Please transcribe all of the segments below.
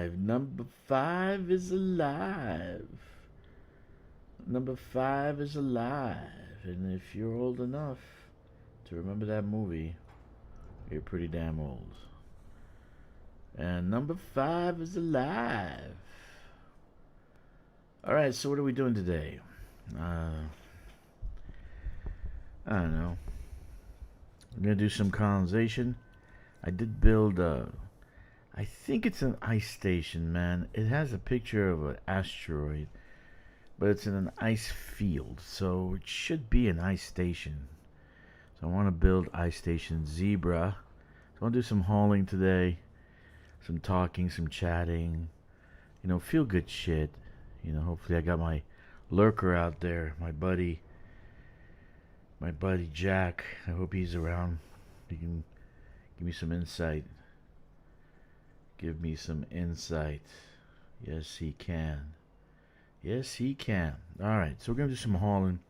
alive. Number 5 is alive. Number 5 is alive. And if you're old enough to remember that movie, you're pretty damn old. And number 5 is alive. Alright, so what are we doing today? I don't know. I'm gonna do some colonization. I did build I think it's an ice station, man. It has a picture of an asteroid, but it's in an ice field, so it should be an ice station. So I want to build ice station Zebra. So I want to do some hauling today, some talking, some chatting, you know, feel good shit. You know, hopefully I got my lurker out there, my buddy Jack. I hope he's around. He can give me some insight. Give me some insight. Yes, he can. Yes, he can. Alright, so we're going to do some hauling.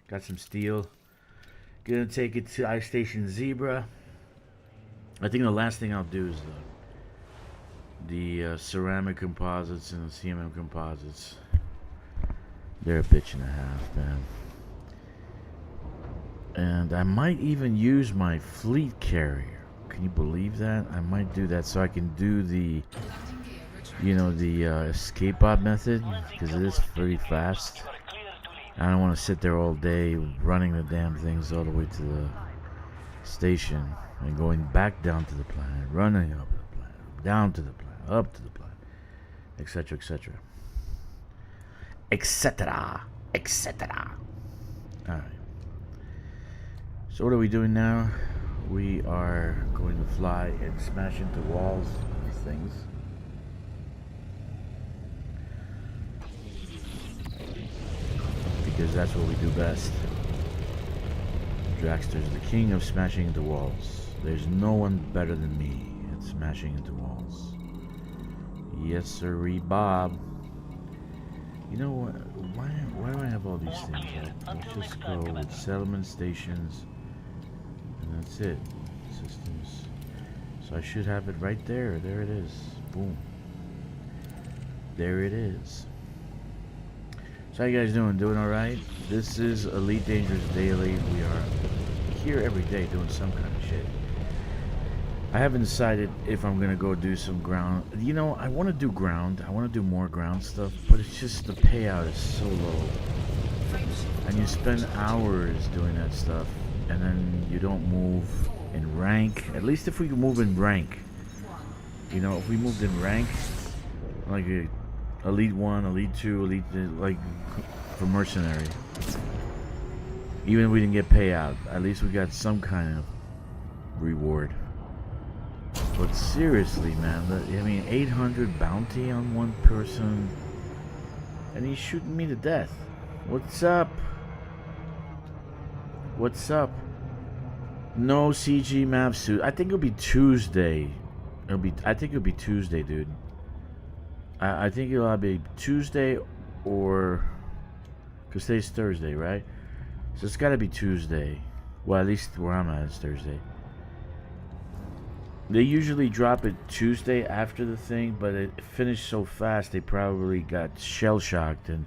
Got some steel. Gonna take it to Ice Station Zebra. I think the last thing I'll do is the ceramic composites and the CMM composites. They're a bitch and a half, man. And I might even use my fleet carrier. Can you believe that? I might do that so I can do the, you know, the escape pod method, because it is pretty fast. I don't want to sit there all day running the damn things all the way to the station and going back down to the planet, running up to the planet, down to the planet, up to the planet, etc., etc., etc., etc. All right. So what are we doing now? We are going to fly and smash into walls and things. Because that's what we do best. Dragster's the king of smashing into walls. There's no one better than me at smashing into walls. Yes, sirree, Bob. You know what? Why do I have all these things? Let's just go with settlement stations. And that's it. Systems. So I should have it right there. There it is. Boom. There it is. So how you guys doing? Doing alright? This is Elite Dangerous Daily. We are here every day doing some kind of shit. I haven't decided if I'm gonna go do some ground. You know, I want to do ground. I want to do more ground stuff, but it's just the payout is so low. And you spend hours doing that stuff, and then you don't move in rank. At least if we can move in rank. You know, if we moved in rank, like Elite 1, Elite 2, Elite, like for mercenary. Even if we didn't get payout, at least we got some kind of reward. But seriously, man, I mean, 800 bounty on one person, and he's shooting me to death. What's up? What's up? No CG map suit. I think it'll be Tuesday. I think it'll be Tuesday, dude. I think it'll be Tuesday or, because today's Thursday, right? So it's got to be Tuesday. Well, at least where I'm at is Thursday. They usually drop it Tuesday after the thing, but it finished so fast they probably got shell-shocked and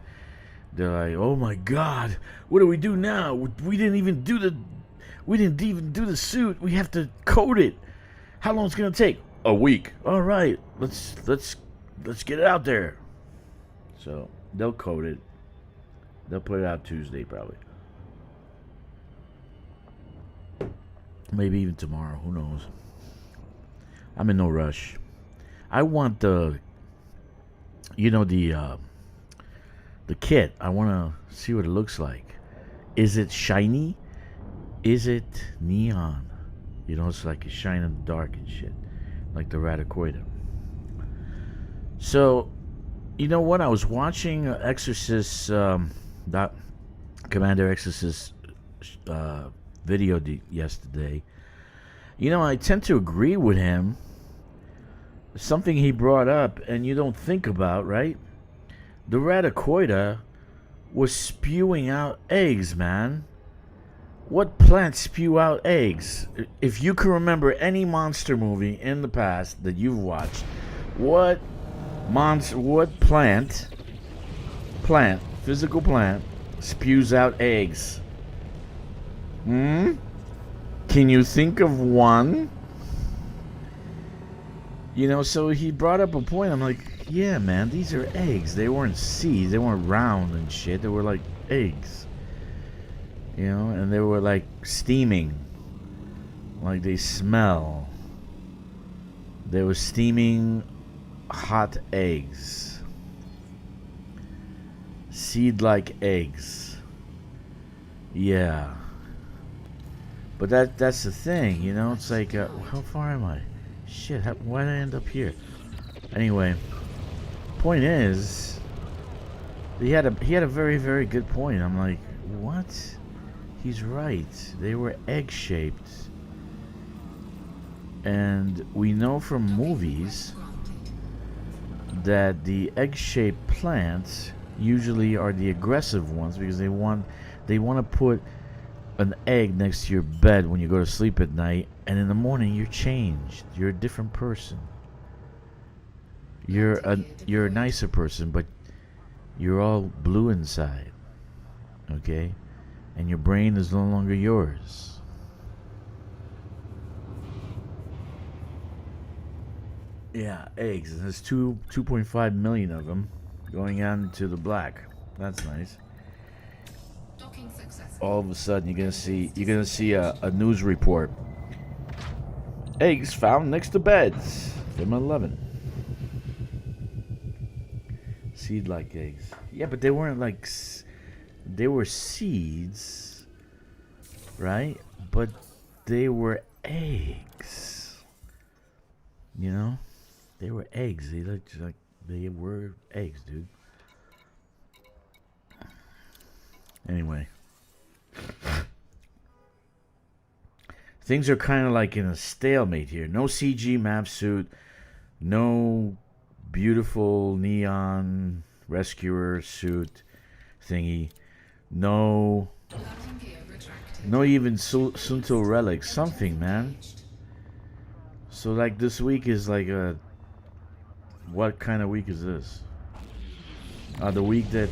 they're like, "Oh my God, what do we do now? We didn't even do the suit. We have to code it. How long is it gonna take? A week. All right, let's get it out there." So they'll code it. They'll put it out Tuesday probably. Maybe even tomorrow. Who knows? I'm in no rush. I want the kit. I want to see what it looks like. Is it shiny? Is it neon? You know, it's like it's shining in the dark and shit, like the Radiators. So, you know what? I was watching Exorcist, Commander Exorcist video yesterday. You know, I tend to agree with him. Something he brought up, and you don't think about, right? The Radiators was spewing out eggs, man. What plants spew out eggs? If you can remember any monster movie in the past that you've watched, what What plant, physical plant, spews out eggs? Hmm? Can you think of one? You know, so he brought up a point. I'm like, yeah, man, these are eggs. They weren't seeds. They weren't round and shit. They were like eggs. You know, and they were like steaming. Like they smell. They were steaming hot eggs. Seed-like eggs. Yeah. But that's the thing, you know? It's like, how far am I? Shit, why did I end up here? Anyway, point is, he had a very, very good point. I'm like, what? He's right. They were egg-shaped. And we know from movies that the egg-shaped plants usually are the aggressive ones because they want to put an egg next to your bed when you go to sleep at night, and in the morning you're changed. You're a different person. You're a nicer person, but you're all blue inside. Okay? And your brain is no longer yours. Yeah, eggs. There's 2.5 million of them going out into the black. That's nice. All of a sudden, you're gonna see a news report. Eggs found next to beds from 11. Seed-like eggs. Yeah, but they weren't like. They were seeds, right? But they were eggs. You know, they were eggs. They looked like they were eggs, dude. Anyway. Things are kind of like in a stalemate here. No CG map suit. No beautiful neon rescuer suit thingy. No even Sunto relic. Something, man. So like this week is like a... What kind of week is this? The week that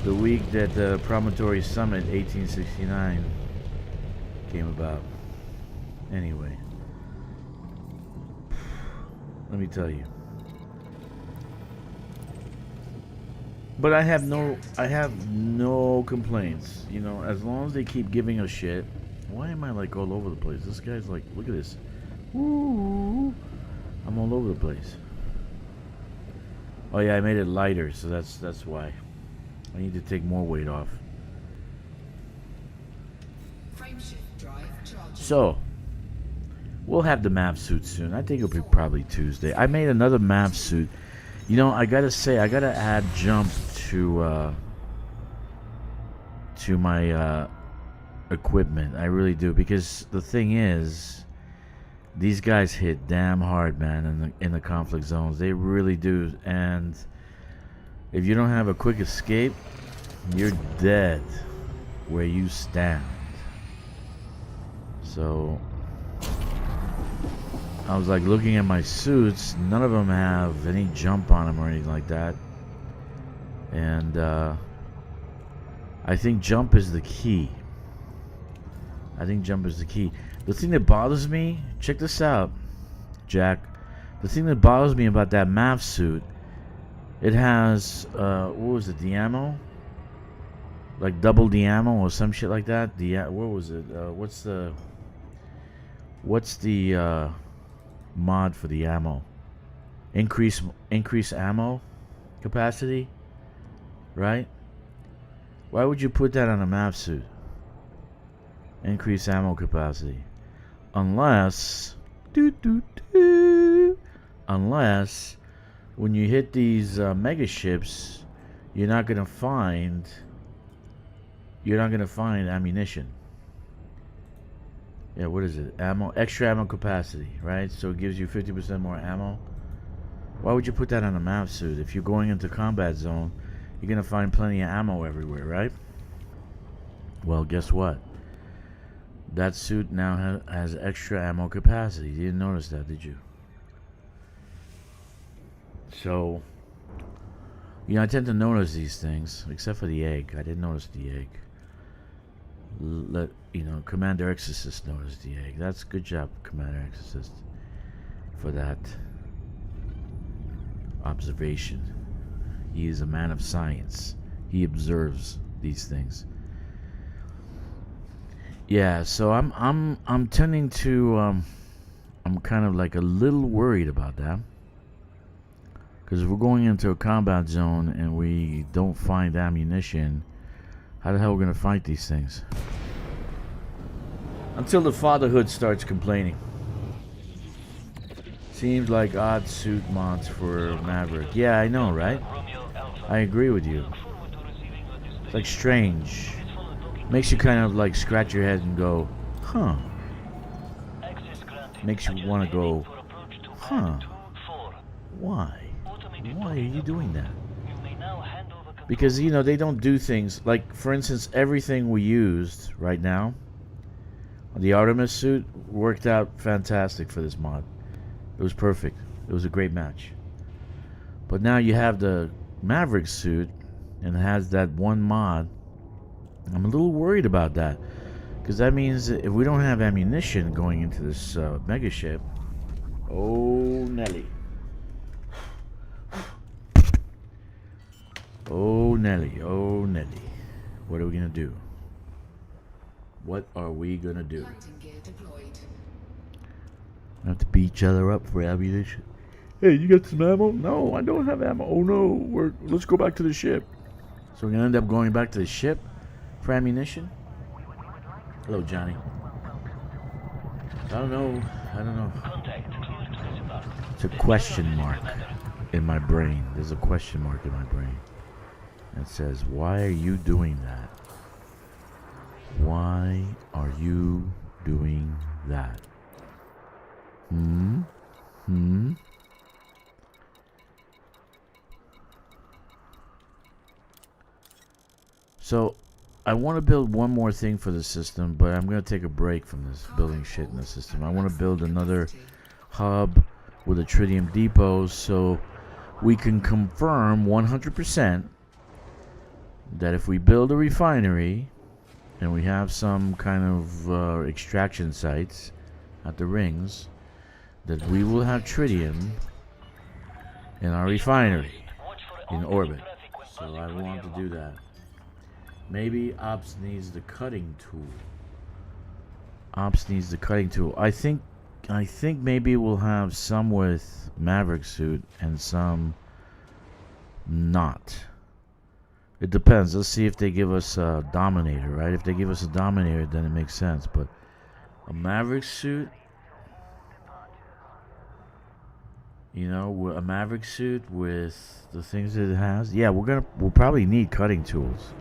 the Promontory Summit 1869 came about. Anyway, let me tell you. But I have no complaints. You know, as long as they keep giving us shit. Why am I like all over the place? This guy's like, look at this. Woo! I'm all over the place. Oh yeah, I made it lighter, so that's why. I need to take more weight off. So, we'll have the map suit soon. I think it'll be probably Tuesday. I made another map suit. You know, I gotta say, I gotta add jump to my equipment. I really do, because the thing is, these guys hit damn hard, man, in the conflict zones. They really do, and if you don't have a quick escape, you're dead where you stand. So I was like looking at my suits. None of them have any jump on them or anything like that. And I think jump is the key. The thing that bothers me, check this out, Jack. The thing that bothers me about that MAV suit, it has, what was it, the ammo? Like double the ammo or some shit like that. What was it? What's the mod for the ammo? Increase ammo capacity, right? Why would you put that on a MAV suit? Increase ammo capacity, unless when you hit these mega ships, you're not gonna find ammunition. Yeah, what is it? Extra ammo capacity, right? So it gives you 50% more ammo. Why would you put that on a MAV suit? If you're going into combat zone, you're gonna find plenty of ammo everywhere, right? Well, guess what? That suit now has extra ammo capacity. You didn't notice that, did you? So, you know, I tend to notice these things, except for the egg. I didn't notice the egg. Commander Exorcist noticed the egg. That's good job, Commander Exorcist, for that observation. He is a man of science. He observes these things. Yeah, so I'm tending to I'm kind of like a little worried about that. Because if we're going into a combat zone and we don't find ammunition, how the hell are we going to fight these things? Until the fatherhood starts complaining. Seems like odd suit mods for Maverick. Yeah, I know, right? I agree with you. It's like strange. Makes you kind of like scratch your head and go, huh. Makes you want to go, huh. Why? Why are you doing that? Because, you know, they don't do things like, for instance, everything we used right now, the Artemis suit worked out fantastic for this mod. It was perfect. It was a great match. But now you have the Maverick suit and it has that one mod. I'm a little worried about that. Because that means that if we don't have ammunition going into this mega ship, oh Nelly. Oh Nelly, oh Nelly. What are we gonna do? What are we gonna do? We have to beat each other up for ammunition. Hey, you got some ammo? No, I don't have ammo. Oh no, let's go back to the ship. So we're gonna end up going back to the ship for ammunition? Hello, Johnny. I don't know. It's a question mark in my brain. There's a question mark in my brain. It says, why are you doing that? Why are you doing that? So, I want to build one more thing for the system, but I'm going to take a break from this building shit in the system. I want to build another hub with a tritium depot so we can confirm 100% that if we build a refinery and we have some kind of extraction sites at the rings, that we will have tritium in our refinery in orbit. So I want to do that. Maybe Ops needs the cutting tool. I think maybe we'll have some with Maverick suit and some not. It depends. Let's see if they give us a Dominator, right? If they give us a Dominator, then it makes sense. But a Maverick suit, you know, a Maverick suit with the things that it has. Yeah, we'll probably need cutting tools.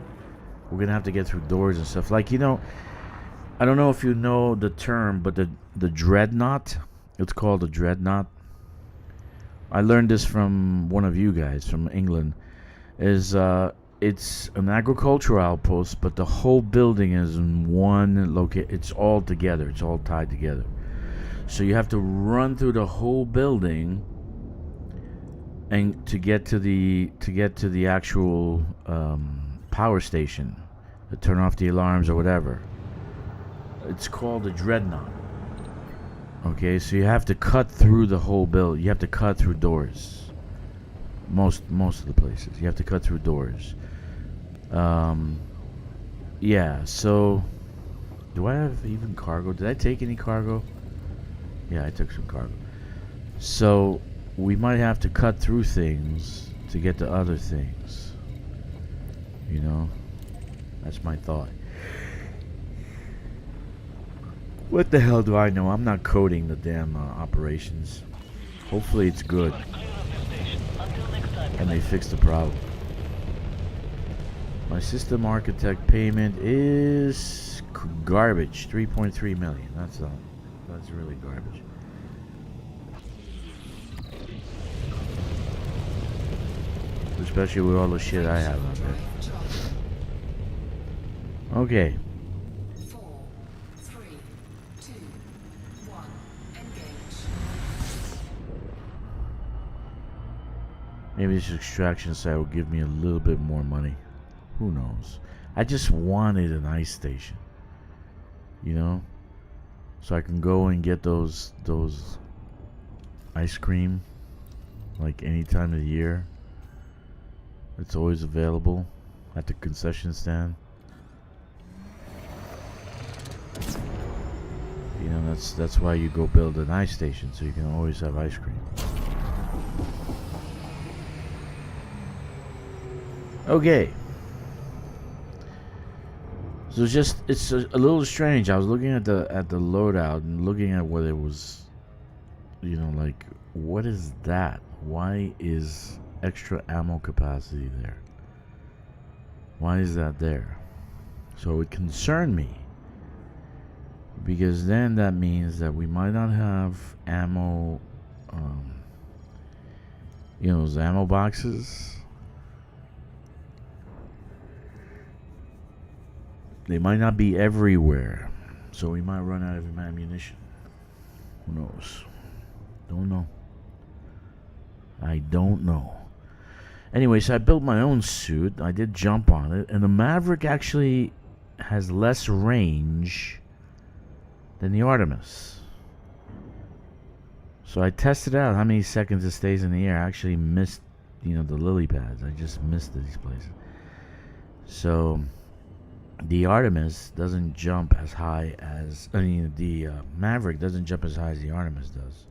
We're gonna have to get through doors and stuff. Like, you know, I don't know if you know the term, but the dreadnought. It's called a dreadnought. I learned this from one of you guys from England. It's an agricultural outpost, but the whole building is in one location. It's all together. It's all tied together. So you have to run through the whole building, and to get to the actual power station, to turn off the alarms or whatever. It's called a dreadnought. Okay, so you have to cut through the whole building. You have to cut through doors. Most of the places you have to cut through doors. Yeah, so do I have even cargo? Did I take any cargo? Yeah, I took some cargo. So we might have to cut through things to get to other things. You know, that's my thought. What the hell do I know? I'm not coding the damn operations. Hopefully it's good and they fix the problem. My system architect payment is garbage. 3.3 million. That's really garbage. Especially with all the shit I have out there. Okay. 4, 3, 2, 1, engage. Maybe this extraction site will give me a little bit more money. Who knows? I just wanted an ice station. You know? So I can go and get those ice cream like any time of the year. It's always available at the concession stand. You know, that's why you go build an ice station, so you can always have ice cream. Okay. So it's a little strange. I was looking at the loadout and looking at what it was, you know, like, what is that? Why is extra ammo capacity there? Why is that there? So it concerned me, because then that means that we might not have ammo, you know, those ammo boxes. They might not be everywhere, so we might run out of ammunition. Who knows? Don't know. I don't know. Anyway, so I built my own suit. I did jump on it, and the Maverick actually has less range than the Artemis. So I tested out how many seconds it stays in the air. I actually missed, you know, the lily pads. I just missed these places. So the Artemis doesn't jump as high as, I mean, the Maverick doesn't jump as high as the Artemis does,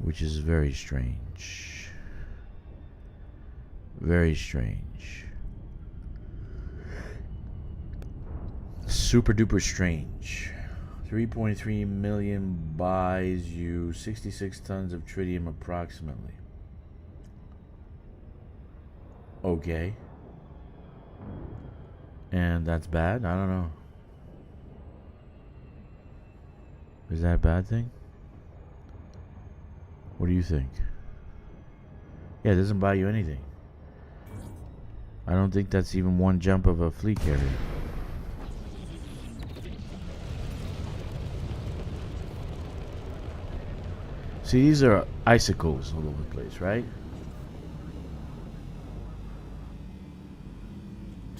which is very strange. Very strange. Super duper strange. 3.3 million buys you 66 tons of tritium approximately. Okay. And that's bad? I don't know. Is that a bad thing? What do you think? Yeah, it doesn't buy you anything. I don't think that's even one jump of a fleet carrier. See, these are icicles all over the place, right?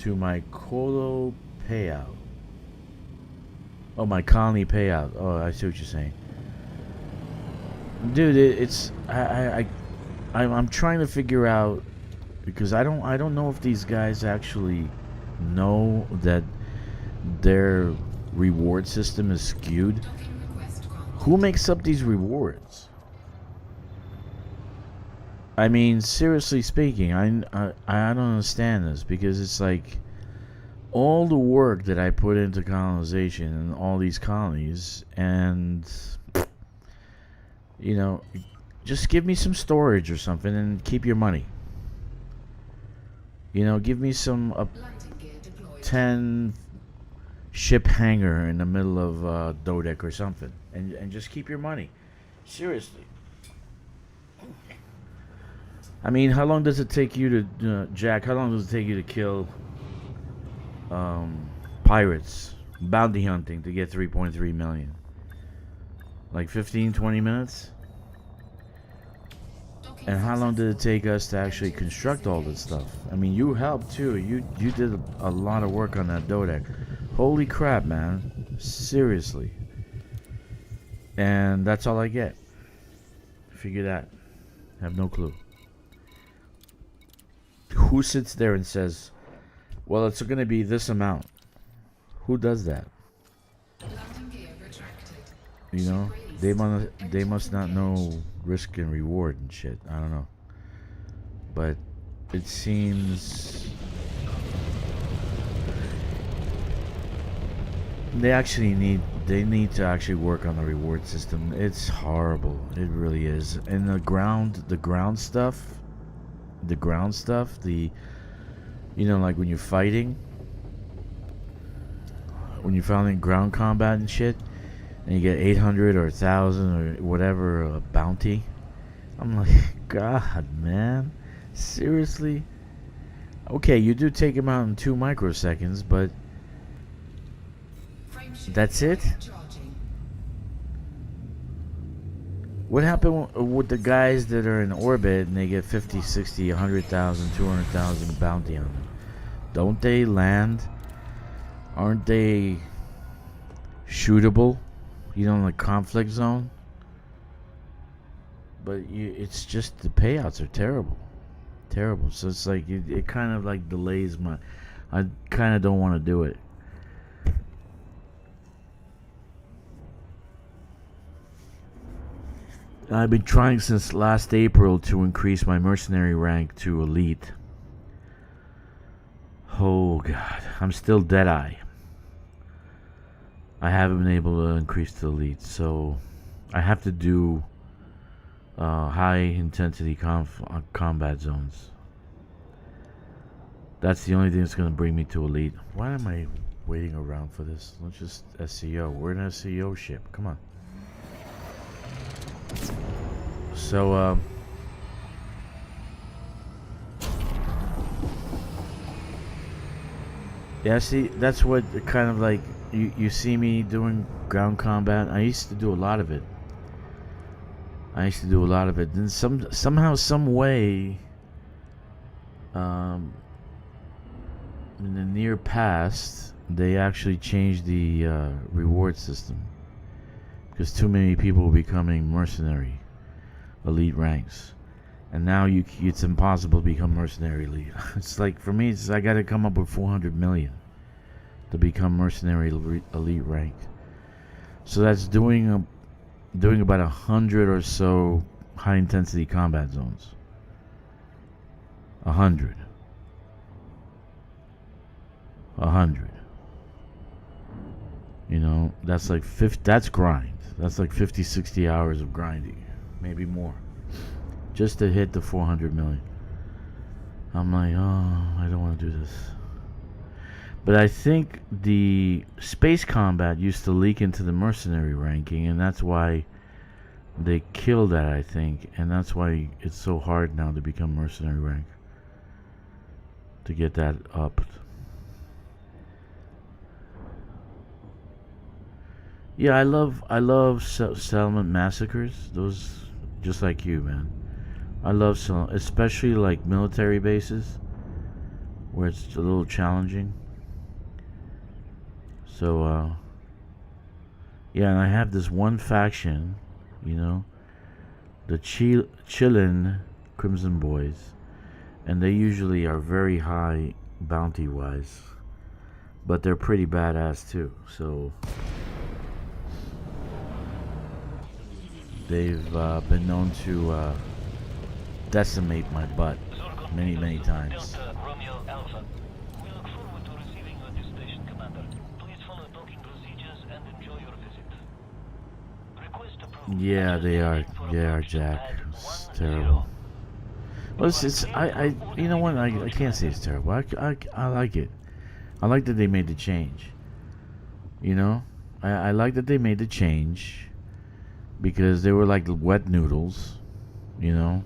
To my colo payout. Oh, my colony payout. Oh, I see what you're saying. Dude, it's I'm trying to figure out, because I don't know if these guys actually know that their reward system is skewed. Who makes up these rewards? I mean, seriously speaking, I don't understand this, because it's like all the work that I put into colonization and all these colonies, and you know, just give me some storage or something and keep your money. You know, give me some 10 ship hangar in the middle of Dodec or something, and just keep your money. Seriously. I mean, how long does it take you to, Jack, how long does it take you to kill pirates, bounty hunting, to get 3.3 million? Like 15, 20 minutes? And how long did it take us to actually construct all this stuff? I mean, you helped too. You did a lot of work on that Dodec. Holy crap, man. Seriously. And that's all I get. Figure that. Have no clue. Who sits there and says, well, it's going to be this amount? Who does that? You know, they must not know risk and reward and shit. I don't know. But it seems they need to actually work on the reward system. It's horrible. It really is. And the ground stuff, you know, like when you're fighting, when you're fighting ground combat and shit, and you get 800 or 1,000 or whatever bounty, I'm like, God, man, seriously? Okay, you do take him out in 2 microseconds, but that's it? What happened with the guys that are in orbit and they get 50, 60, 100,000, 200,000 bounty on them? Don't they land? Aren't they shootable? You know, in the conflict zone? But it's just the payouts are terrible. Terrible. So it's like, it kind of like delays my... I kind of don't want to do it. I've been trying since last April to increase my mercenary rank to elite. Oh god, I'm still Deadeye. I haven't been able to increase to elite, so I have to do high intensity combat zones. That's the only thing that's going to bring me to elite. Why am I waiting around for this? Let's just SCO. We're an SCO ship. Come on. So, yeah, see, that's what kind of like, you see me doing ground combat. I used to do a lot of it. Then somehow, some way, in the near past, they actually changed the reward system. Because too many people were becoming mercenary elite ranks, and now it's impossible to become mercenary elite. It's like, for me, I got to come up with 400 million to become mercenary elite rank. So that's doing about 100 or so high intensity combat zones. 100. You know, that's like 50. That's grind. That's like 50, 60 hours of grinding, maybe more, just to hit the 400 million. I'm like, oh, I don't want to do this. But I think the space combat used to leak into the mercenary ranking, and that's why they killed that, I think. And that's why it's so hard now to become mercenary rank, to get that up. Yeah, I love settlement massacres. Those, just like you, man. I love especially like military bases, where it's a little challenging. So, yeah, and I have this one faction, you know, the Chillin Crimson Boys, and they usually are very high bounty wise, but they're pretty badass too. So they've been known to decimate my butt many times. Yeah, they are, Jack. It's terrible. Well, you know what? I can't say it's terrible. I like it. I like that they made the change. You know, I like that they made the change, because they were like wet noodles. You know,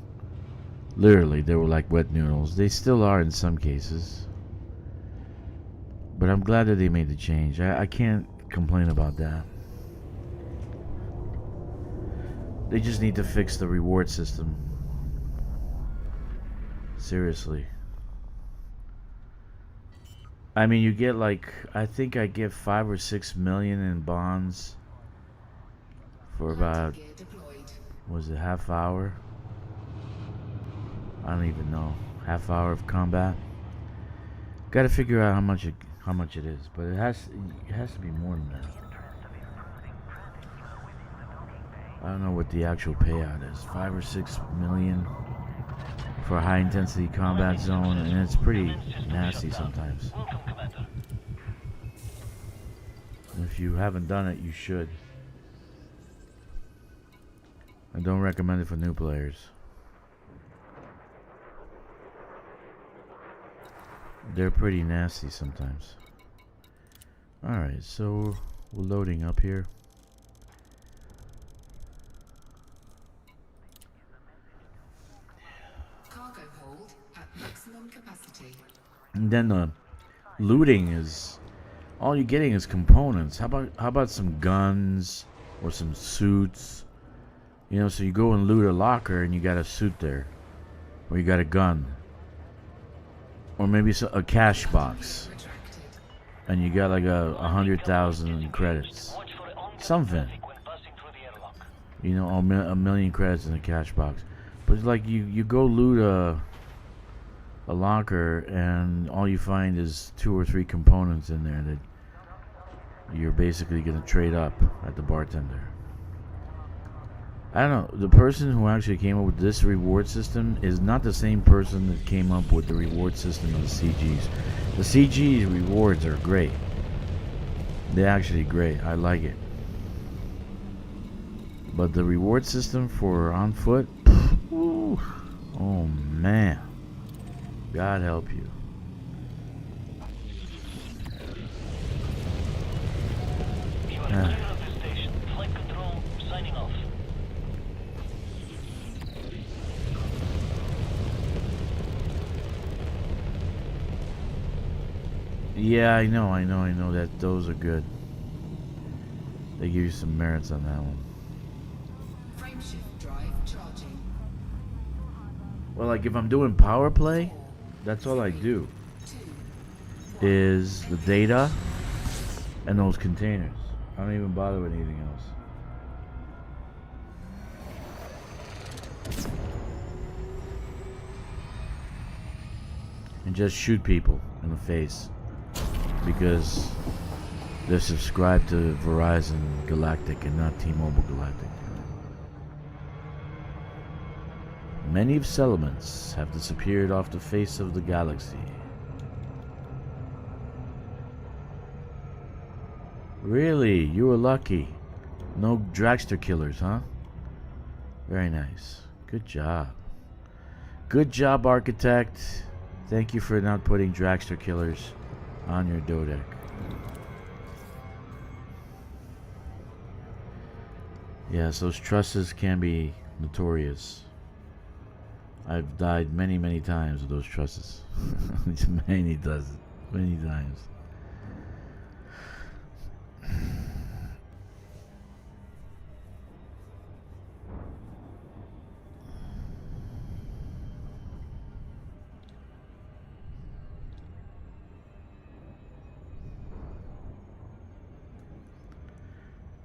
literally they were like wet noodles. They still are in some cases, but I'm glad that they made the change. I can't complain about that. They just need to fix the reward system. Seriously. I mean, you get like, I think I get 5 or 6 million in bonds for about, was it half hour? I don't even know. Half hour of combat. Got to figure out how much it is, but it has to be more than that. I don't know what the actual payout is. 5 or 6 million for a high intensity combat zone, and it's pretty nasty sometimes. If you haven't done it, you should. I don't recommend it for new players. They're pretty nasty sometimes. Alright, so we're loading up here. And then the looting is, all you're getting is components. How about some guns or some suits? You know, so you go and loot a locker and you got a suit there. Or you got a gun. Or maybe a cash box. And you got like 100,000 credits. Something. You know, a million credits in a cash box. But it's like you go loot a locker and all you find is 2 or 3 components in there that you're basically going to trade up at the bartender. I don't know, the person who actually came up with this reward system is not the same person that came up with the reward system in the CGs. The CG rewards are great. They're actually great. I like it. But the reward system for on foot, ooh, oh man. God help you. Yeah, I know that those are good. They give you some merits on that one. Frameshift drive charging. Well, like if I'm doing power play, that's all I do. Is the data and those containers. I don't even bother with anything else. And just shoot people in the face. Because they're subscribed to Verizon Galactic and not T-Mobile Galactic. Many of settlements have disappeared off the face of the galaxy. Really? You were lucky. No dragster killers, huh? Very nice. Good job. Good job, Architect. Thank you for not putting dragster killers on your dodec. Yes, those trusses can be notorious. I've died many, many times with those trusses. many times.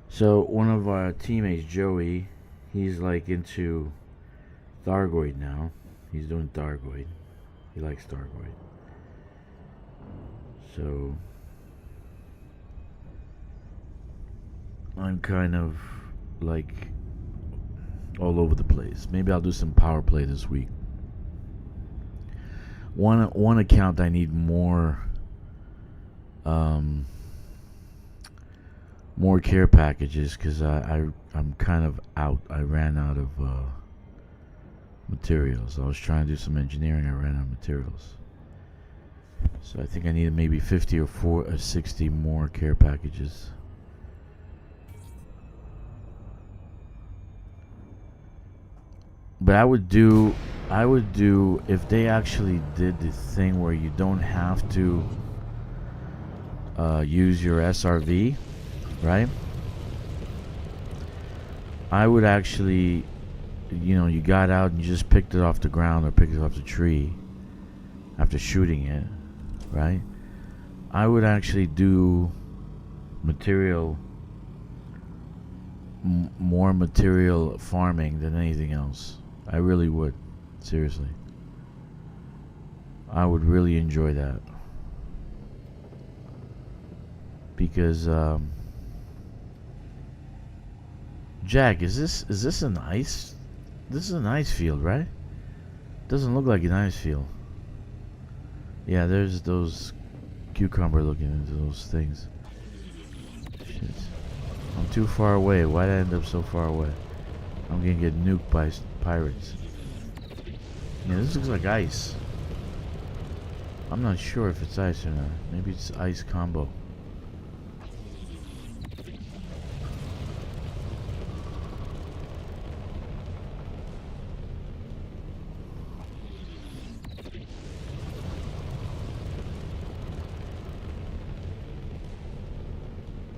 So one of our teammates, Joey, he's like into Thargoid now. He's doing Thargoid. He likes Thargoid. So I'm kind of like all over the place. Maybe I'll do some power play this week. One account I need more more care packages because I'm kind of out. I ran out of materials. I was trying to do some engineering. I ran out of materials. So I think I need maybe 50 or 60 more care packages. But I would do if they actually did the thing where you don't have to use your SRV, right? I would actually, you got out and you just picked it off the ground or picked it off the tree after shooting it, right? I would actually do material, more material farming than anything else. I really would. Seriously. I would really enjoy that. Because, Jack, is this an ice? This is an ice field, right? Doesn't look like an ice field. Yeah, there's those cucumber looking into those things. Shit. I'm too far away. Why'd I end up so far away? I'm gonna get nuked by pirates. Yeah, this looks like ice. I'm not sure if it's ice or not. Maybe it's ice combo.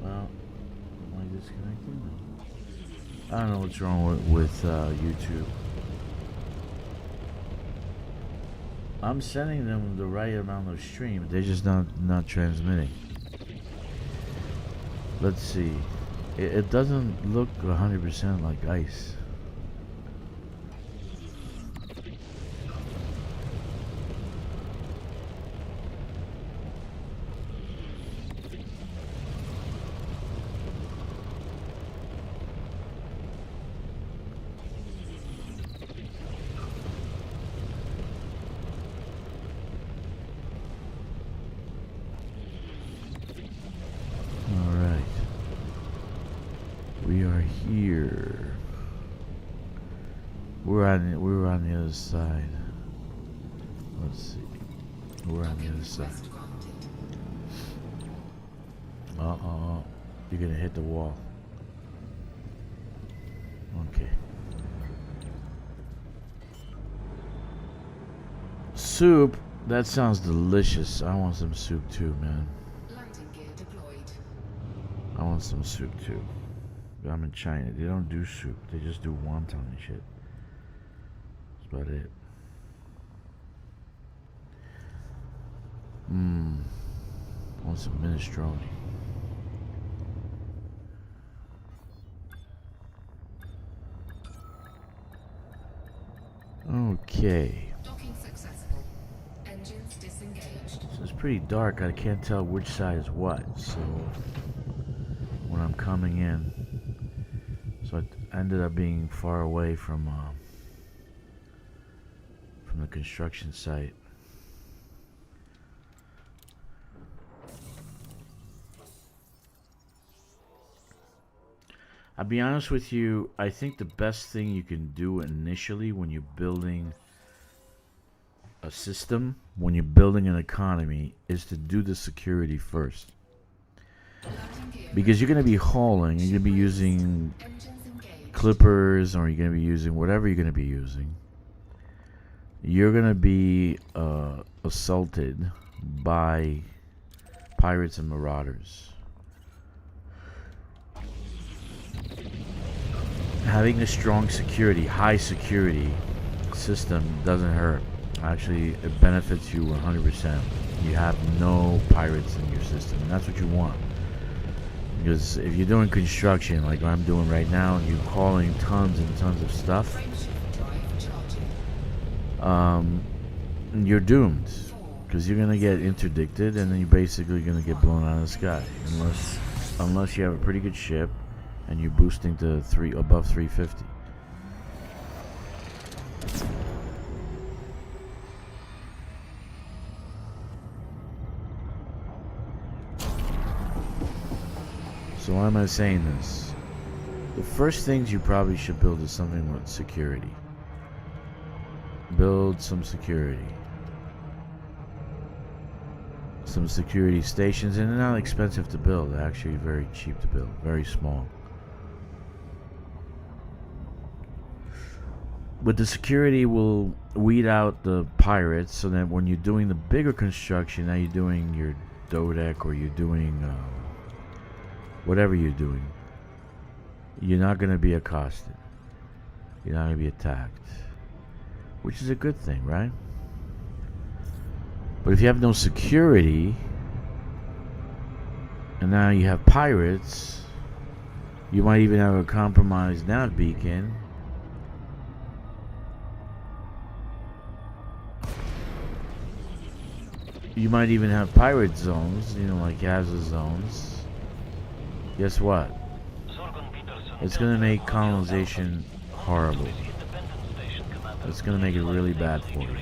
Well, am I disconnecting now? I don't know what's wrong with YouTube. I'm sending them the right amount of stream. They're just not transmitting. Let's see. It doesn't look 100% like ice. We're on the other side. Let's see. We're on the other side. You're gonna hit the wall. Okay. Soup. That sounds delicious. I want some soup too, man. Lighting gear deployed. I want some soup too. But I'm in China. They don't do soup. They just do wonton and shit. That's about it. I want some minestrone. Okay. Docking successful. Engines disengaged. So it's pretty dark. I can't tell which side is what. So when I'm coming in, so I ended up being far away from the construction site. I'll be honest with you, I think the best thing you can do initially when you're building a system, when you're building an economy, is to do the security first. Because you're going to be hauling, you're going to be using clippers, or you're going to be using whatever you're going to be using. You're going to be assaulted by pirates and marauders. Having a strong security, high security system doesn't hurt. Actually, it benefits you 100%. You have no pirates in your system, and that's what you want. Because if you're doing construction like I'm doing right now, and you're hauling tons and tons of stuff, you're doomed. Because you're gonna get interdicted, and then you're basically gonna get blown out of the sky, unless you have a pretty good ship and you're boosting to above 350. So why am I saying this? The first things you probably should build is something with security. Build some security. Some security stations, and they're not expensive to build. They're actually very cheap to build, very small. But the security will weed out the pirates, so that when you're doing the bigger construction, now you're doing your dodeck, or you're doing whatever you're doing, you're not going to be accosted. You're not going to be attacked. Which is a good thing, right? But if you have no security, and now you have pirates, you might even have a compromised nav beacon. You might even have pirate zones, like hazard zones. Guess what? It's gonna make colonization horrible. It's gonna make it really bad for you.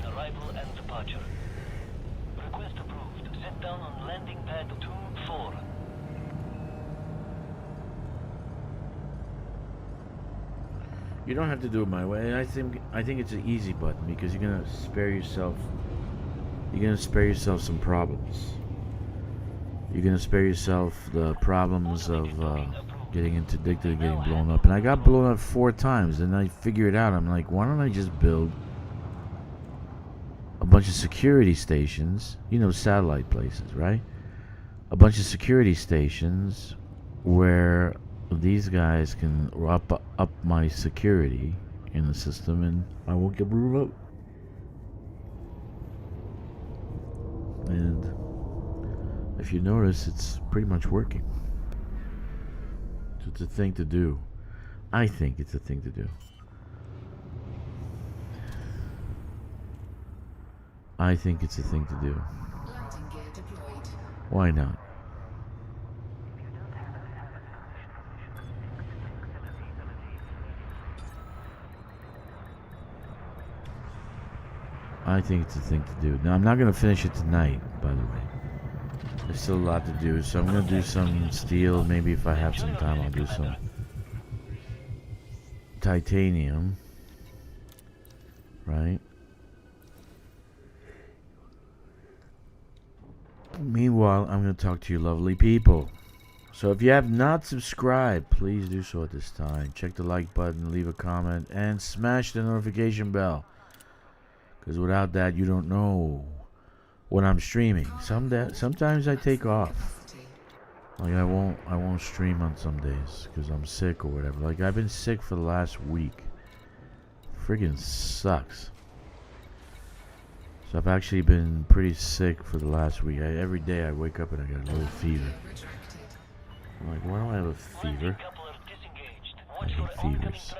You don't have to do it my way. I think it's an easy button, because you're gonna spare yourself some problems. You're gonna spare yourself the problems of getting interdicted and getting blown up. And I got blown up 4 times, and I figured out, I'm like, why don't I just build a bunch of security stations, satellite places, right? A bunch of security stations where these guys can up my security in the system, and I won't get moved out. And if you notice, it's pretty much working. So it's a thing to do. I think it's a thing to do. I think it's a thing to do. Landing gear deployed. Why not? I think it's a thing to do. Now, I'm not going to finish it tonight, by the way. There's still a lot to do, so I'm going to do some steel. Maybe if I have some time, I'll do some titanium. Right? Meanwhile, I'm going to talk to you lovely people. So if you have not subscribed, please do so at this time. Check the like button, leave a comment, and smash the notification bell. Because without that, you don't know when I'm streaming. Sometimes I take off. Like I won't stream on some days because I'm sick or whatever. Like I've been sick for the last week. Friggin' sucks. So I've actually been pretty sick for the last week. Every day I wake up and I got a little fever. I'm like, why do I have a fever? I hate fevers.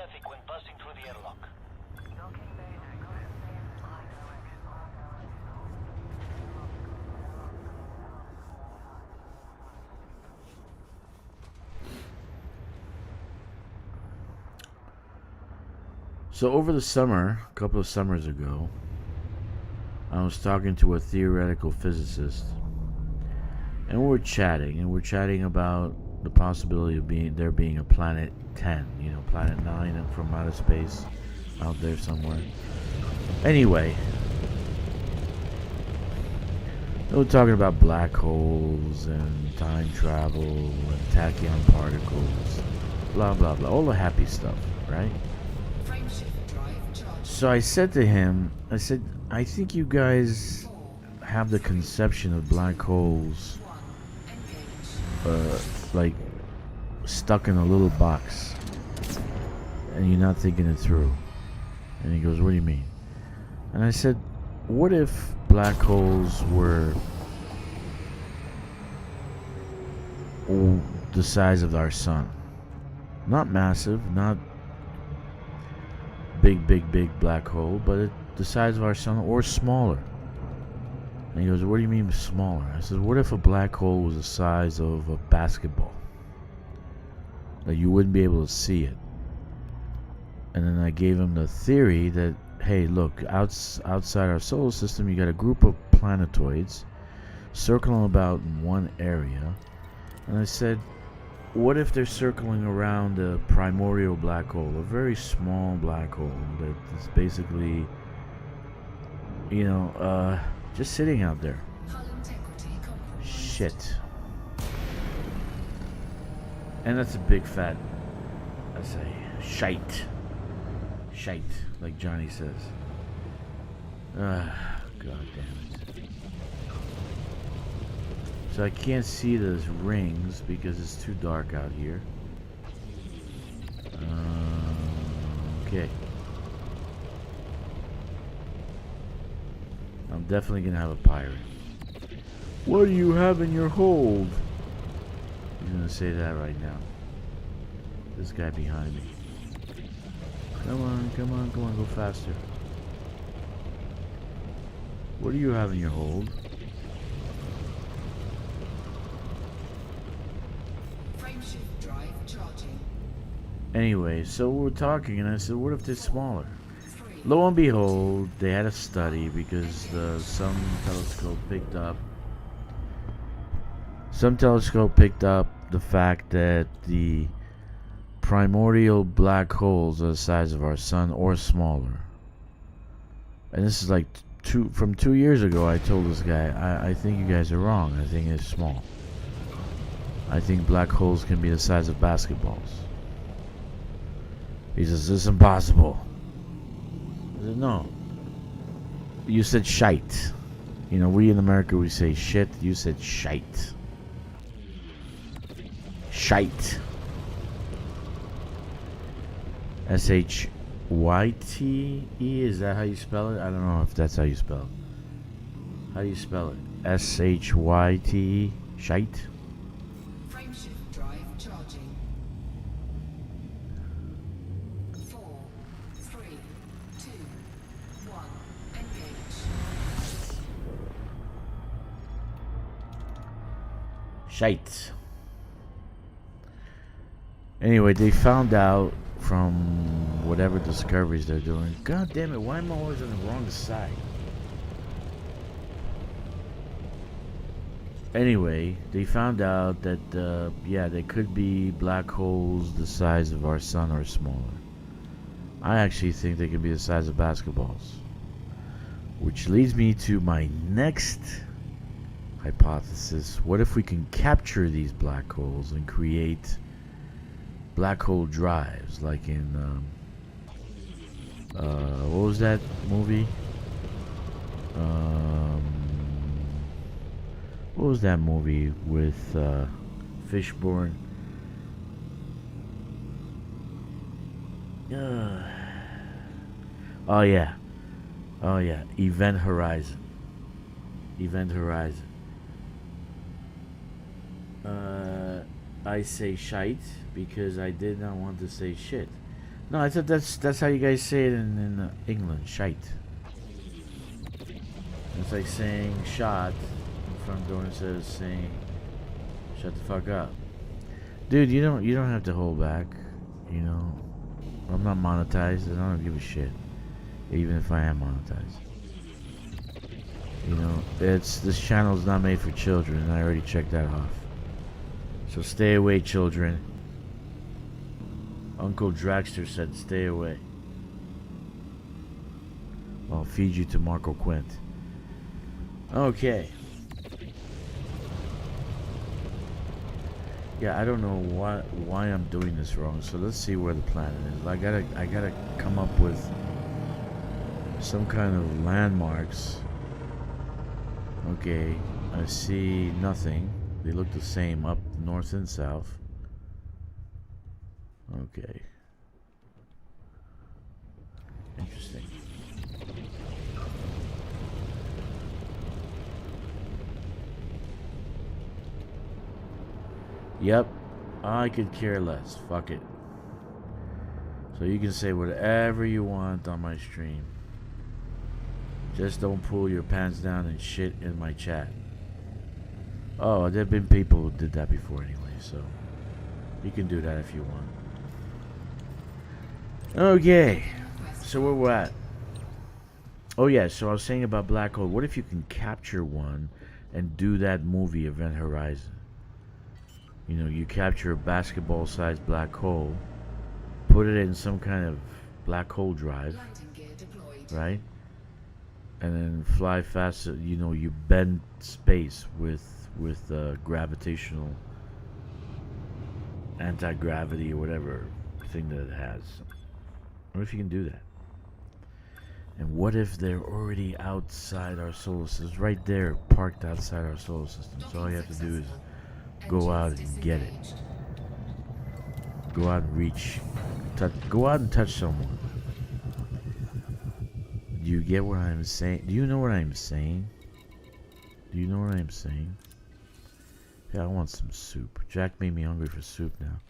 So over the summer, a couple of summers ago, I was talking to a theoretical physicist, and we're chatting about the possibility of there being a planet 10, planet 9 from outer space, out there somewhere. Anyway, we were talking about black holes and time travel and tachyon particles, blah blah blah, all the happy stuff, right? So I said to him, I think you guys have the conception of black holes like stuck in a little box, and you're not thinking it through. And he goes, what do you mean? And I said, what if black holes were the size of our sun? Not massive, not big black hole, but the size of our sun or smaller. And he goes, what do you mean smaller? I said, what if a black hole was the size of a basketball? That you wouldn't be able to see it. And then I gave him the theory that, hey, look, outside our solar system, you got a group of planetoids circling about in one area. And I said, what if they're circling around a primordial black hole, a very small black hole that is basically, just sitting out there? Shit. And that's a big fat, I say, shite, like Johnny says. God damn it. So I can't see those rings because it's too dark out here. Okay. I'm definitely gonna have a pirate. What do you have in your hold? He's gonna say that right now. This guy behind me. Come on, go faster. What do you have in your hold? Frameshift drive charging. Anyway, so we're talking, and I said, what if they're smaller? Lo and behold, they had a study because some telescope picked up the fact that the primordial black holes are the size of our sun or smaller. And this is like from 2 years ago. I told this guy, I think you guys are wrong. I think it's small. I think black holes can be the size of basketballs. He says, this is impossible. I said, no. You said shite. We in America, we say shit. You said shite. Shite. S-H-Y-T-E? Is that how you spell it? I don't know if that's how you spell it. How do you spell it? S-H-Y-T-E? Shite? Frameshift drive charging. 4, 3, 2, 1. Engage. Shite. Anyway, they found out from whatever discoveries they're doing. God damn it, why am I always on the wrong side? Anyway, they found out that, yeah, they could be black holes the size of our sun or smaller. I actually think they could be the size of basketballs. Which leads me to my next hypothesis. What if we can capture these black holes and create black hole drives, like in, what was that movie? What was that movie with Fishburne? Oh yeah, Event Horizon. Event Horizon. I say shite because I did not want to say shit. No, I thought that's how you guys say it in England, shite. It's like saying shot in front door instead of saying shut the fuck up. Dude, you don't have to hold back, you know. I'm not monetized, and I don't give a shit. Even if I am monetized. You know, this channel's not made for children, and I already checked that off. So stay away, children. Uncle Dragster said stay away. I'll feed you to Marco Quint. Okay. Yeah, I don't know why I'm doing this wrong. So let's see where the planet is. I gotta come up with some kind of landmarks. Okay, I see nothing. They look the same up north and south. Okay. Interesting. Yep. I could care less. Fuck it. So you can say whatever you want on my stream. Just don't pull your pants down and shit in my chat. Oh, there have been people who did that before anyway, so you can do that if you want. Okay, so where we're at. Oh yeah, so I was saying about black hole. What if you can capture one and do that movie Event Horizon? You know, you capture a basketball-sized black hole, put it in some kind of black hole drive, right? And then fly faster. You know, you bend space with gravitational anti-gravity or whatever thing that it has. What if you can do that? And what if they're already outside our solar system? Right there, parked outside our solar system. So all you have to do is go out and get it. Go out and reach. Go out and touch someone. Do you get what I'm saying? Do you know what I'm saying? Do you know what I'm saying? Yeah, I want some soup. Jack made me hungry for soup now.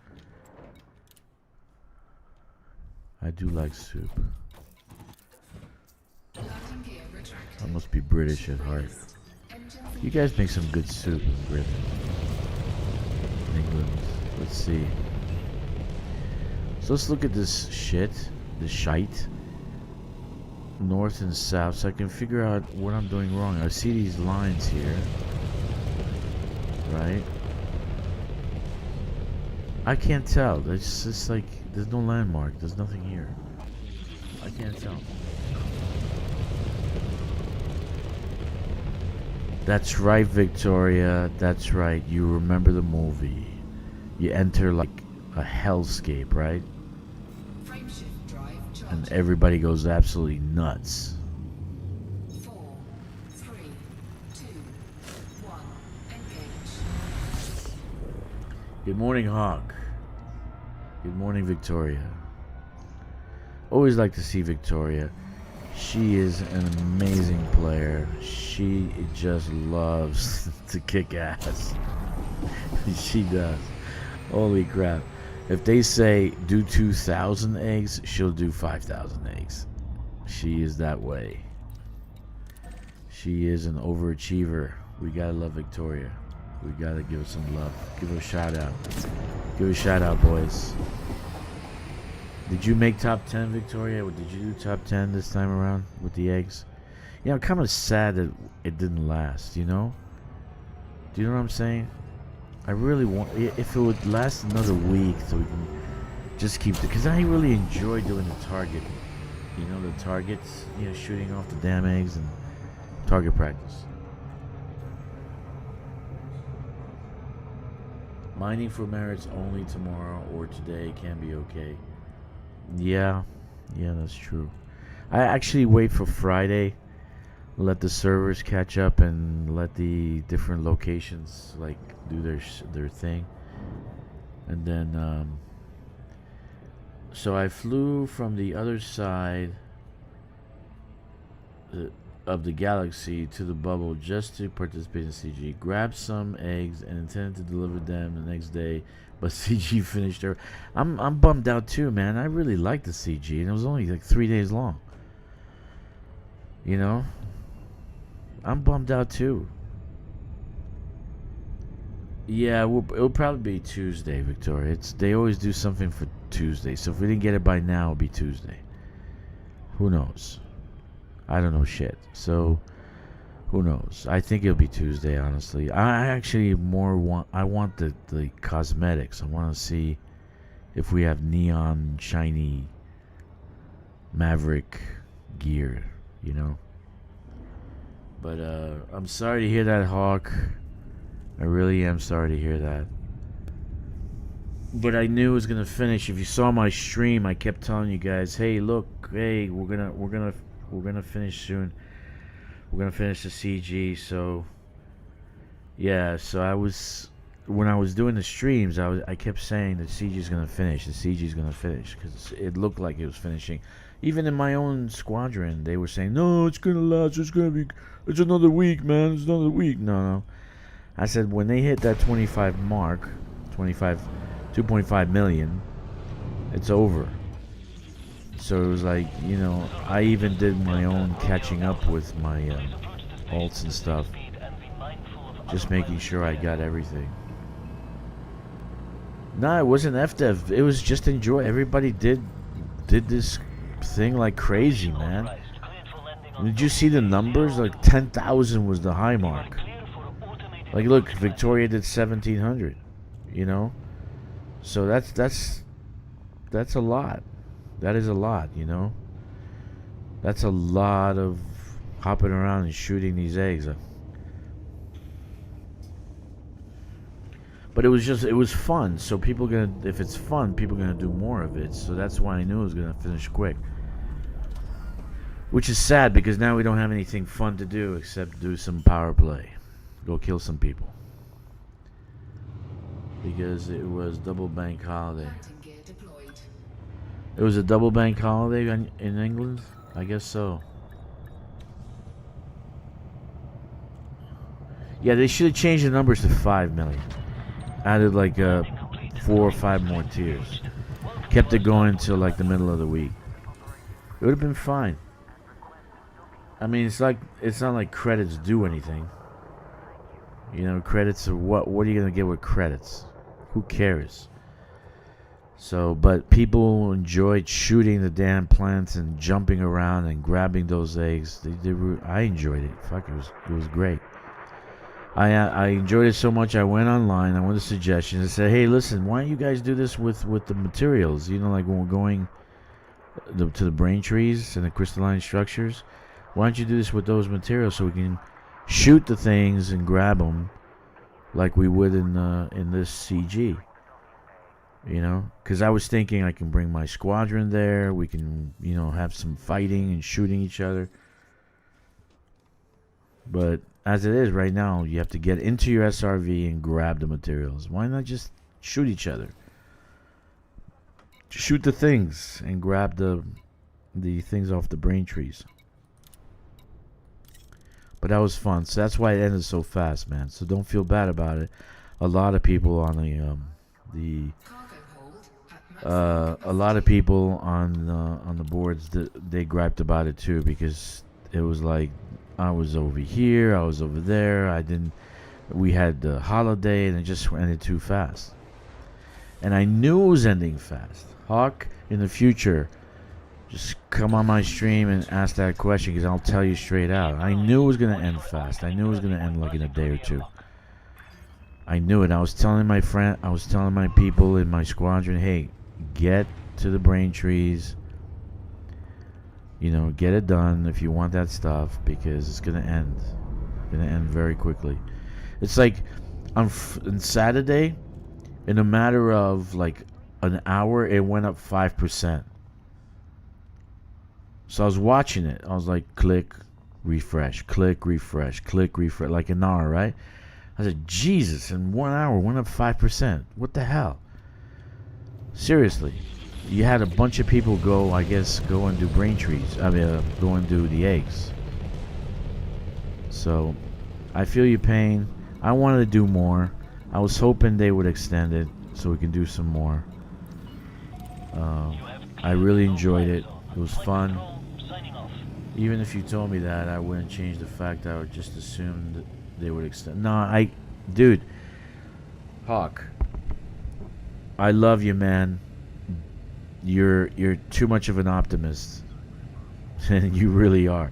I do like soup. I must be British at heart. You guys make some good soup in Britain. In England. Let's see. So let's look at this shit. This shite. North and south, so I can figure out what I'm doing wrong. I see these lines here. Right? I can't tell. It's just like there's no landmark. There's nothing here. I can't tell. That's right, Victoria. That's right. You remember the movie. You enter like a hellscape, right? And everybody goes absolutely nuts. 4, 3, 2, 1. Engage. Good morning, Hawk. Good morning, Victoria. Always like to see Victoria. She is an amazing player. She just loves to kick ass. She does. Holy crap. If they say do 2,000 eggs, she'll do 5,000 eggs. She is that way. She is an overachiever. We gotta love Victoria. We gotta give her some love. Give her a shout out. Give her a shout out, boys. Did you make top 10, Victoria? Or did you do top 10 this time around with the eggs? Yeah, I'm kind of sad that it didn't last, you know? Do you know what I'm saying? I really want, if it would last another week so we can just keep, because I really enjoy doing the target. You know, the targets, you know, shooting off the damn eggs and target practice. Mining for merits only tomorrow or today can be okay. Yeah, that's true. I actually wait for Friday, let the servers catch up and let the different locations like do their thing, and then so I flew from the other side of the galaxy to the bubble just to participate in CG. Grabbed some eggs and intended to deliver them the next day, but CG finished her. I'm bummed out too, man. I really liked the CG, and it was only like 3 days long. You know, I'm bummed out too. Yeah, it'll probably be Tuesday, Victoria. They always do something for Tuesday, so if we didn't get it by now, it'll be Tuesday. Who knows? I don't know shit. So who knows? I think it'll be Tuesday, honestly. I actually I want the cosmetics. I want to see if we have neon shiny Maverick gear, you know. But I'm sorry to hear that, Hawk. I really am sorry to hear that. But I knew it was gonna finish. If you saw my stream, I kept telling you guys, "Hey, look, hey, we're gonna finish soon. We're gonna finish the CG." So yeah, so when I was doing the streams, I kept saying the CG is gonna finish. The CG is gonna finish because it looked like it was finishing. Even in my own squadron, they were saying, "No, it's gonna last. It's another week, man. It's another week." No. I said when they hit that 25 mark, 2.5 million, it's over. So it was like, you know, I even did my own catching up with my alts and stuff, just making sure I got everything. No, it wasn't FDev. It was just enjoy. Everybody did this thing like crazy, man. Did you see the numbers? Like 10,000 was the high mark. Like, look, Victoria did 1,700. You know, so that's a lot. That is a lot, you know. That's a lot of hopping around and shooting these eggs. But it was fun. So if it's fun, people are gonna do more of it. So that's why I knew it was gonna finish quick. Which is sad because now we don't have anything fun to do except do some power play. Go kill some people. Because it was double bank holiday. It was a double bank holiday in England? I guess so. Yeah, they should have changed the numbers to 5 million. Added like 4 or 5 more tiers. Kept it going until like the middle of the week. It would have been fine. I mean, it's not like credits do anything. You know, credits are what are you gonna get with credits? Who cares? So, but people enjoyed shooting the damn plants and jumping around and grabbing those eggs. I enjoyed it. Fuck, it was great. I enjoyed it so much. I went online. I went to suggestions and said, "Hey, listen, why don't you guys do this with the materials? You know, like when we're going to the brain trees and the crystalline structures. Why don't you do this with those materials so we can shoot the things and grab them like we would in this CG?" You know, because I was thinking I can bring my squadron there. We can, you know, have some fighting and shooting each other. But as it is right now, you have to get into your SRV and grab the materials. Why not just shoot each other? Shoot the things and grab the the things off the brain trees. But that was fun. So that's why it ended so fast, man. So don't feel bad about it. A lot of people on the Cargo hold at maximum a lot of people on the boards, they griped about it too, because it was like I was over here, I was over there. We had the holiday, and it just ended too fast. And I knew it was ending fast. Hawk, in the future, just come on my stream and ask that question, because I'll tell you straight out. I knew it was going to end fast. I knew it was going to end like in a day or two. I knew it. I was telling my people in my squadron, hey, get to the brain trees. You know, get it done if you want that stuff, because it's going to end. It's going to end very quickly. It's like on Saturday, in a matter of like an hour, it went up 5%. So I was watching it. I was like, click, refresh, click, refresh, click, refresh, like an hour, right? I said, Jesus, in 1 hour, it went up 5%. What the hell? Seriously. You had a bunch of people go and do brain trees. I mean, go and do the eggs. So, I feel your pain. I wanted to do more. I was hoping they would extend it so we can do some more. I really enjoyed it. It was fun. Even if you told me that, I wouldn't change the fact that I would just assume that they would extend. No, dude, Hawk, I love you, man. You're too much of an optimist. You really are.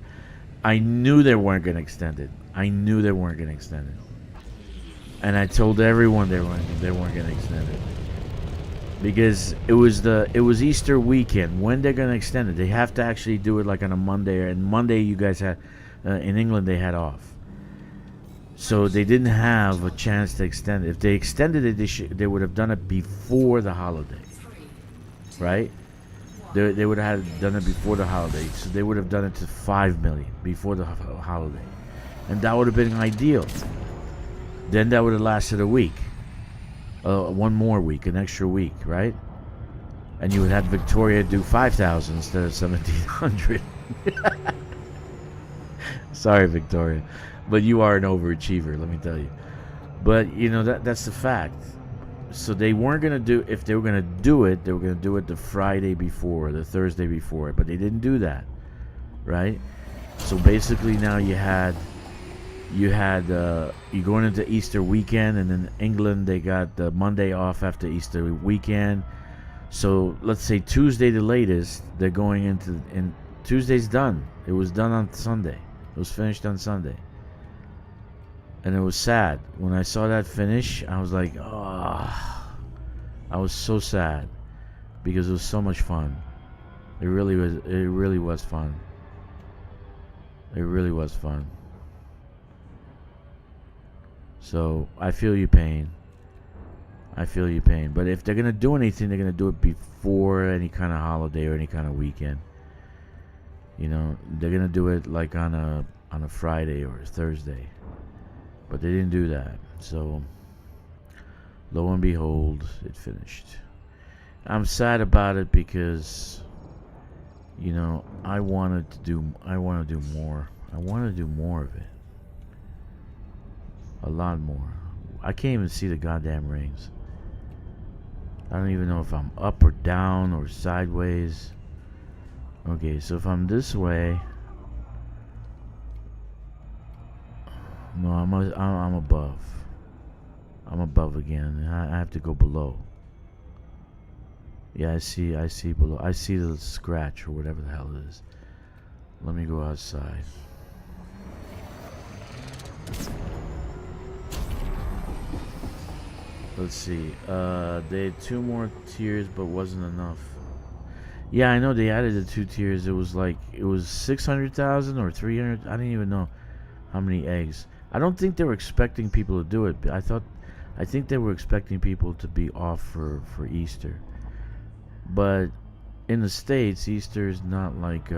I knew they weren't going to extend it. And I told everyone they weren't going to extend it. Because it was Easter weekend. When they're going to extend it, they have to actually do it like on a Monday. And Monday, you guys had in England, they had off, so they didn't have a chance to extend it. If they extended it, they would have done it before the holiday, right? They would have done it before the holiday, so they would have done it to 5 million before the holiday, and that would have been ideal. Then that would have lasted a week. One more week, an extra week, right? And you would have Victoria do 5,000 instead of 1,700. Sorry, Victoria, but you are an overachiever, let me tell you. But you know that's the fact. So they weren't gonna do. If they were gonna do it, they were gonna do it the Friday before, the Thursday before. But they didn't do that, right? So basically, now you going into Easter weekend, and in England they got the Monday off after Easter weekend. So let's say Tuesday the latest, they're going into, and Tuesday's done. It was done on Sunday. It was finished on Sunday. And it was sad. When I saw that finish, I was like, oh, I was so sad, because it was so much fun. It really was fun. It really was fun. So I feel your pain. But if they're gonna do anything, they're gonna do it before any kind of holiday or any kind of weekend. You know, they're gonna do it like on a Friday or a Thursday. But they didn't do that. So lo and behold, it finished. I'm sad about it because, you know, I want to do more. I want to do more of it. A lot more. I can't even see the goddamn rings. I don't even know if I'm up or down or sideways. Okay, so if I'm this way, no, I'm above. I'm above again. I have to go below. Yeah, I see below. I see the scratch or whatever the hell it is. Let me go outside. Let's see. They had 2 more tiers, but wasn't enough. Yeah, I know they added the 2 tiers. It was 600,000 or 300. I didn't even know how many eggs. I don't think they were expecting people to do it. I think they were expecting people to be off for Easter. But in the States, Easter is not like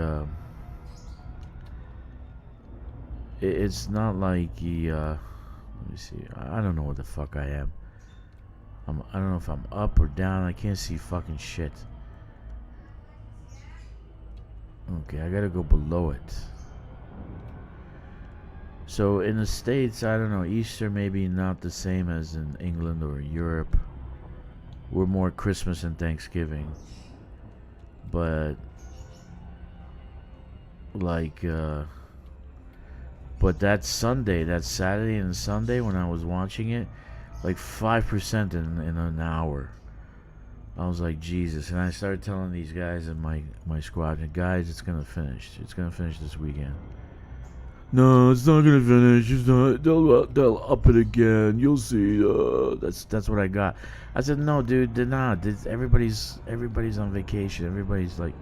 it's not like the let me see. I don't know what the fuck I am. I don't know if I'm up or down. I can't see fucking shit. Okay, I gotta go below it. So in the States, I don't know, Easter maybe not the same as in England or Europe. We're more Christmas and Thanksgiving. But like but that Sunday, that Saturday and Sunday when I was watching it, like 5% in an hour. I was like, Jesus. And I started telling these guys in my squadron, guys, it's gonna finish. It's gonna finish this weekend. No, it's not gonna finish. It's not. They'll up it again. You'll see. That's what I got. I said, no, dude, they're not. Everybody's on vacation. Everybody's like,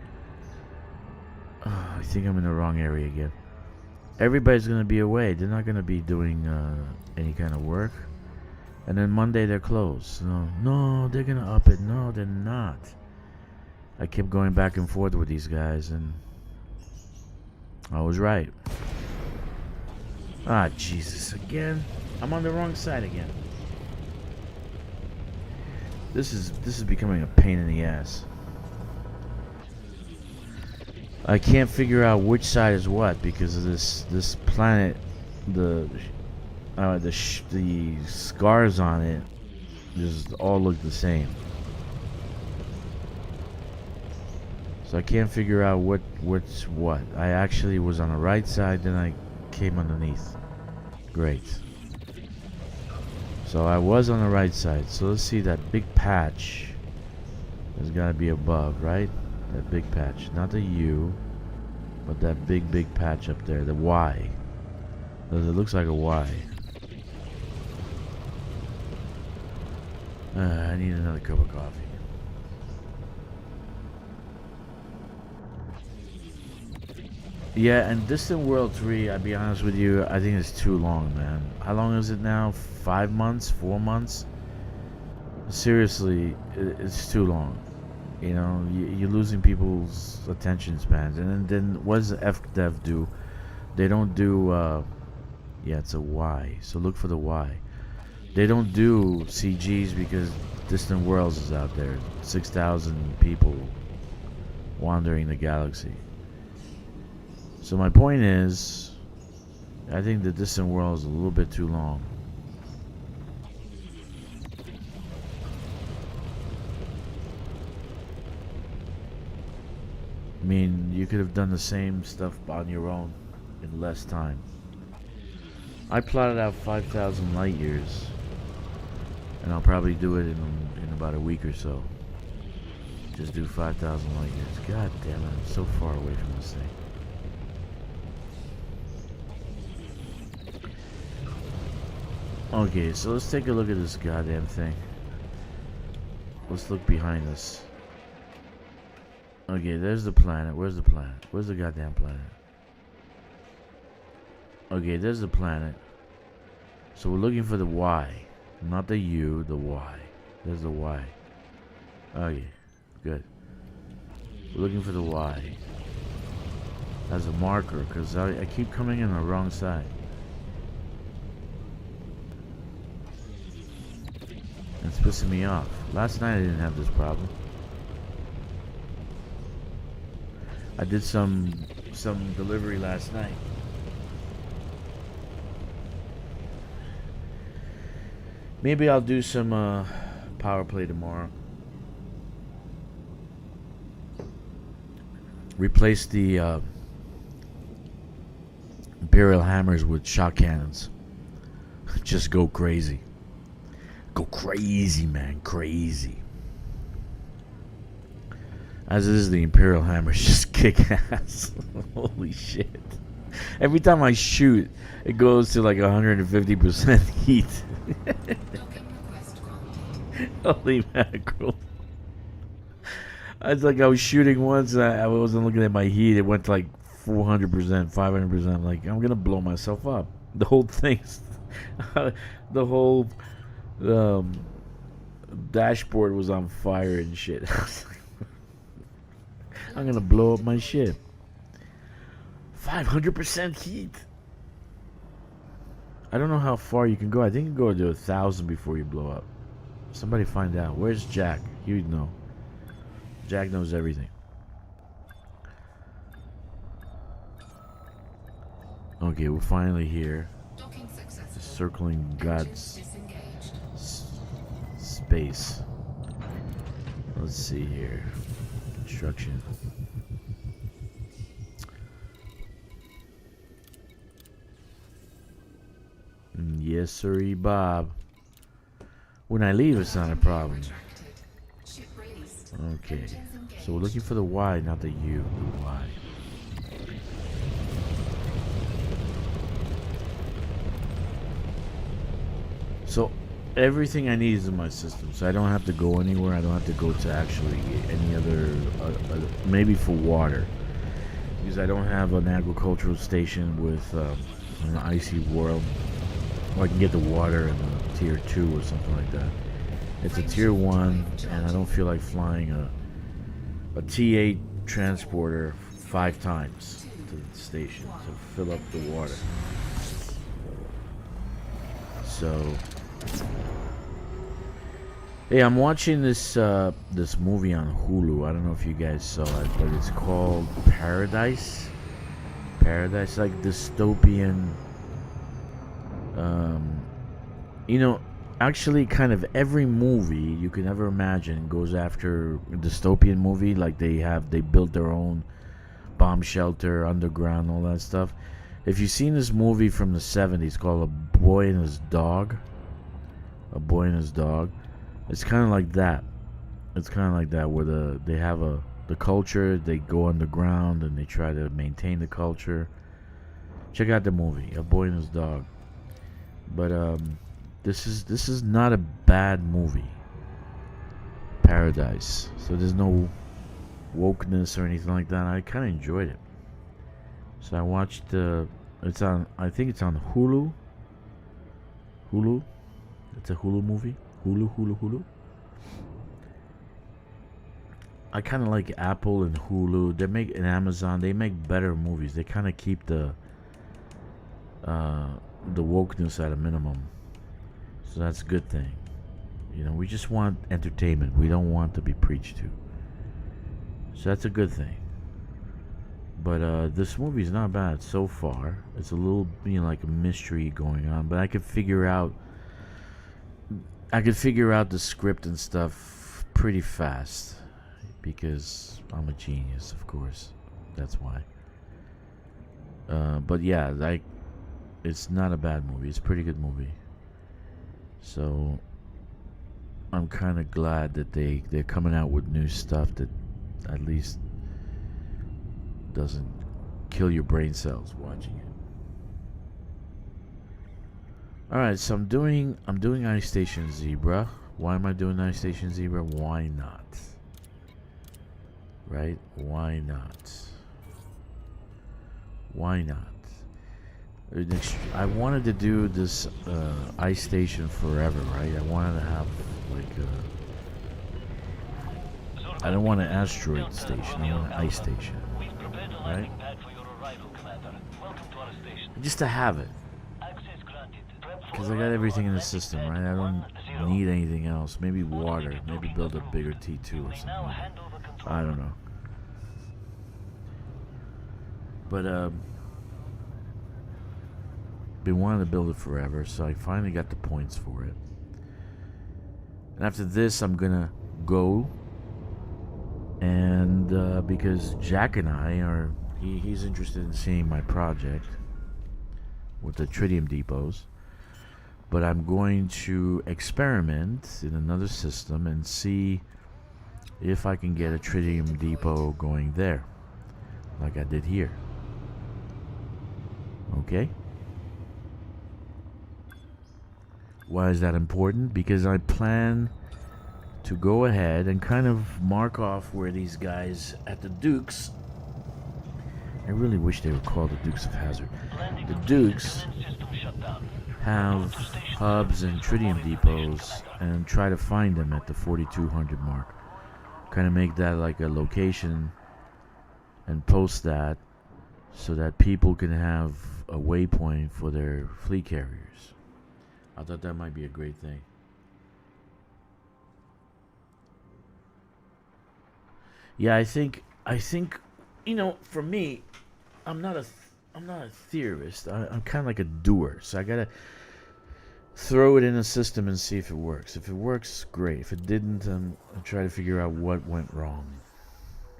I think I'm in the wrong area again. Everybody's gonna be away. They're not gonna be doing any kind of work. And then Monday they're closed. No, they're gonna up it. No, they're not. I kept going back and forth with these guys, and I was right. Ah, Jesus, again. I'm on the wrong side again. This is becoming a pain in the ass. I can't figure out which side is what because of this planet. The scars on it just all look the same. So I can't figure out what's what. I actually was on the right side, then I came underneath. Great. So I was on the right side. So let's see, that big patch has got to be above, right? That big patch, not the U, but that big patch up there, the Y. It looks like a Y. I need another cup of coffee. Yeah, and Distant World 3, I'll be honest with you, I think it's too long, man. How long is it now? 5 months? 4 months? Seriously, it's too long. You know, you're losing people's attention spans. And then what does FDev do? They don't do, yeah, it's a Y. So look for the Y. They don't do CGs because Distant Worlds is out there. 6,000 people wandering the galaxy. So my point is, I think the Distant World is a little bit too long. I mean, you could have done the same stuff on your own in less time. I plotted out 5,000 light years, and I'll probably do it in about a week or so. Just do 5,000 light years. God damn it, I'm so far away from this thing. Okay, so let's take a look at this goddamn thing. Let's look behind us. Okay, there's the planet. Where's the planet? Where's the goddamn planet? Okay, there's the planet. So we're looking for the Y. Not the U, the Y. There's the Y. Okay, good. We're looking for the Y. As a marker, because I keep coming in the wrong side. It's pissing me off. Last night I didn't have this problem. I did some delivery last night. Maybe I'll do some power play tomorrow. Replace the Imperial hammers with shock cannons. Just go crazy. Go crazy, man. Crazy. As it is, the Imperial hammers just kick ass. Holy shit. Every time I shoot, it goes to like 150% heat. Holy mackerel. It's like I was shooting once and I wasn't looking at my heat. It went to like 400%, 500%. I'm like, I'm going to blow myself up. The whole thing, the whole dashboard was on fire and shit. I'm going to blow up my shit. 500% heat. I don't know how far you can go. I think you can go to 1,000 before you blow up. Somebody find out. Where's Jack? He'd know. Jack knows everything. Okay, we're finally here. Docking successful. Just circling Engines God's disengaged. space. Let's see here. Construction. Yes, sirree, Bob. When I leave, it's not a problem. Retracted. Ship raised. Okay. Engines So we're looking for the Y, not the U. The Y. So everything I need is in my system, so I don't have to go anywhere. I don't have to go to actually any other, maybe for water, because I don't have an agricultural station with an icy world, or I can get the water in a tier 2 or something like that. It's a tier 1, and I don't feel like flying a T8 transporter 5 times to the station to fill up the water. So, hey, I'm watching this this movie on Hulu. I don't know if you guys saw it, but it's called Paradise. Paradise, like dystopian. You know, actually, kind of every movie you can ever imagine goes after a dystopian movie. Like they built their own bomb shelter underground, all that stuff. If you've seen this movie from the 70s called A Boy and His Dog, A Boy and His Dog, it's kind of like that. It's kind of like that, where they have the culture, they go underground and they try to maintain the culture. Check out the movie, A Boy and His Dog. But this is not a bad movie. Paradise. So there's no wokeness or anything like that. I kind of enjoyed it. So I watched it's on, I think it's on Hulu. Hulu. It's a Hulu movie. Hulu. I kind of like Apple and Hulu. And Amazon. They make better movies. They kind of keep the wokeness at a minimum. So that's a good thing. You know, we just want entertainment. We don't want to be preached to. So that's a good thing. But this movie's not bad so far. It's a little, like a mystery going on. But I could figure out the script and stuff pretty fast, because I'm a genius, of course. That's why. But yeah, like, it's not a bad movie. It's a pretty good movie. So I'm kind of glad that they're coming out with new stuff that at least doesn't kill your brain cells watching it. All right, so I'm doing Ice Station Zebra. Why am I doing Ice Station Zebra? Why not? Right? Why not? Why not? I wanted to do this Ice Station forever, right? I wanted to have like I don't want an asteroid station. I want an ice station, right? Just to have it, because I got everything in the system, right? I don't need anything else. Maybe water. Maybe build a bigger T2 or something like that. I don't know. But been wanting to build it forever, so I finally got the points for it. And after this, I'm gonna go, and because Jack and I are, he's interested in seeing my project with the tritium depots, but I'm going to experiment in another system and see if I can get a tritium depot going there, like I did here. Okay? Why is that important? Because I plan to go ahead and kind of mark off where these guys at the Dukes, I really wish they were called the Dukes of Hazzard. The Dukes have hubs and tritium depots, and try to find them at the 4200 mark. Kind of make that like a location and post that so that people can have a waypoint for their fleet carriers. I thought that might be a great thing. Yeah, I think, for me, I'm not I'm not a theorist. I'm kind of like a doer. So I gotta throw it in a system and see if it works. If it works, great. If it didn't, I'll try to figure out what went wrong.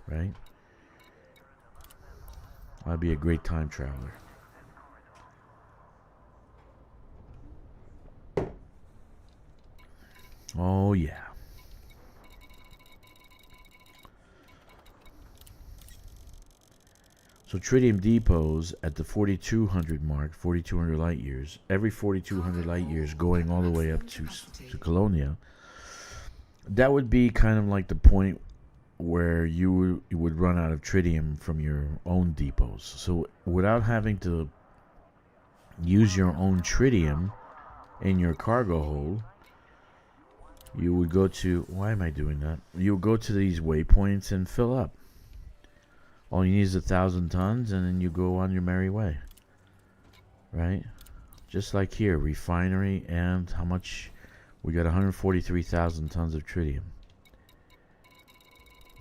Right? I'd be a great time traveler. Oh yeah. So tritium depots at the 4200 mark, 4200 light years, every 4200 light years going all the way up to Colonia, that would be kind of like the point where you would run out of tritium from your own depots. So without having to use your own tritium in your cargo hold, you would go to, why am I doing that? You would go to these waypoints and fill up. All you need is 1,000 tons, and then you go on your merry way. Right? Just like here, refinery, and how much? We got 143,000 tons of tritium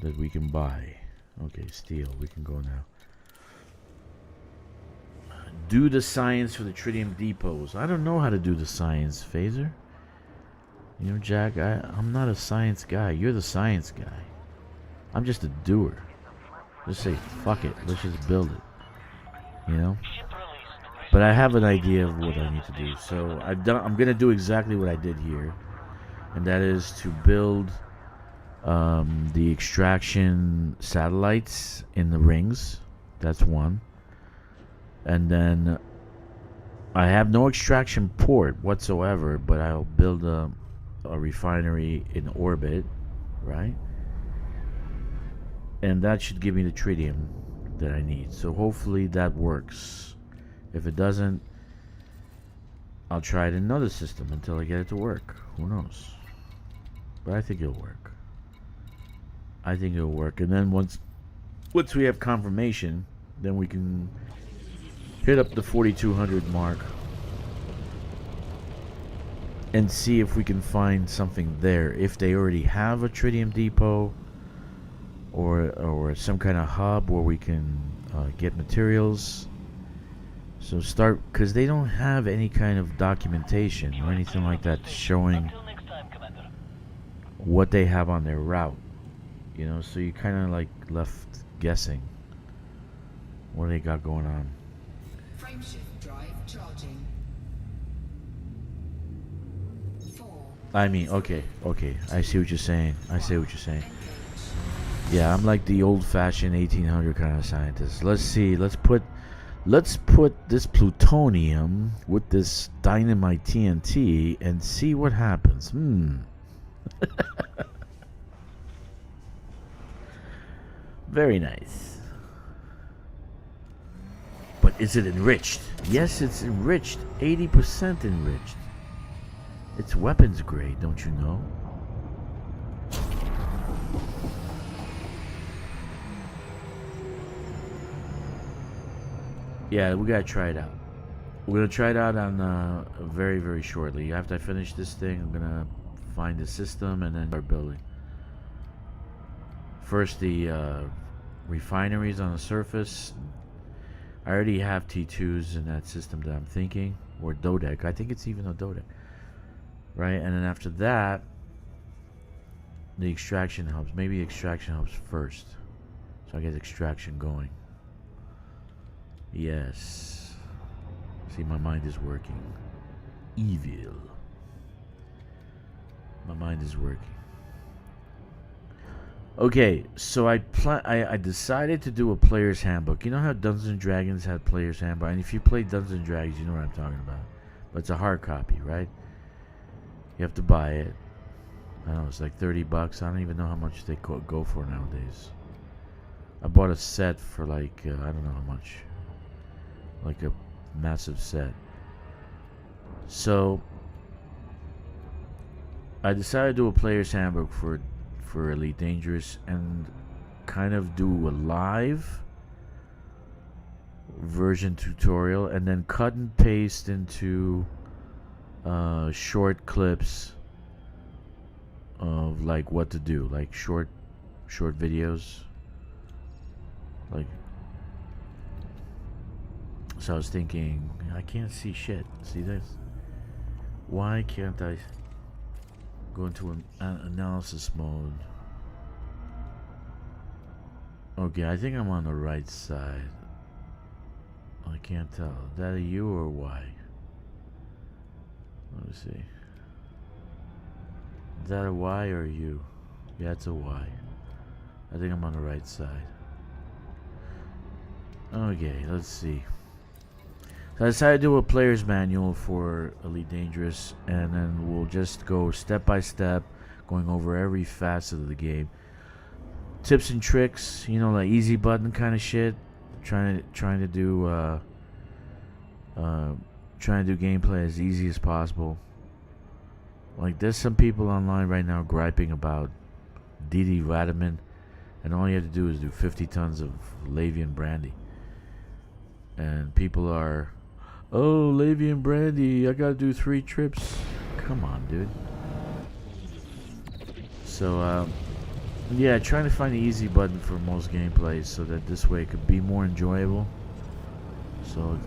that we can buy. Okay, steel, we can go now. Do the science for the tritium depots. I don't know how to do the science, Phaser. You know, Jack, I'm not a science guy. You're the science guy. I'm just a doer. Just say, fuck it, let's just build it. You know? But I have an idea of what I need to do. So I'm going to do exactly what I did here. And that is to build the extraction satellites in the rings. That's one. And then I have no extraction port whatsoever, but I'll build a refinery in orbit, right? And that should give me the tritium that I need. So hopefully that works. If it doesn't, I'll try it in another system until I get it to work. Who knows? But I think it'll work. I think it'll work. And then once we have confirmation, then we can hit up the 4200 mark and see if we can find something there. If they already have a tritium depot, or some kind of hub where we can get materials. So start, because they don't have any kind of documentation or anything like that showing what they have on their route. You know, so you kind of like left guessing what they got going on. Frameshift drive charging. 4. I mean, okay, I see what you're saying. Yeah, I'm like the old-fashioned 1800 kind of scientist. Let's see. Let's put this plutonium with this dynamite TNT and see what happens. Very nice. But is it enriched? Yes, it's enriched. 80% enriched. It's weapons grade, don't you know? Yeah, we gotta try it out. We're gonna try it out on very, very shortly. After I finish this thing, I'm gonna find the system and then start building. First, the refineries on the surface. I already have T2s in that system that I'm thinking, or Dodec. I think it's even a Dodec, right? And then after that, the extraction hubs. Maybe extraction hubs first, so I get extraction going. Yes. See, my mind is working. Evil. My mind is working. Okay, so I decided to do a player's handbook. You know how Dungeons and Dragons had player's handbook? And if you play Dungeons and Dragons, you know what I'm talking about. But it's a hard copy, right? You have to buy it. I don't know, it's like $30. I don't even know how much they go for nowadays. I bought a set for like, I don't know how much. Like a massive set. So I decided to do a player's handbook for Elite Dangerous and kind of do a live version tutorial and then cut and paste into short clips of like what to do, like short videos, like So I was thinking, I can't see shit. See this? Why can't I go into an analysis mode? Okay, I think I'm on the right side. I can't tell. Is that a U or a Y? Let me see. Is that a Y or a U? Yeah, it's a Y. I think I'm on the right side. Okay, let's see. So I decided to do a player's manual for Elite Dangerous, and then we'll just go step by step, going over every facet of the game. Tips and tricks, you know, like easy button kind of shit. Trying to do gameplay as easy as possible. Like there's some people online right now griping about DD Radaman, and all you have to do is do 50 tons of Lavian brandy. And people are, oh, Lavian brandy, I gotta do 3 trips. Come on, dude. So, yeah, trying to find the easy button for most gameplays so that this way it could be more enjoyable. So,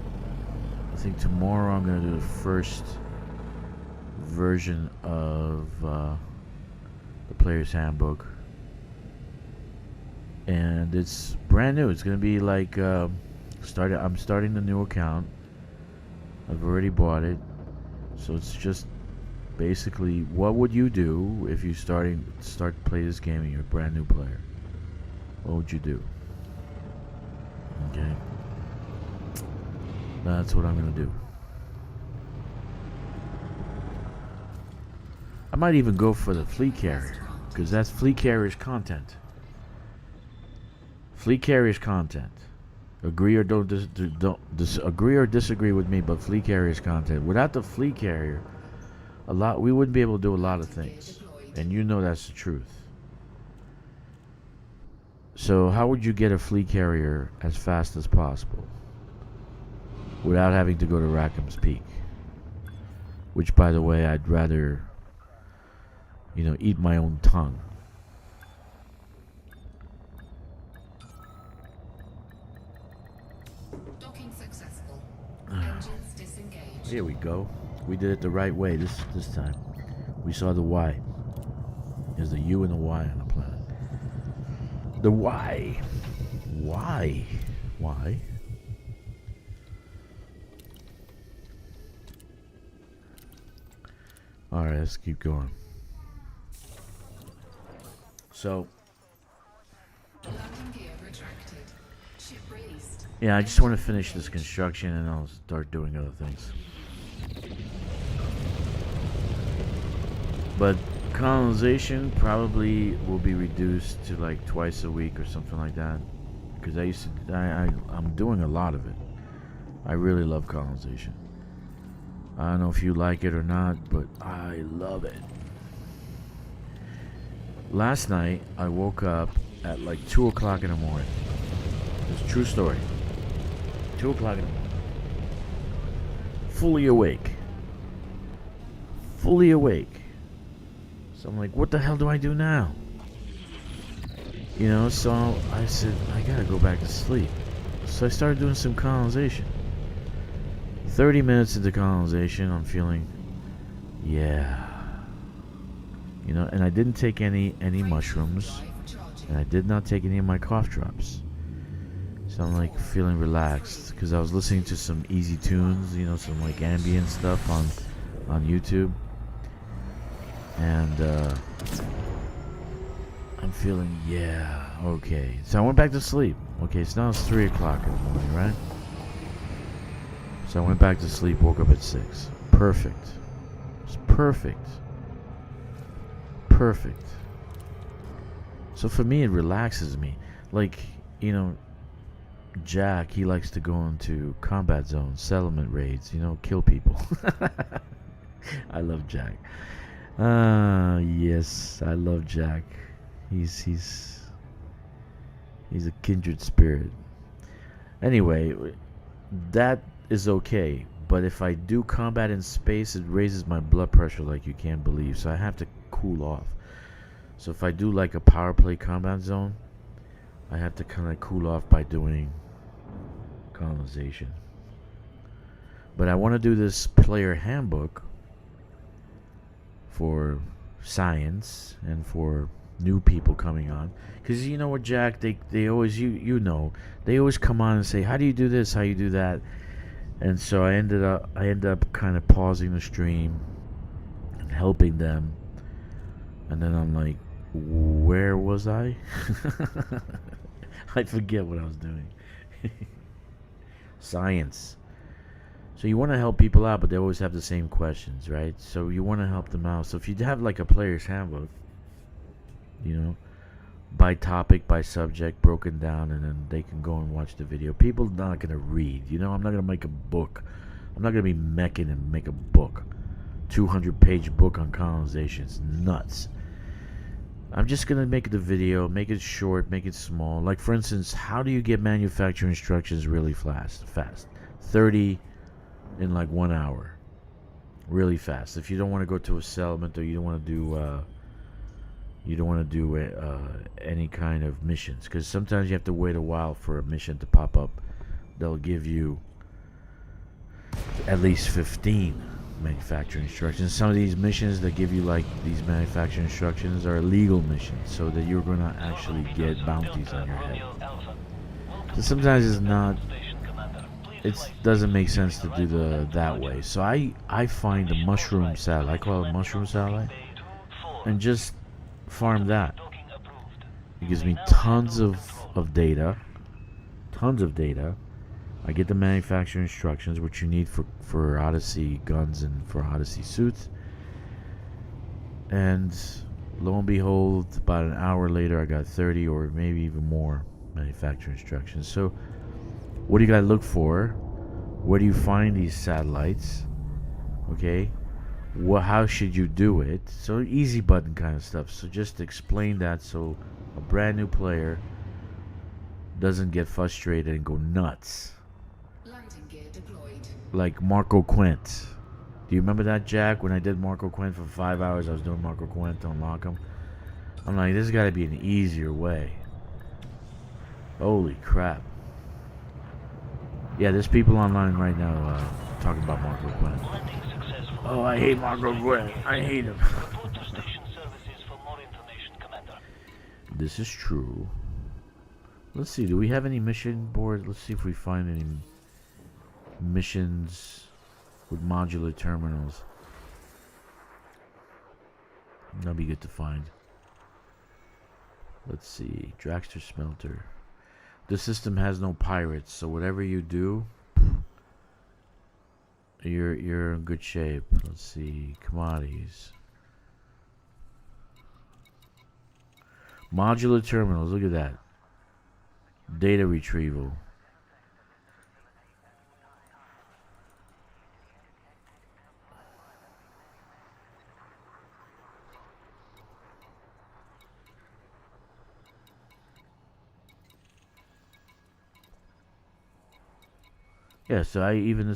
I think tomorrow I'm gonna do the first version of the player's handbook. And it's brand new. It's gonna be like, I'm starting the new account. I've already bought it, so it's just basically what would you do if you start to play this game and you're a brand new player. What would you do? Okay, that's what I'm gonna do. I might even go for the fleet carrier, because that's fleet carrier's content. Fleet carrier's content. Agree or don't agree or disagree with me, but fleet carrier's content. Without the fleet carrier, we wouldn't be able to do a lot of things, and you know that's the truth. So how would you get a fleet carrier as fast as possible without having to go to Rackham's Peak? Which, by the way, I'd rather, you know, eat my own tongue. Docking successful. Engines disengaged. Here we go. We did it the right way this time. We saw the Y. There's the U and the Y on the planet. The Y. Why? Why? Alright, let's keep going. So, Landing gear retracted. Ship released. yeah, I just want to finish this construction and I'll start doing other things. But colonization probably will be reduced to like twice a week or something like that. Because I'm doing a lot of it. I really love colonization. I don't know if you like it or not, but I love it. Last night, I woke up at like 2 o'clock in the morning. It's a true story. 2 o'clock in the morning. Fully awake. Fully awake. So I'm like, what the hell do I do now? You know, so I said, I gotta go back to sleep. So I started doing some colonization. 30 minutes into colonization, I'm feeling, yeah. You know, and I didn't take any mushrooms. And I did not take any of my cough drops. So I'm like feeling relaxed. Because I was listening to some easy tunes, you know, some like ambient stuff on YouTube. And I'm feeling, yeah, okay. So I went back to sleep. Okay, so now it's 3 o'clock in the morning, right? So I went back to sleep, woke up at 6. Perfect. It's perfect. Perfect. So for me, it relaxes me. Like, you know, Jack, he likes to go into combat zones, settlement raids, you know, kill people. I love Jack. Yes, I love Jack. He's a kindred spirit. Anyway, that is okay, but if I do combat in space, it raises my blood pressure like you can't believe, so I have to cool off. So if I do like a power play combat zone, I have to kind of cool off by doing colonization. But I want to do this player handbook for science and for new people coming on. Because you know what, Jack? They always, you know, they always come on and say, how do you do this? How you do that? And so I end up kind of pausing the stream and helping them. And then I'm like, where was I? I forget what I was doing. Science. So you want to help people out, but they always have the same questions, right? So you want to help them out. So if you have like a player's handbook, you know, by topic, by subject, broken down, and then they can go and watch the video. People are not going to read. You know, I'm not going to make a book. I'm not going to be mecking and make a book. 200-page book on colonization. It's nuts. I'm just going to make the video, make it short, make it small. Like, for instance, how do you get manufacturer instructions really fast? 30 in like 1 hour. Really fast. If you don't want to go to a settlement, or you don't want to do any kind of missions, because sometimes you have to wait a while for a mission to pop up. They'll give you at least 15 manufacturing instructions. Some of these missions that give you like these manufacturing instructions are illegal missions, so that you're going to actually get bounties on your head. So sometimes it doesn't make sense to do that way. So I find a mushroom satellite, I call it mushroom satellite, and just farm that. It gives me tons of data. I get the manufacturer instructions, which you need for Odyssey guns and for Odyssey suits. And lo and behold, about an hour later, I got 30 or maybe even more manufacturer instructions. So what do you got to look for? Where do you find these satellites? Okay. How should you do it? So easy button kind of stuff. So just explain that so a brand new player doesn't get frustrated and go nuts. Landing gear deployed. Like Marco Quint. Do you remember that, Jack? When I did Marco Quint for 5 hours, I was doing Marco Quint to unlock him. I'm like, there's got to be an easier way. Holy crap. Yeah, there's people online right now talking about Marco Quint. Oh, I hate Marco Quint. I hate him. This is true. Let's see, do we have any mission board? Let's see if we find any missions with modular terminals. That'll be good to find. Let's see, Dragster Smelter. The system has no pirates, so whatever you do, you're in good shape. Let's see, commodities. Modular terminals, look at that. Data retrieval. Yeah, so even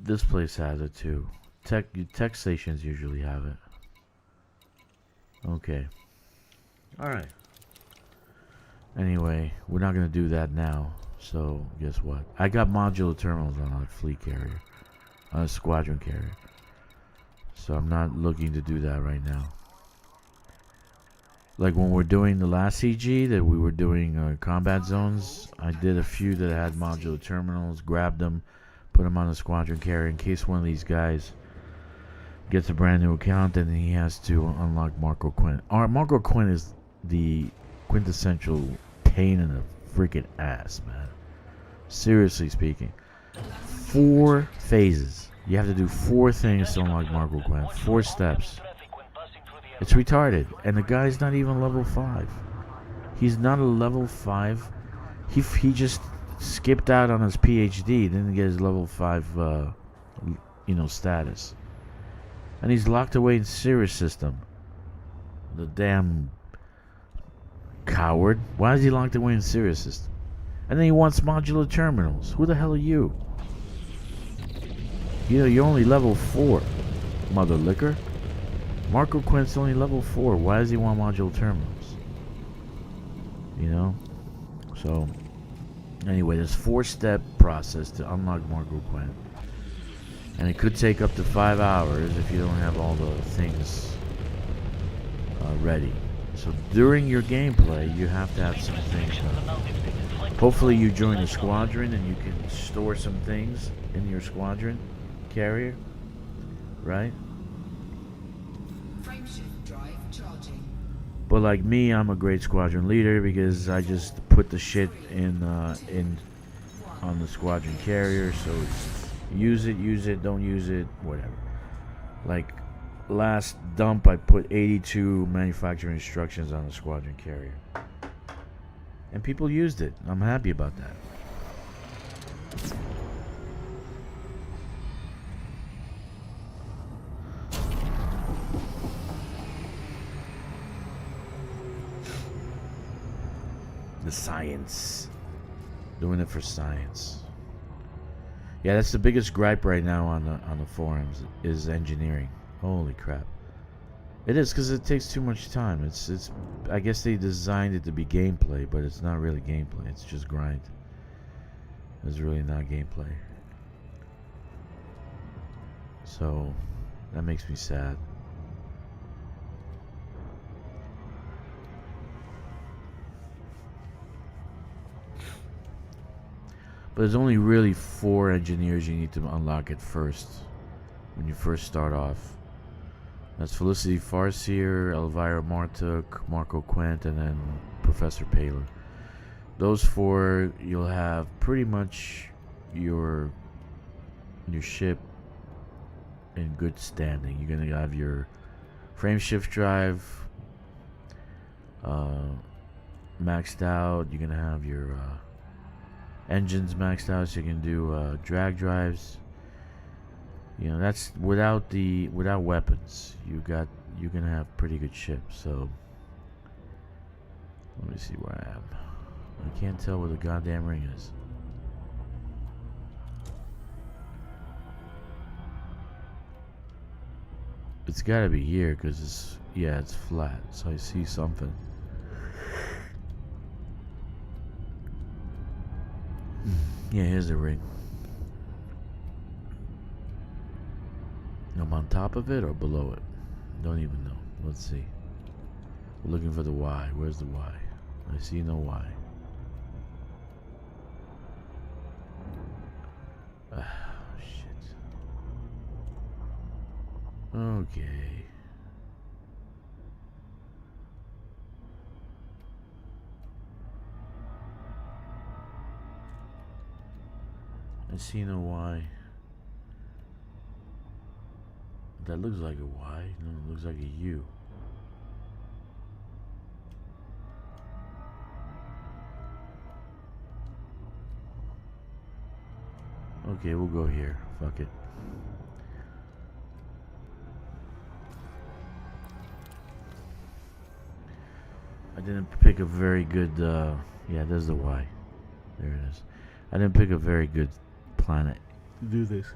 this place has it too. Tech stations usually have it. Okay. All right. Anyway, we're not gonna do that now. So guess what? I got modular terminals on a fleet carrier, on a squadron carrier. So I'm not looking to do that right now. Like when we're doing the last CG that we were doing combat zones, I did a few that had modular terminals, grabbed them, put them on a squadron carrier in case one of these guys gets a brand new account and he has to unlock Marco Quint. Marco Quint is the quintessential pain in the freaking ass, man. Seriously speaking. 4 phases. You have to do 4 things to unlock Marco Quint. 4 steps. It's retarded. And the guy's not even level 5. He's not a level 5. He just skipped out on his PhD, didn't get his level 5 status. And he's locked away in Sirius system. The damn coward. Why is he locked away in Sirius system? And then he wants modular terminals. Who the hell are you? You know, you're only level 4, mother liquor. Marco Quint's only level 4. Why does he want modular terminals? You know? So, anyway, there's 4-step process to unlock Marco Quint. And it could take up to 5 hours if you don't have all the things ready. So during your gameplay, you have to have some things done. Hopefully you join a squadron and you can store some things in your squadron carrier, right? Frameshift drive charging. But like me, I'm a great squadron leader because I just put the shit in on the squadron carrier. So it's use it, don't use it, whatever. Like last dump, I put 82 manufacturing instructions on the squadron carrier, and people used it. I'm happy about that. The science. Doing it for science. Yeah, that's the biggest gripe right now on the forums is engineering. Holy crap. It is because it takes too much time. It's I guess they designed it to be gameplay, but it's not really gameplay. It's just grind. It's really not gameplay. So that makes me sad. But there's only really 4 engineers you need to unlock at first when you first start off. That's Felicity Farseer, Elvira Martuk, Marco Quent, and then Professor Paler. Those 4, you'll have pretty much your ship in good standing. You're gonna have your frame shift drive maxed out. You're gonna have your engines maxed out, so you can do drag drives. You know, that's without weapons. You're gonna have pretty good ships. So let me see where I am. I can't tell where the goddamn ring is. It's gotta be here because it's flat. So I see something. Yeah, here's the ring. I'm on top of it or below it? Don't even know. Let's see. We're looking for the Y. Where's the Y? I see no Y. Ah, shit. Okay. I see no Y. That looks like a Y. No, it looks like a U. Okay, we'll go here. Fuck it. I didn't pick a very good, yeah, there's the Y. There it is. I didn't pick a very good planet to do this.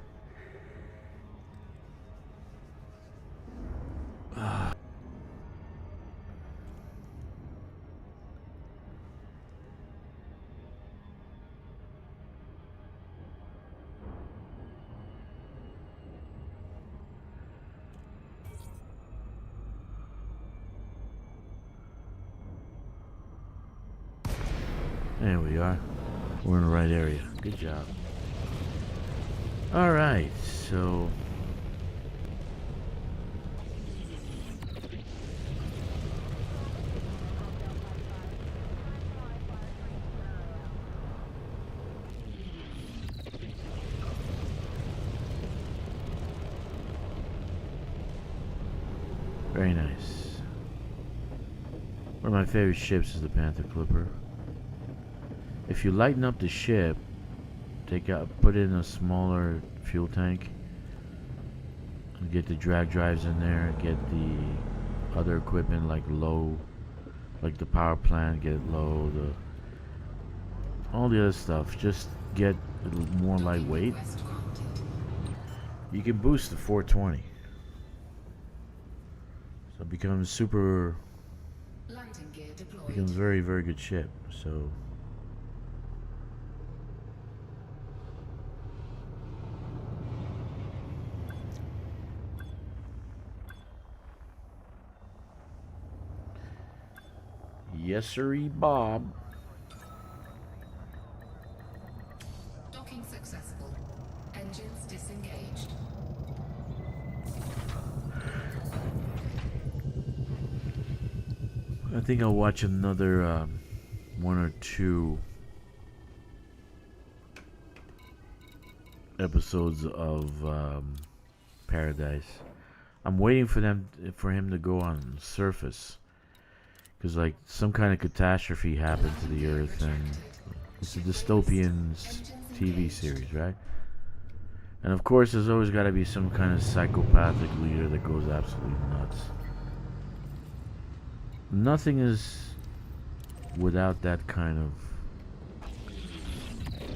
There we are. We're in the right area. Good job. Alright, so... very nice. One of my favorite ships is the Panther Clipper. If you lighten up the ship, put in a smaller fuel tank, and get the drag drives in there, get the other equipment like the power plant, get it low, all the other stuff, just get it more lightweight. You can boost to 420. So it becomes becomes very, very good ship. So Yes, sirree, Bob. Docking successful. Engines disengaged. I think I'll watch another one or two episodes of Paradise. I'm waiting for him to go on surface, because like some kind of catastrophe happened to the Earth, and it's a dystopian TV series, right? And of course, there's always got to be some kind of psychopathic leader that goes absolutely nuts. Nothing is without that kind of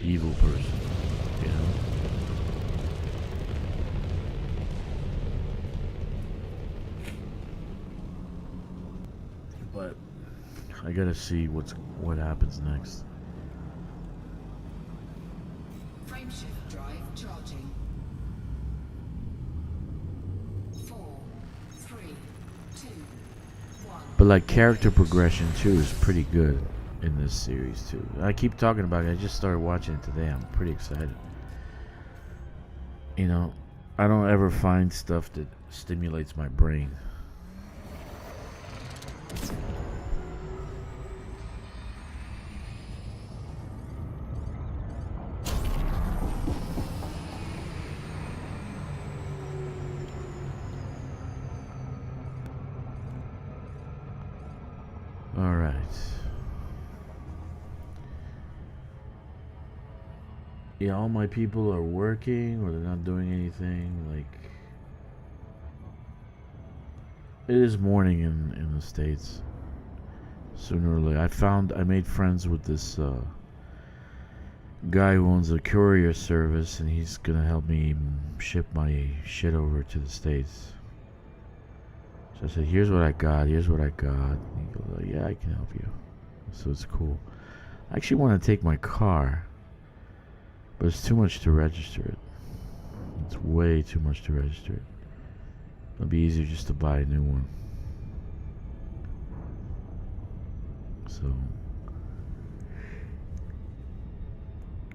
evil person, you know? But I gotta see what happens next. Frameshift drive charging. 4, 3, 2, 1. But like character progression too is pretty good in this series too. I keep talking about it. I just started watching it today. I'm pretty excited. You know, I don't ever find stuff that stimulates my brain. All right. Yeah, all my people are working or they're not doing anything. Like, it is morning in the States. Sooner or later, I made friends with this guy who owns a courier service, and he's gonna help me ship my shit over to the States. So I said, here's what I got, here's what I got. And he goes, yeah, I can help you. So it's cool. I actually want to take my car, but it's too much to register it. It's way too much to register it. It'll be easier just to buy a new one. So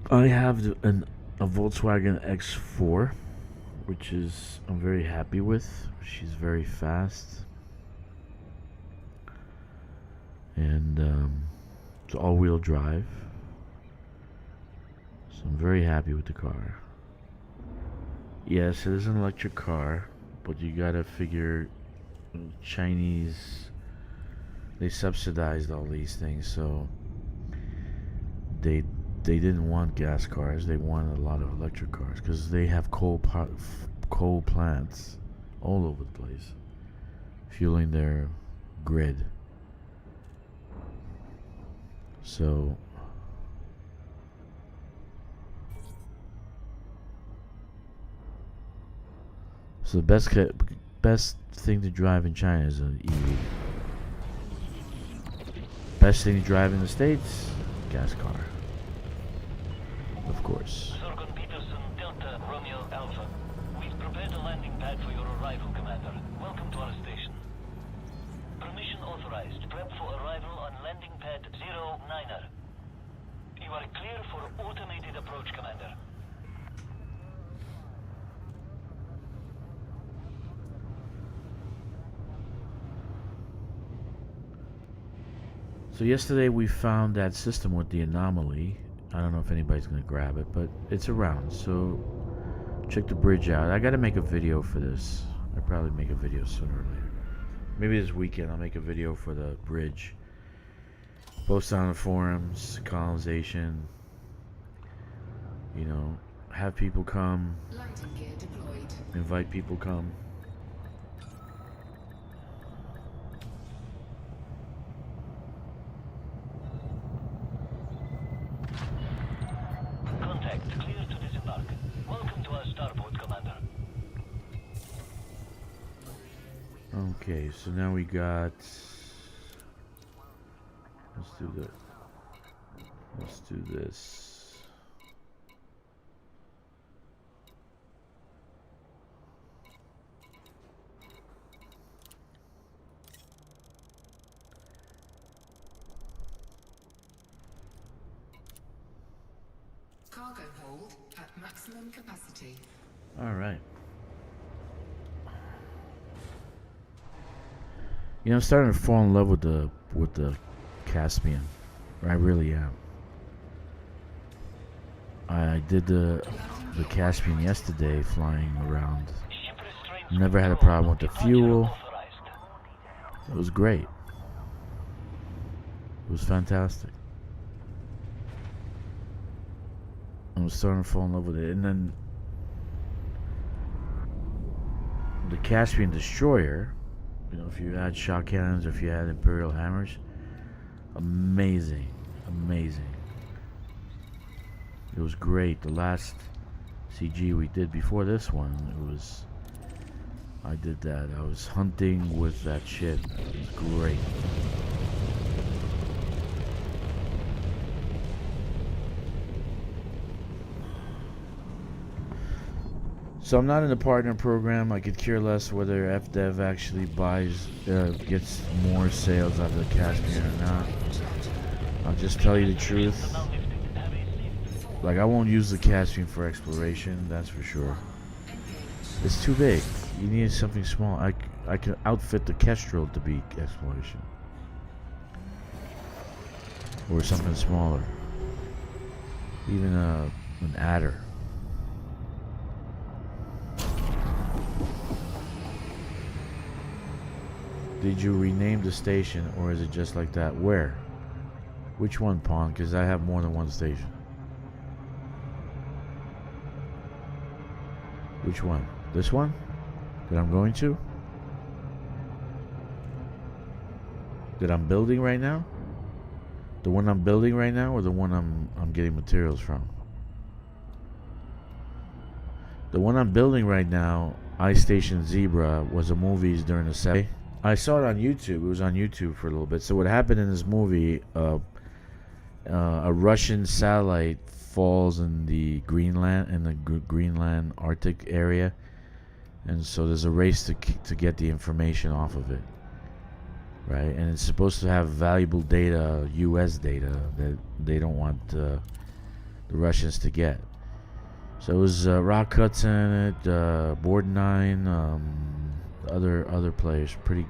I have a Volkswagen X4, which is I'm very happy with. She's very fast, and it's all-wheel drive. So I'm very happy with the car. Yes, it is an electric car, but you gotta figure Chinese, they subsidized all these things, so they didn't want gas cars. They wanted a lot of electric cars because they have coal plants all over the place, fueling their grid. So the best thing to drive in China is an EV. Best thing to drive in the States, gas car. Of course. Delta Romeo Alpha. We've prepared a landing pad for your arrival, Commander. Welcome to our station. Permission authorized. Prep for arrival on landing pad 09er. You are clear for automated approach, Commander. So yesterday we found that system with the anomaly. I don't know if anybody's gonna grab it, but it's around. So check the bridge out. I gotta make a video for this. I'll probably make a video sooner or later. Maybe this weekend I'll make a video for the bridge. Post on the forums, colonization. You know, have people come. Landing gear deployed. Invite people come. Contact clear to disembark. Welcome to our starport, Commander. Okay, so now we got. Let's do this. hold at maximum capacity. All right. You know, I'm starting to fall in love with the Caspian. I really am. I did the Caspian yesterday, flying around. Never had a problem with the fuel. It was great. It was fantastic. I was starting to fall in love with it, and then the Caspian destroyer. You know, if you had shot cannons, or if you had Imperial hammers, amazing, amazing. It was great. The last CG we did before this one, I did that. I was hunting with that shit. It was great. So I'm not in the partner program. I could care less whether FDev actually gets more sales out of the Caspian or not. I'll just tell you the truth. Like, I won't use the Caspian for exploration, that's for sure. It's too big. You need something small. I can outfit the Kestrel to be exploration. Or something smaller. Even an adder. Did you rename the station, or is it just like that? Where? Which one, Pawn? Because I have more than one station. Which one? This one? That I'm going to? That I'm building right now? The one I'm building right now, or the one I'm getting materials from? The one I'm building right now, Ice Station Zebra, was a movie during the 70s. I saw it on YouTube. It was on YouTube for a little bit. So what happened in this movie, a Russian satellite falls in the Greenland Arctic area, and so there's a race to get the information off of it, right? And it's supposed to have valuable data, U.S. data, that they don't want the Russians to get. So it was Rock Hudson in it, Board 9, other players. Pretty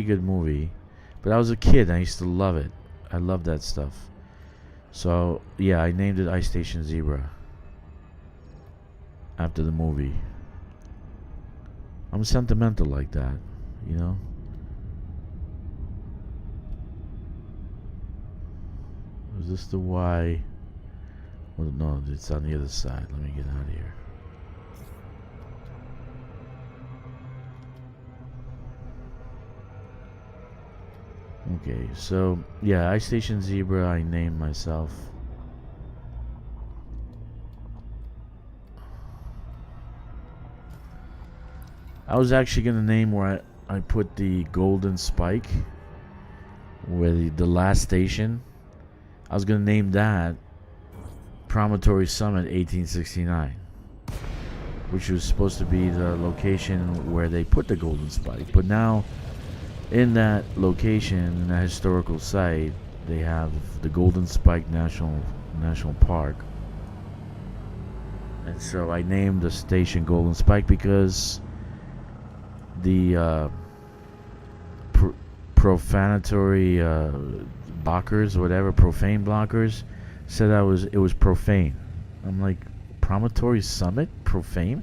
good movie. But I was a kid. I used to love it. I love that stuff. So yeah, I named it Ice Station Zebra after the movie. I'm sentimental like that, you know. Is this the Y? Well, no, it's on the other side. Let me get out of here. Okay, so yeah, Ice Station Zebra I named myself. I was actually gonna name where I put the golden spike, where the last station. I was gonna name that Promontory Summit 1869, which was supposed to be the location where they put the golden spike. But now, in that location, in that historical site, they have the Golden Spike National Park. And so I named the station Golden Spike because the profanatory blockers, whatever, profane blockers, said it was profane. I'm like, Promontory Summit? Profane?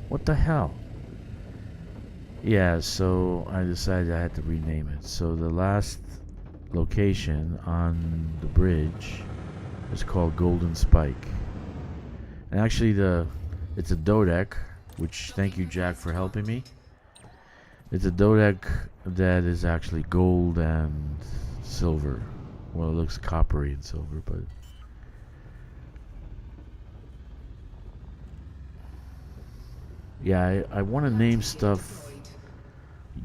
What the hell? Yeah, so I decided I had to rename it. So the last location on the bridge is called Golden Spike. And actually it's a dodec, which, thank you Jack for helping me. It's a dodec that is actually gold and silver. Well, it looks coppery and silver, but yeah, I want to name stuff,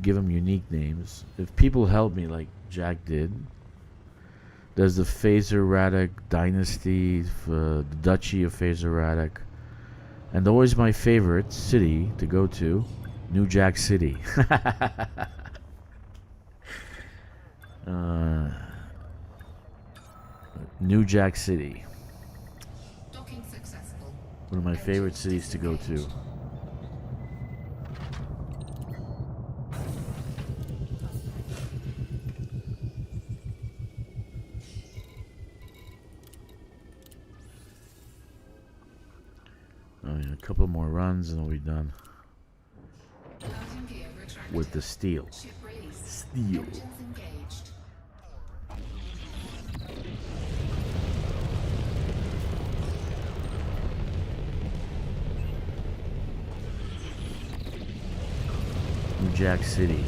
give them unique names. If people help me like Jack did, there's the Phaser Radek Dynasty, the Duchy of Phaser Radek, and always my favorite city to go to, New Jack City. New Jack City. One of my favorite cities to go to. Oh, yeah, a couple more runs and we'll be done. With the steel. Steel. New Jack City.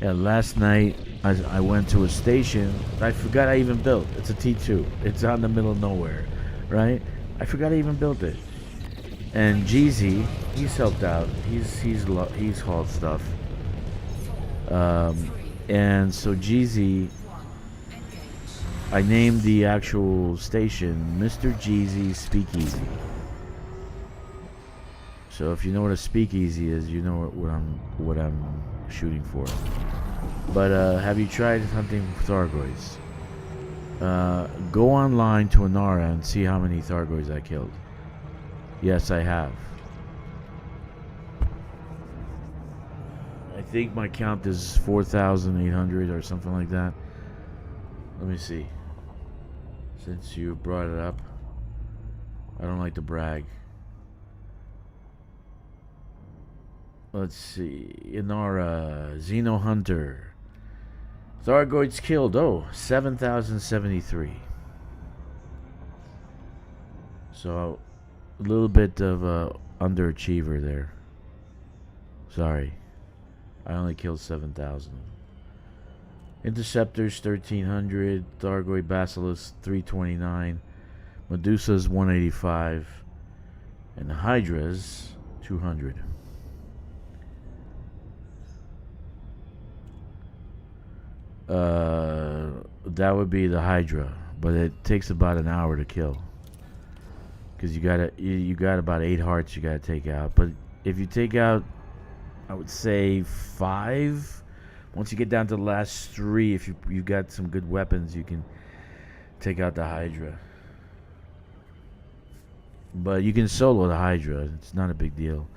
Yeah, last night I went to a station I forgot I even built. It's a T2. It's out in the middle of nowhere, right? I forgot I even built it. And Jeezy, he's helped out. He's hauled stuff. And so Jeezy, I named the actual station Mr. Jeezy Speakeasy. So if you know what a speakeasy is, you know what I'm shooting for. But have you tried hunting Thargoids? Go online to Anara and see how many Thargoids I killed. Yes, I have. I think my count is 4,800 or something like that. Let me see. Since you brought it up, I don't like to brag. Let's see. Inara, Xeno Hunter. Thargoids killed. Oh, 7,073. So, a little bit of a underachiever there. Sorry. I only killed 7,000. Interceptors 1,300. Thargoid Basilisk 329. Medusas 185. And the Hydras 200. That would be the Hydra, but it takes about an hour to kill. Because you got about 8 hearts you gotta take out. But if you take out, I would say 5. Once you get down to the last 3, if you got some good weapons, you can take out the Hydra. But you can solo the Hydra. It's not a big deal.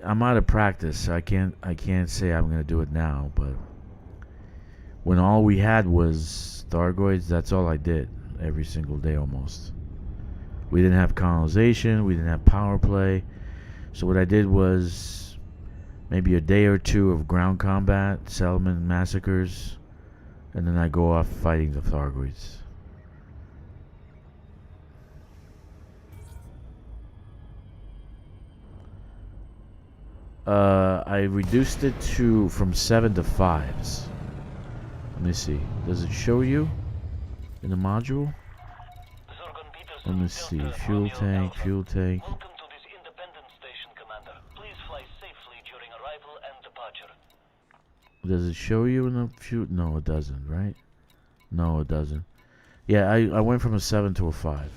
I'm out of practice, so I can't say I'm gonna do it now. But when all we had was Thargoids, that's all I did every single day almost. We didn't have colonization, we didn't have power play. So what I did was maybe a day or 2 of ground combat, settlement massacres, and then I go off fighting the Thargoids. I reduced it from 7 to 5s. Let me see. Does it show you in the module? Let me see. Fuel tank, fuel tank. Welcome to this independent station, Commander. Please fly safely during arrival and departure. Does it show you in the fuel? No, it doesn't, right? No, it doesn't. Yeah, I went from a 7 to a 5.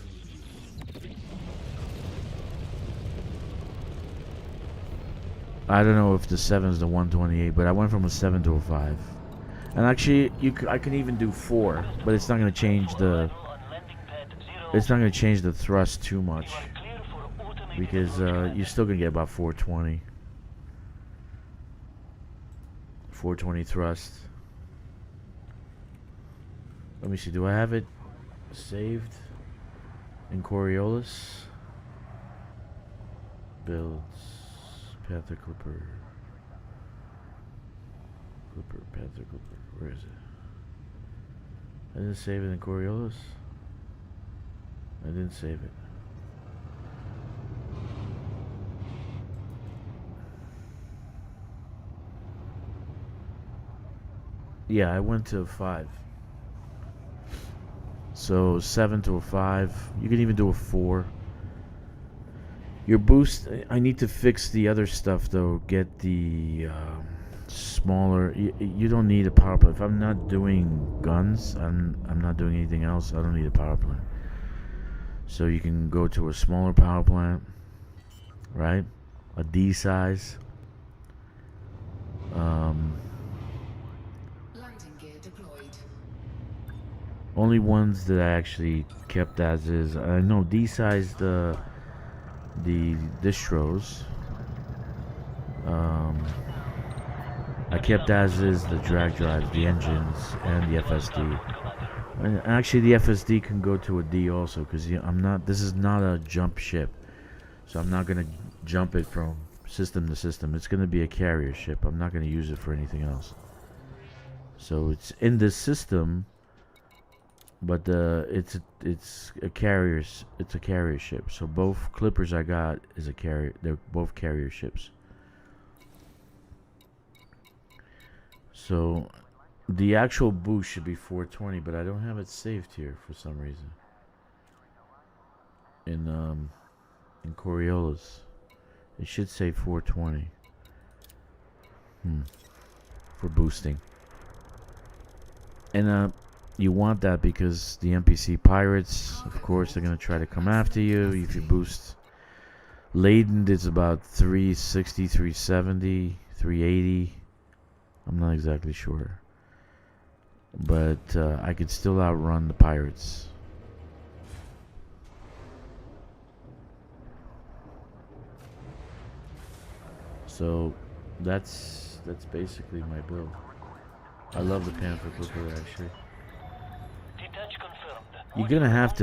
I don't know if the 7 is the 128, but I went from a 7 to a 5. And actually, I can even do 4, but it's not going to change the. It's not going to change the thrust too much, because you're still going to get about 420. 420 thrust. Let me see. Do I have it saved in Coriolis? Builds. Panther Clipper. Panther Clipper. Where is it? I didn't save it in Coriolis. I didn't save it. Yeah, I went to a 5. So 7 to a 5. You can even do a 4. Your boost, I need to fix the other stuff though. Get the smaller. You don't need a power plant. If I'm not doing guns, I'm not doing anything else. I don't need a power plant. So you can go to a smaller power plant right? A D size. Landing gear deployed. Only ones that I actually kept as is. I know D size the distros. I kept as is the drag drives, the engines, and the FSD. And actually, the FSD can go to a D also, because I'm not. This is not a jump ship, so I'm not gonna jump it from system to system. It's gonna be a carrier ship. I'm not gonna use it for anything else. So it's in this system, but it's a carrier. It's a carrier ship. So both Clippers I got is a carrier. They're both carrier ships. So the actual boost should be 420, but I don't have it saved here for some reason. In Coriolis, it should say 420. For boosting. And you want that because the NPC pirates, of course, they're gonna try to come after you if you boost. Laden is about 360, 370, 380. I'm not exactly sure. But I could still outrun the pirates. So that's basically my build. I love the Panther Clipper actually. Detach confirmed. You're gonna have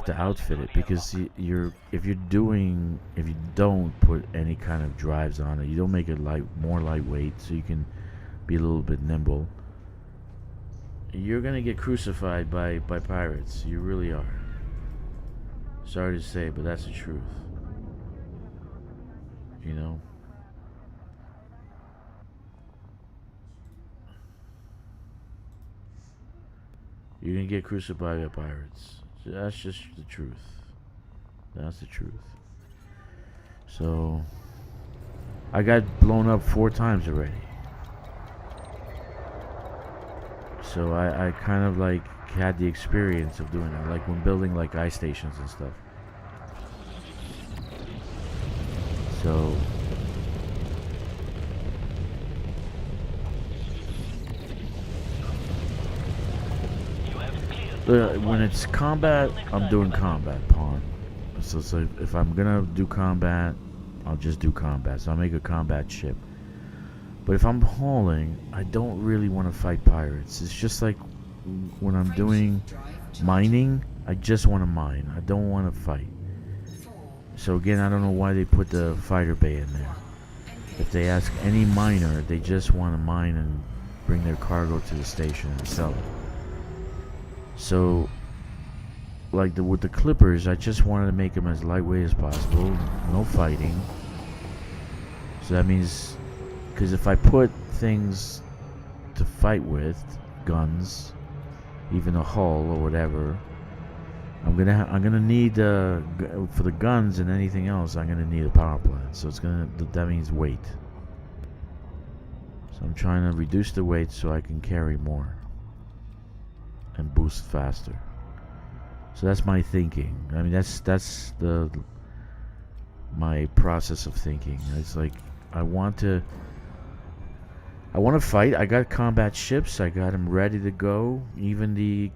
to outfit it because if you don't put any kind of drives on it, you don't make it more lightweight so you can be a little bit nimble. You're gonna get crucified by pirates. You really are. Sorry to say, but that's the truth. You know. You're gonna get crucified by pirates. So that's just the truth. That's the truth. So I got blown up 4 times already. So I kind of like had the experience of doing it, like when building like ice stations and stuff. So when it's combat, I'm doing combat pawn. So if I'm gonna do combat, I'll just do combat. So I'll make a combat ship. But if I'm hauling, I don't really want to fight pirates. It's just like when I'm doing mining, I just want to mine. I don't want to fight. So again, I don't know why they put the fighter bay in there. If they ask any miner, they just want to mine and bring their cargo to the station and sell it. So, like with the Clippers, I just wanted to make them as lightweight as possible. No fighting. So that means, because if I put things to fight with, guns, even a hull or whatever, I'm gonna need for the guns and anything else. I'm gonna need a power plant. So that means weight. So I'm trying to reduce the weight so I can carry more and boost faster. So that's my thinking. I mean, that's my process of thinking. It's like I want to fight. I got combat ships. I got them ready to go. Even the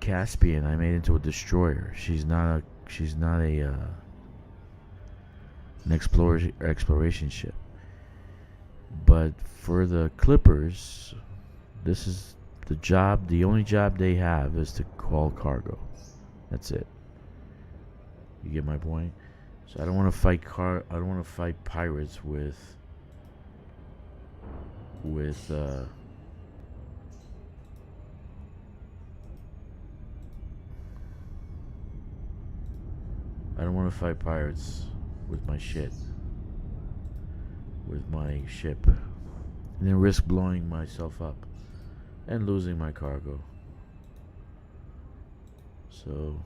Caspian, I made into a destroyer. She's not an exploration ship. But for the Clippers, this is the job. The only job they have is to haul cargo. That's it. You get my point? So I don't want to fight I don't want to fight pirates with I don't want to fight pirates with my shit. With my ship. And then risk blowing myself up. And losing my cargo. So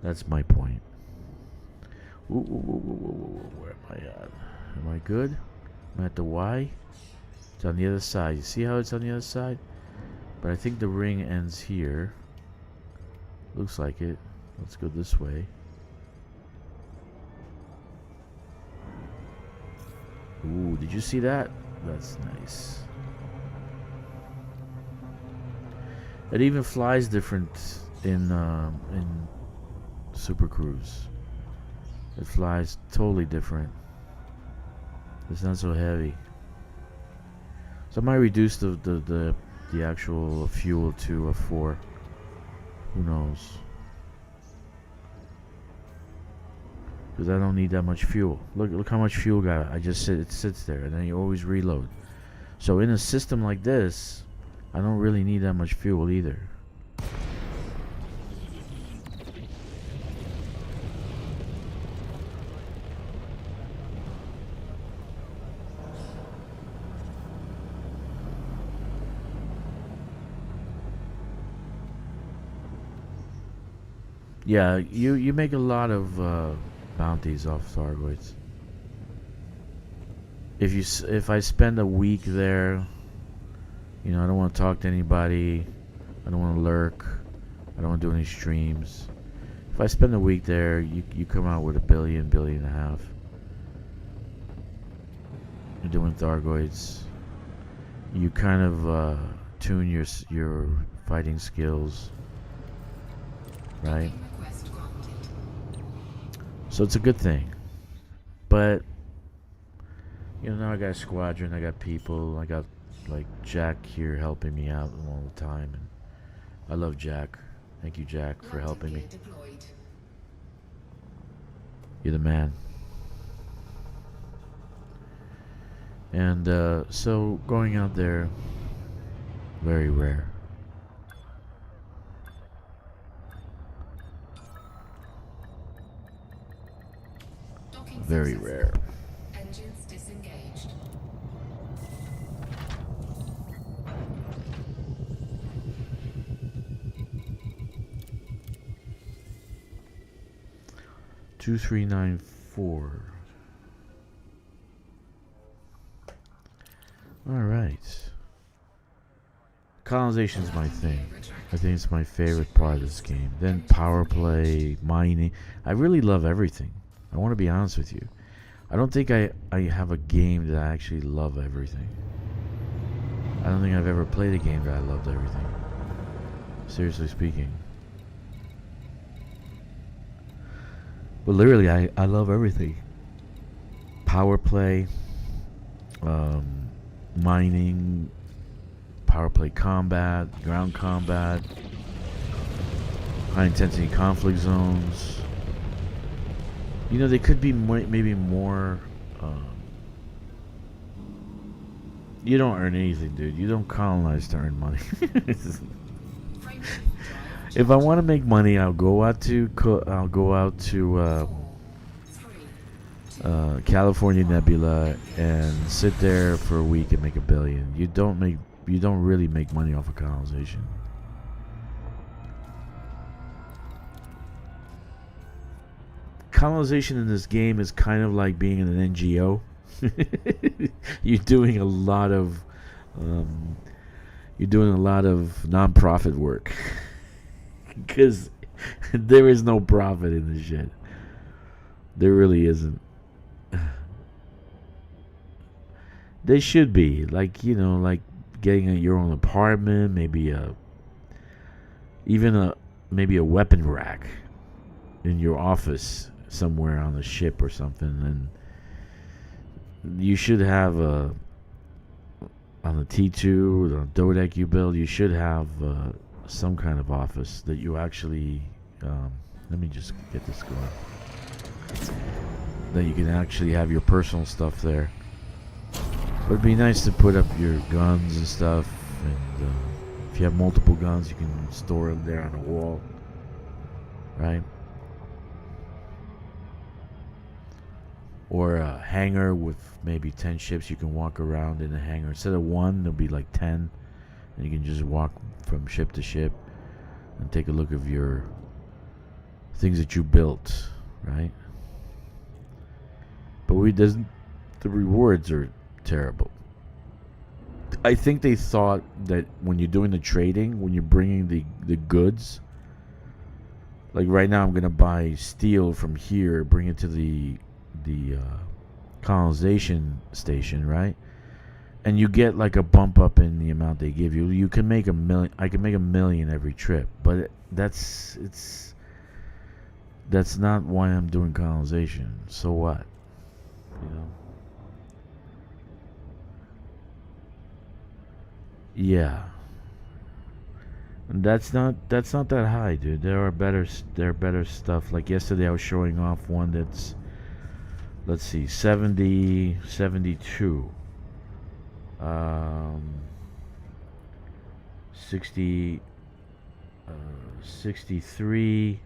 that's my point. Ooh, where am I at? Am I good? I'm at the Y. It's on the other side. You see how it's on the other side? But I think the ring ends here. Looks like it. Let's go this way. Ooh, did you see that? That's nice. It even flies different in Super Cruise. It flies totally different. It's not so heavy. So I might reduce the actual fuel to a 4. Who knows? Because I don't need that much fuel. Look how much fuel got. I just it sits there, and then you always reload. So in a system like this, I don't really need that much fuel either. Yeah, you make a lot of bounties off Thargoids. If I spend a week there, you know, I don't want to talk to anybody. I don't want to lurk. I don't want to do any streams. If I spend a week there, you come out with $1 billion, $1.5 billion. You're doing Thargoids. You kind of tune your fighting skills, right? So it's a good thing. But you know, now I got a squadron, I got people, I got like Jack here helping me out all the time, and I love Jack. Thank you, Jack, for helping me. You're the man. And so going out there, very rare. Very rare. Engines disengaged. Two 394. All right. Colonization is my thing. I think it's my favorite part of this game. Then power play, mining. I really love everything. I want to be honest with you. I don't think I have a game that I actually love everything. I don't think I've ever played a game that I loved everything. Seriously speaking. But literally, I love everything. Power play, mining, power play combat, ground combat, high intensity conflict zones. You know, they could be maybe more. You don't earn anything, dude. You don't colonize to earn money. If I want to make money, I'll go out to California Nebula and sit there for a week and make $1 billion. You don't really make money off of colonization. Colonization in this game is kind of like being in an NGO. You're doing a lot of non-profit work because there is no profit in this shit. There really isn't. There should be, like, you know, like getting your own apartment, maybe a weapon rack in your office somewhere on the ship or something, and you should have on the T2 or the Dodec you build, you should have some kind of office that you actually let me just get this going, that you can actually have your personal stuff there. But it'd be nice to put up your guns and stuff, and if you have multiple guns, you can store them there on the wall, right? Or a hangar with maybe 10 ships. You can walk around in a hangar. Instead of one, there'll be like 10. And you can just walk from ship to ship and take a look of your things that you built, right? But the rewards are terrible. I think they thought that when you're doing the trading, when you're bringing the goods, like right now I'm going to buy steel from here, bring it to the colonization station, right? And you get like a bump up in the amount they give you. You can make a million. I can make a million every trip, but that's not why I'm doing colonization. So what? You know? Yeah. And that's not that high, dude. There are better stuff. Like yesterday I was showing off one that's, let's see, 70 72, 60 63,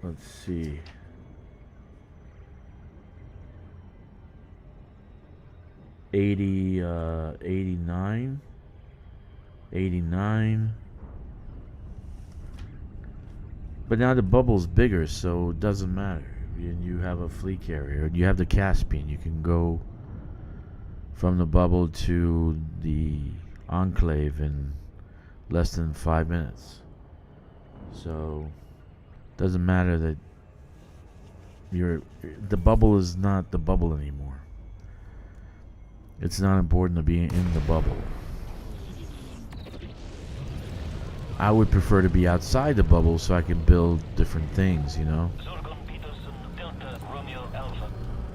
let's see, 80, 89, 89. But now the bubble's bigger, so it doesn't matter. And you have a fleet carrier. You have the Caspian. You can go from the bubble to the enclave in less than 5 minutes. So it doesn't matter that the bubble is not the bubble anymore. It's not important to be in the bubble. I would prefer to be outside the bubble so I can build different things, you know? Delta Romeo Alpha.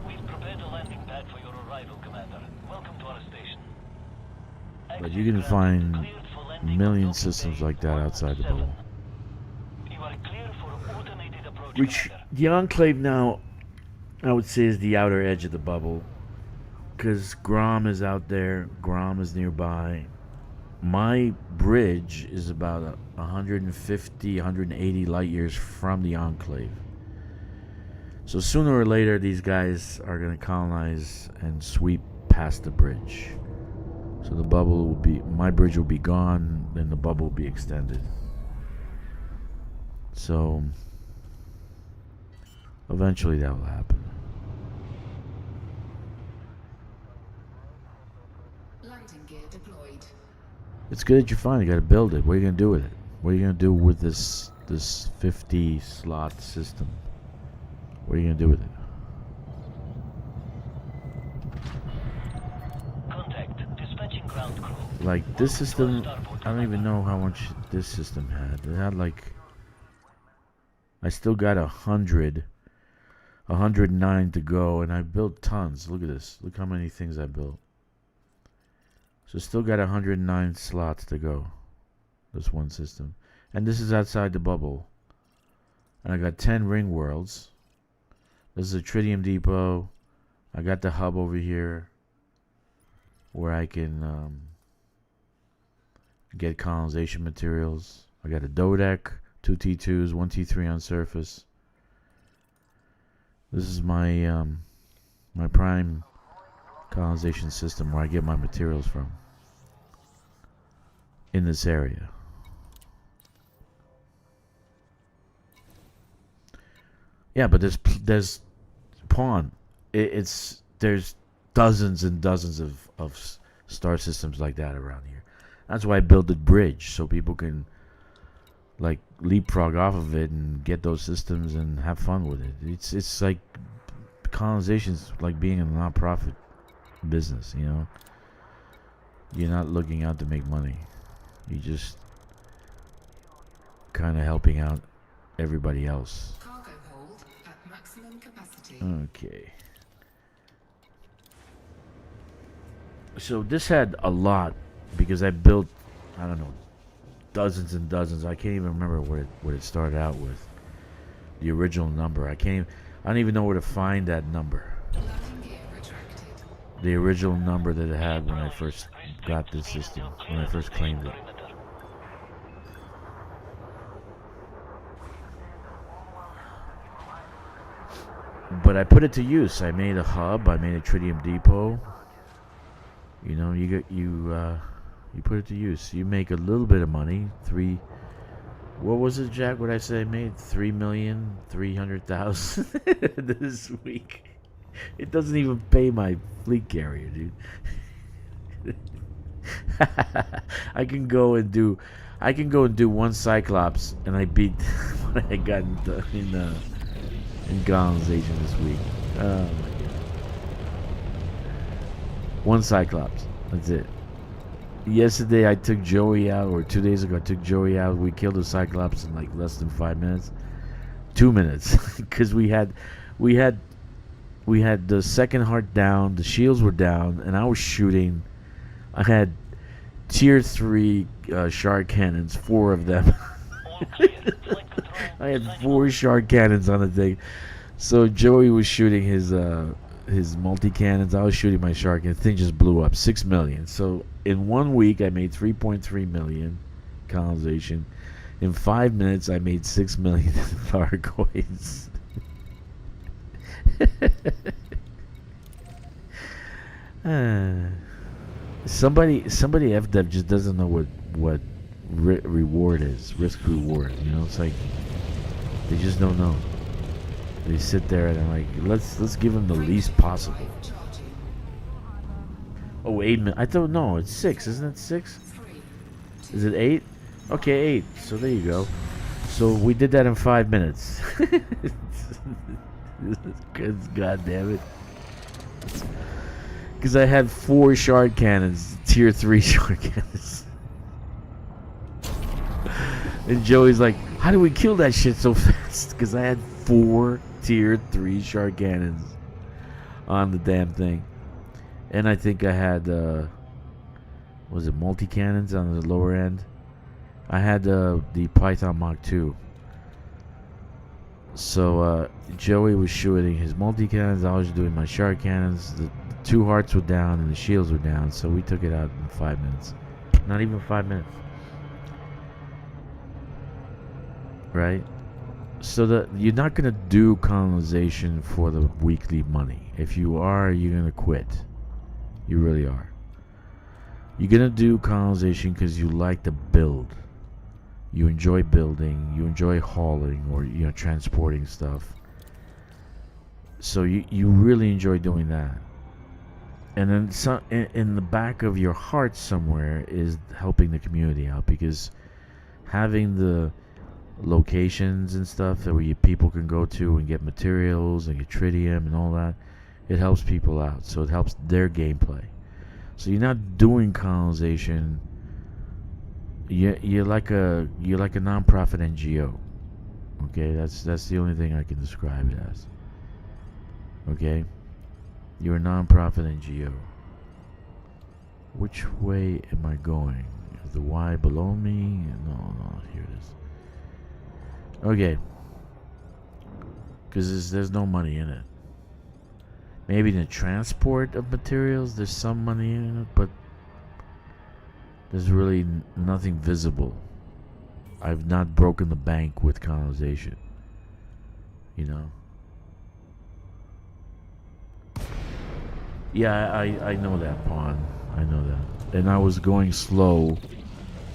We've prepared a landing pad for your arrival, Commander. Welcome to our station. But you can find million systems like that outside the bubble. You are clear for automated approach, Which, Commander. the Enclave now, I would say, is the outer edge of the bubble. Because Grom is out there, Grom is nearby. My bridge is about 150, 180 light years from the Enclave. So sooner or later, these guys are going to colonize and sweep past the bridge. So the bubble will be, my bridge will be gone, then the bubble will be extended. So eventually that will happen. Landing gear deployed. It's good that you find it. You got to build it. What are you gonna do with it? What are you gonna do with this 50 slot system? What are you gonna do with it? Contact. Dispatching ground crew. Like this system, I don't even know how much this system had. It had like, I still got 109 to go, and I built tons. Look at this. Look how many things I built. So still got 109 slots to go. This one system. And this is outside the bubble. And I got 10 ring worlds. This is a tritium depot. I got the hub over here where I can get colonization materials. I got a Dodec, 2 T2s, 1 T3 on surface. This is my my prime colonization system where I get my materials from in this area. Yeah, but there's pawn. There's dozens and dozens of star systems like that around here. That's why I built the bridge, so people can like leapfrog off of it and get those systems and have fun with it. It's like colonization's like being in a non-profit business, you know. You're not looking out to make money. You just kind of helping out everybody else. Cargo hold at maximum capacity. Okay. So this had a lot because I built, I don't know, dozens and dozens. I can't even remember what it started out with. The original number. I don't even know where to find that number. Landing gear retracted. The original number that it had when I first got this system, when I first claimed it. But I put it to use. I made a hub. I made a tritium depot. You know, you put it to use. You make a little bit of money. What was it, Jack? What I say I made? 3,300,000 this week. It doesn't even pay my fleet carrier, dude. I can go and do one Cyclops, and I beat what I got in colonization this week. Oh my god. One Cyclops. That's it. Yesterday I took Joey out, or 2 days ago I took Joey out. We killed a Cyclops in like less than 5 minutes. 2 minutes. Because we had the second heart down, the shields were down, and I was shooting. I had tier 3 shard cannons, 4 of them. I had 4 shard cannons on the thing. So Joey was shooting his multi cannons. I was shooting my shard cannon. The thing just blew up. 6 million. So in 1 week I made 3.3 million colonization. In 5 minutes I made 6 million Thargoids. Somebody FDev just doesn't know what reward is, risk reward. You know, it's like they just don't know. They sit there and they're like, let's give them the least possible. Oh, 8 minutes. I thought no, it's 6, isn't it 6? Is it 8? Okay, 8. So there you go. So we did that in 5 minutes. God damn it. Because I had 4 shard cannons, tier 3 shard cannons. And Joey's like, how do we kill that shit so fast? Because I had 4 tier 3 shard cannons on the damn thing. And I think I had, was it multi-cannons on the lower end? I had the Python Mach 2. So Joey was shooting his multi-cannons, I was doing my shard cannons. The 2 hearts were down and the shields were down, so we took it out in 5 minutes. Not even 5 minutes. Right? So you're not going to do colonization for the weekly money. If you are, you're going to quit. You really are. You're going to do colonization because you like to build. You enjoy building, you enjoy hauling or transporting stuff. So you really enjoy doing that. And then in the back of your heart somewhere is helping the community out, because having the locations and stuff that where people can go to and get materials and get tritium and all that, it helps people out. So it helps their gameplay. So you're not doing colonization. You're like a non-profit NGO. Okay, that's the only thing I can describe it as. Okay, you're a non-profit NGO. Which way am I going? Is the Y below me? No, here it is. Okay, because there's no money in it. Maybe in the transport of materials there's some money in it, but there's really nothing visible. I've not broken the bank with colonization. You know? Yeah, I know that, Pawn. I know that. And I was going slow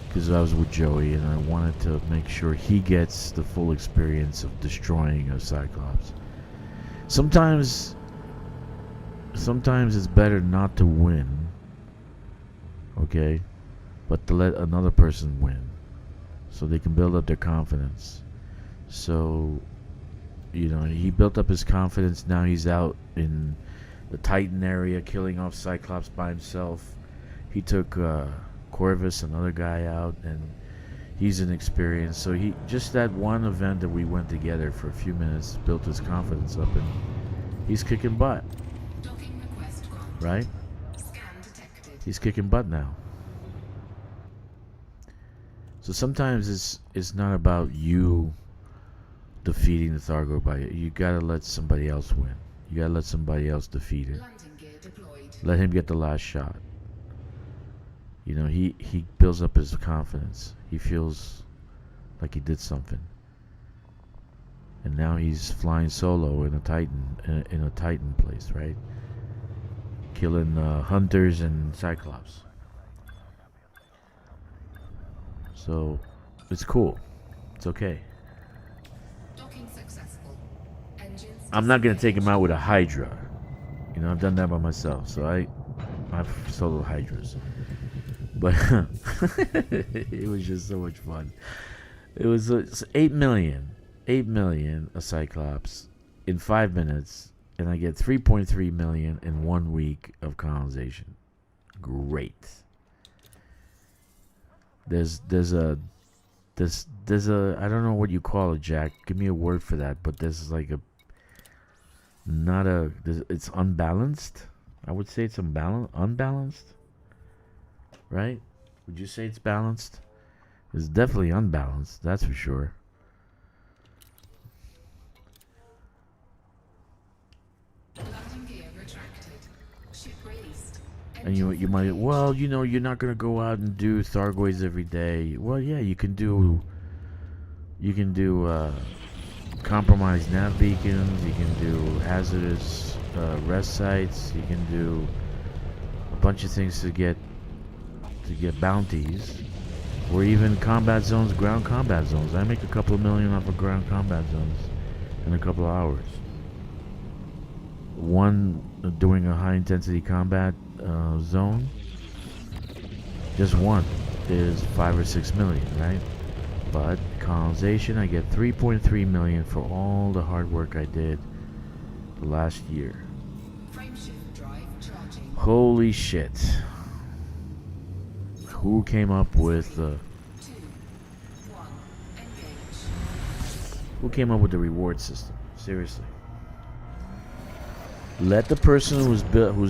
because I was with Joey, and I wanted to make sure he gets the full experience of destroying a Cyclops. Sometimes it's better not to win, okay, but to let another person win so they can build up their confidence. So, he built up his confidence. Now he's out in the Titan area killing off Cyclops by himself. He took Corvus, another guy, out, and he's inexperienced. So he just that one event that we went together for a few minutes built his confidence up, and he's kicking butt. Right? He's kicking butt now. So sometimes it's not about you defeating the Thargo by you gotta let somebody else win. You gotta let somebody else defeat it. Let him get the last shot. He builds up his confidence. He feels like he did something. And now he's flying solo in a Titan place, right? Killing hunters and Cyclops. So it's cool. It's okay. I'm not gonna take him out with a Hydra. I've done that by myself. So I've solo Hydras. But it was just so much fun. It was 8 million a Cyclops. in 5 minutes, and I get 3.3 million in 1 week of colonization. Great. There's a I don't know what you call it, Jack. Give me a word for that. But there's like it's unbalanced. I would say it's unbalanced, right? Would you say it's balanced? It's definitely unbalanced. That's for sure. Landing gear retracted. Ship released. And you might, well, you're not gonna go out and do Thargoids every day. Well, yeah, you can do compromised nav beacons. You can do hazardous rest sites. You can do a bunch of things to get bounties, or even combat zones, ground combat zones. I make a couple of million off of ground combat zones in a couple of hours. One doing a high intensity combat zone, just one is 5 or 6 million, right? But colonization, I get 3.3 million for all the hard work I did the last year. Frameshift drive charging. Holy shit. Who came up with 2, 1, engage. who came up with the reward system? Seriously. Let the person who's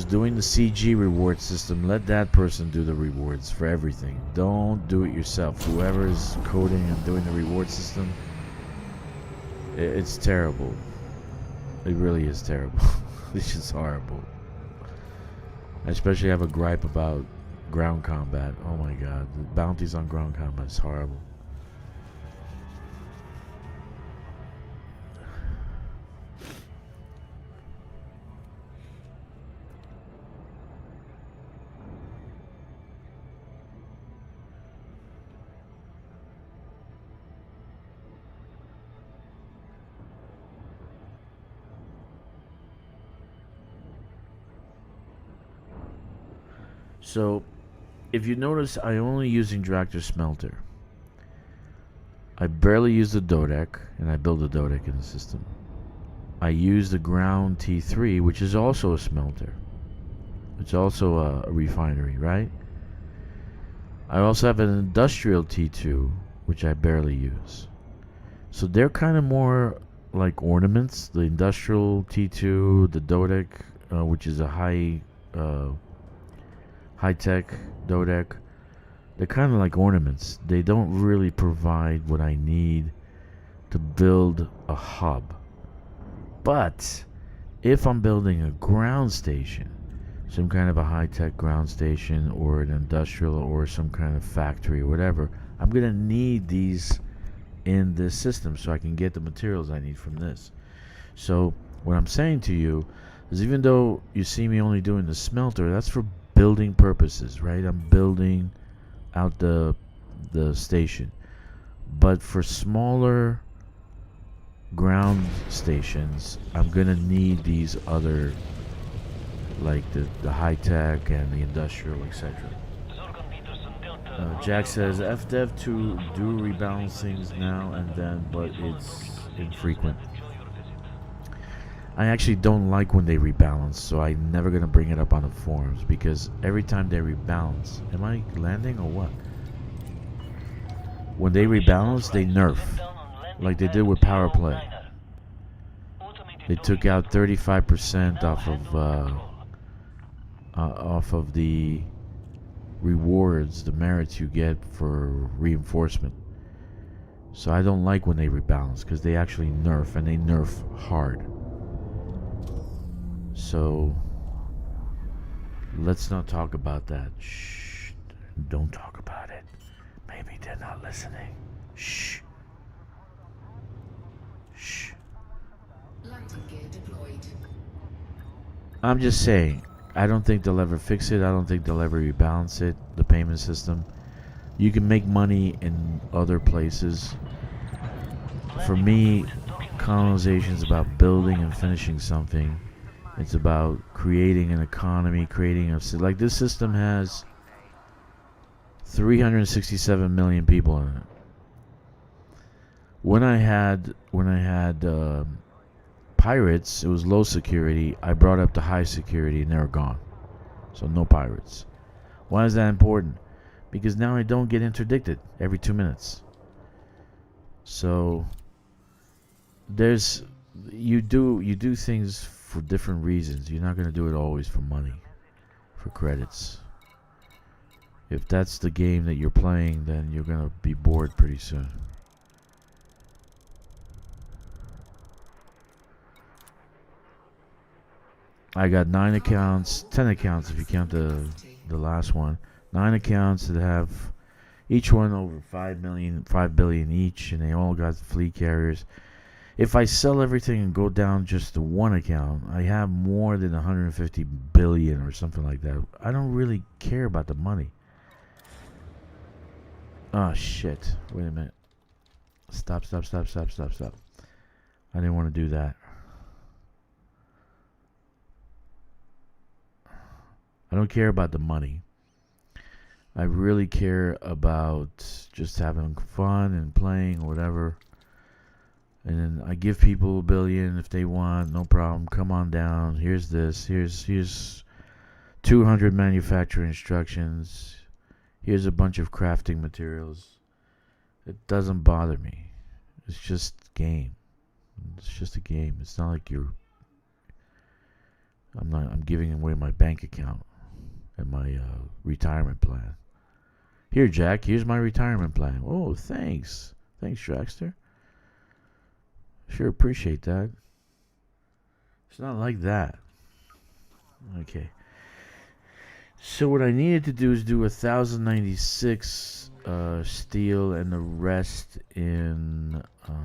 doing the CG reward system, let that person do the rewards for everything. Don't do it yourself. Whoever is coding and doing the reward system, it's terrible. It really is terrible. It's just horrible. I especially have a gripe about ground combat. Oh my god, the bounties on ground combat is horrible. So, if you notice, I'm only using Dractor Smelter. I barely use the Dodec, and I build a Dodec in the system. I use the ground T3, which is also a smelter. It's also a refinery, right? I also have an industrial T2, which I barely use. So they're kind of more like ornaments. The industrial T2, the Dodec, which is a high-tech Dodec, they're kind of like ornaments. They don't really provide what I need to build a hub. But if I'm building a ground station, some kind of a high-tech ground station or an industrial or some kind of factory or whatever, I'm going to need these in this system so I can get the materials I need from this. So what I'm saying to you is, even though you see me only doing the smelter, that's for building purposes, right? I'm building out the station. But for smaller ground stations, I'm gonna need these other, like the high tech and the industrial, etc. Jack says FDev to do rebalancings now and then, but it's infrequent. I actually don't like when they rebalance, so I'm never gonna bring it up on the forums, because every time they rebalance, am I landing or what? When they rebalance, they nerf, like they did with Power Play. They took out 35% off of the rewards, the merits you get for reinforcement. So I don't like when they rebalance, because they actually nerf, and they nerf hard. So let's not talk about that. Shh. Don't talk about it. Maybe they're not listening. Shh. Shh. Landing gear deployed. I'm just saying, I don't think they'll ever fix it. I don't think they'll ever rebalance it, the payment system. You can make money in other places. For me, colonization is about building and finishing something. It's about creating an economy, like this system has 367 million people in it. When I had pirates, it was low security. I brought up to high security and they were gone. So no pirates. Why is that important? Because now I don't get interdicted every 2 minutes. So there's you do things for different reasons. You're not going to do it always for money, for credits. If that's the game that you're playing, then you're going to be bored pretty soon. I got 9 accounts, 10 accounts if you count the last one. 9 accounts that have each one over 5 billion each, and they all got fleet carriers. If I sell everything and go down just to one account, I have more than 150 billion or something like that. I don't really care about the money. Oh shit. Wait a minute. Stop. I didn't want to do that. I don't care about the money. I really care about just having fun and playing or whatever. And then I give people $1 billion if they want, no problem. Come on down. Here's this. Here's 200 manufacturer instructions. Here's a bunch of crafting materials. It doesn't bother me. It's just a game. It's just a game. It's not like I'm giving away my bank account and my retirement plan. Here, Jack, here's my retirement plan. Oh, thanks. Thanks, Draxter. Sure appreciate that. It's not like that. Okay. So what I needed to do is do 1,096 steel and the rest in...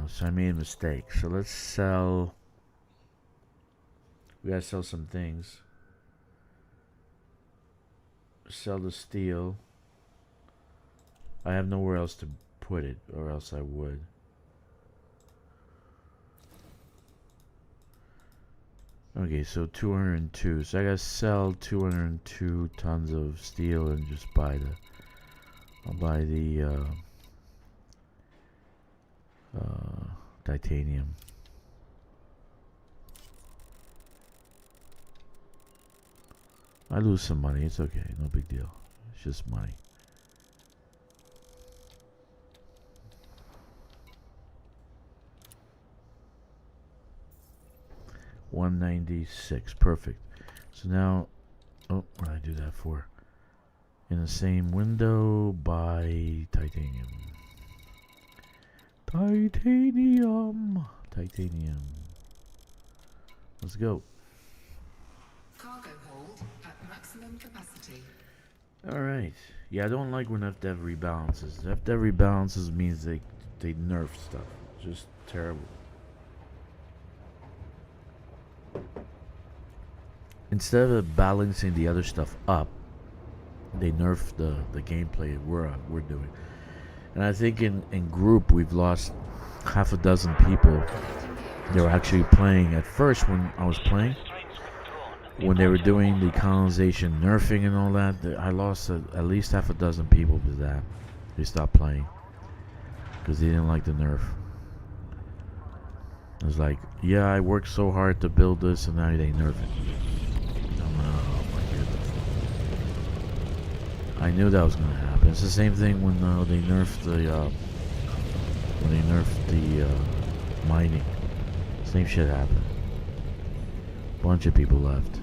so I made a mistake. So let's sell... We gotta sell some things. Sell the steel. I have nowhere else to put it, or else I would. Okay, so 202. So I gotta sell 202 tons of steel and just buy the... I'll buy the titanium. I lose some money. It's okay. No big deal. It's just money. $196. Perfect. So now, oh, what did I do that for? In the same window, buy titanium. Titanium. Let's go. Cargo hold at maximum capacity. Alright. Yeah, I don't like when FDev rebalances. FDev rebalances means they nerf stuff. Just terrible. Instead of balancing the other stuff up, they nerf the gameplay we're doing. And I think in group we've lost half a dozen people. They were actually playing at first when I was playing. When they were doing the colonization nerfing and all that, I lost at least half a dozen people to that. They stopped playing because they didn't like the nerf. It was like, yeah, I worked so hard to build this and now they nerf it. Oh my goodness. I knew that was going to happen. It's the same thing when they nerfed the mining. Same shit happened. Bunch of people left.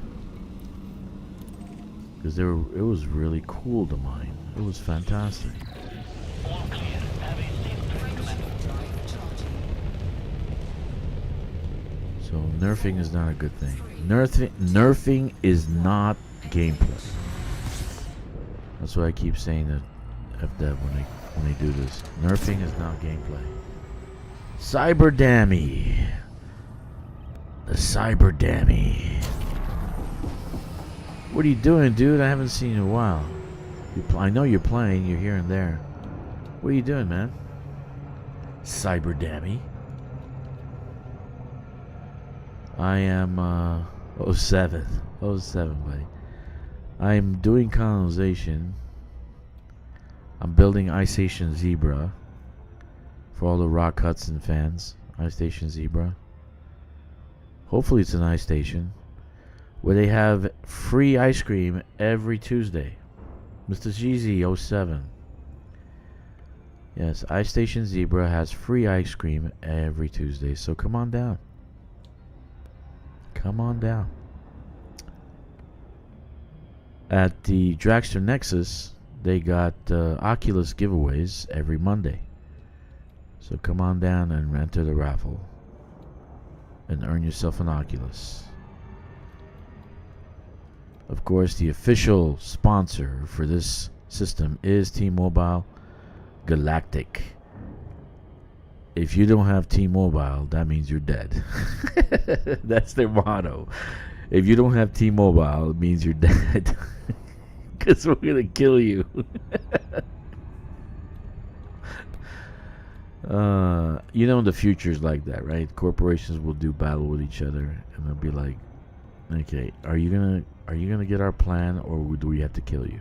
Because it was really cool to mine. It was fantastic. All clear. Have a safe trip, Commander. So nerfing is not a good thing. Nerfing is not gameplay. That's what I keep saying to FDev when they do this. Nerfing is not gameplay. Cyber Dammy. The Cyber Dammy. What are you doing, dude? I haven't seen you in a while. I know you're playing. You're here and there. What are you doing, man? Cyber Dammy. I am 07, buddy. I'm doing colonization. I'm building Ice Station Zebra for all the Rock Hudson fans. Ice Station Zebra. hopefully it's an ice station, where they have free ice cream every Tuesday. Mr. GZ07. Yes, Ice Station Zebra has free ice cream every Tuesday, so come on down. Come on down. At the Dragster Nexus, they got Oculus giveaways every Monday. So come on down and enter the raffle and earn yourself an Oculus. Of course, the official sponsor for this system is T-Mobile Galactic. If you don't have T-Mobile, that means you're dead. That's their motto. If you don't have T-Mobile, it means you're dead. Because we're going to kill you. You know, the future's like that, right? Corporations will do battle with each other, and they'll be like, okay, are you gonna get our plan, or do we have to kill you?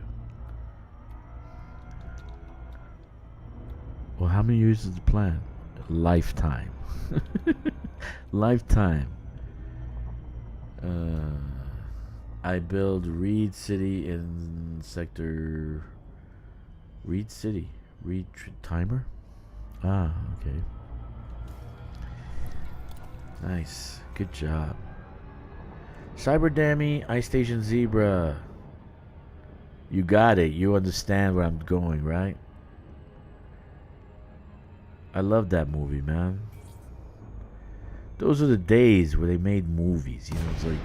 Well, how many years is the plan? Lifetime. Lifetime. I build Reed City in sector. Reed City. Reed timer. Ah, okay. Nice. Good job. Cyberdammy, Ice Station Zebra. You got it. You understand where I'm going, right? I love that movie, man. Those are the days where they made movies. You know, it's like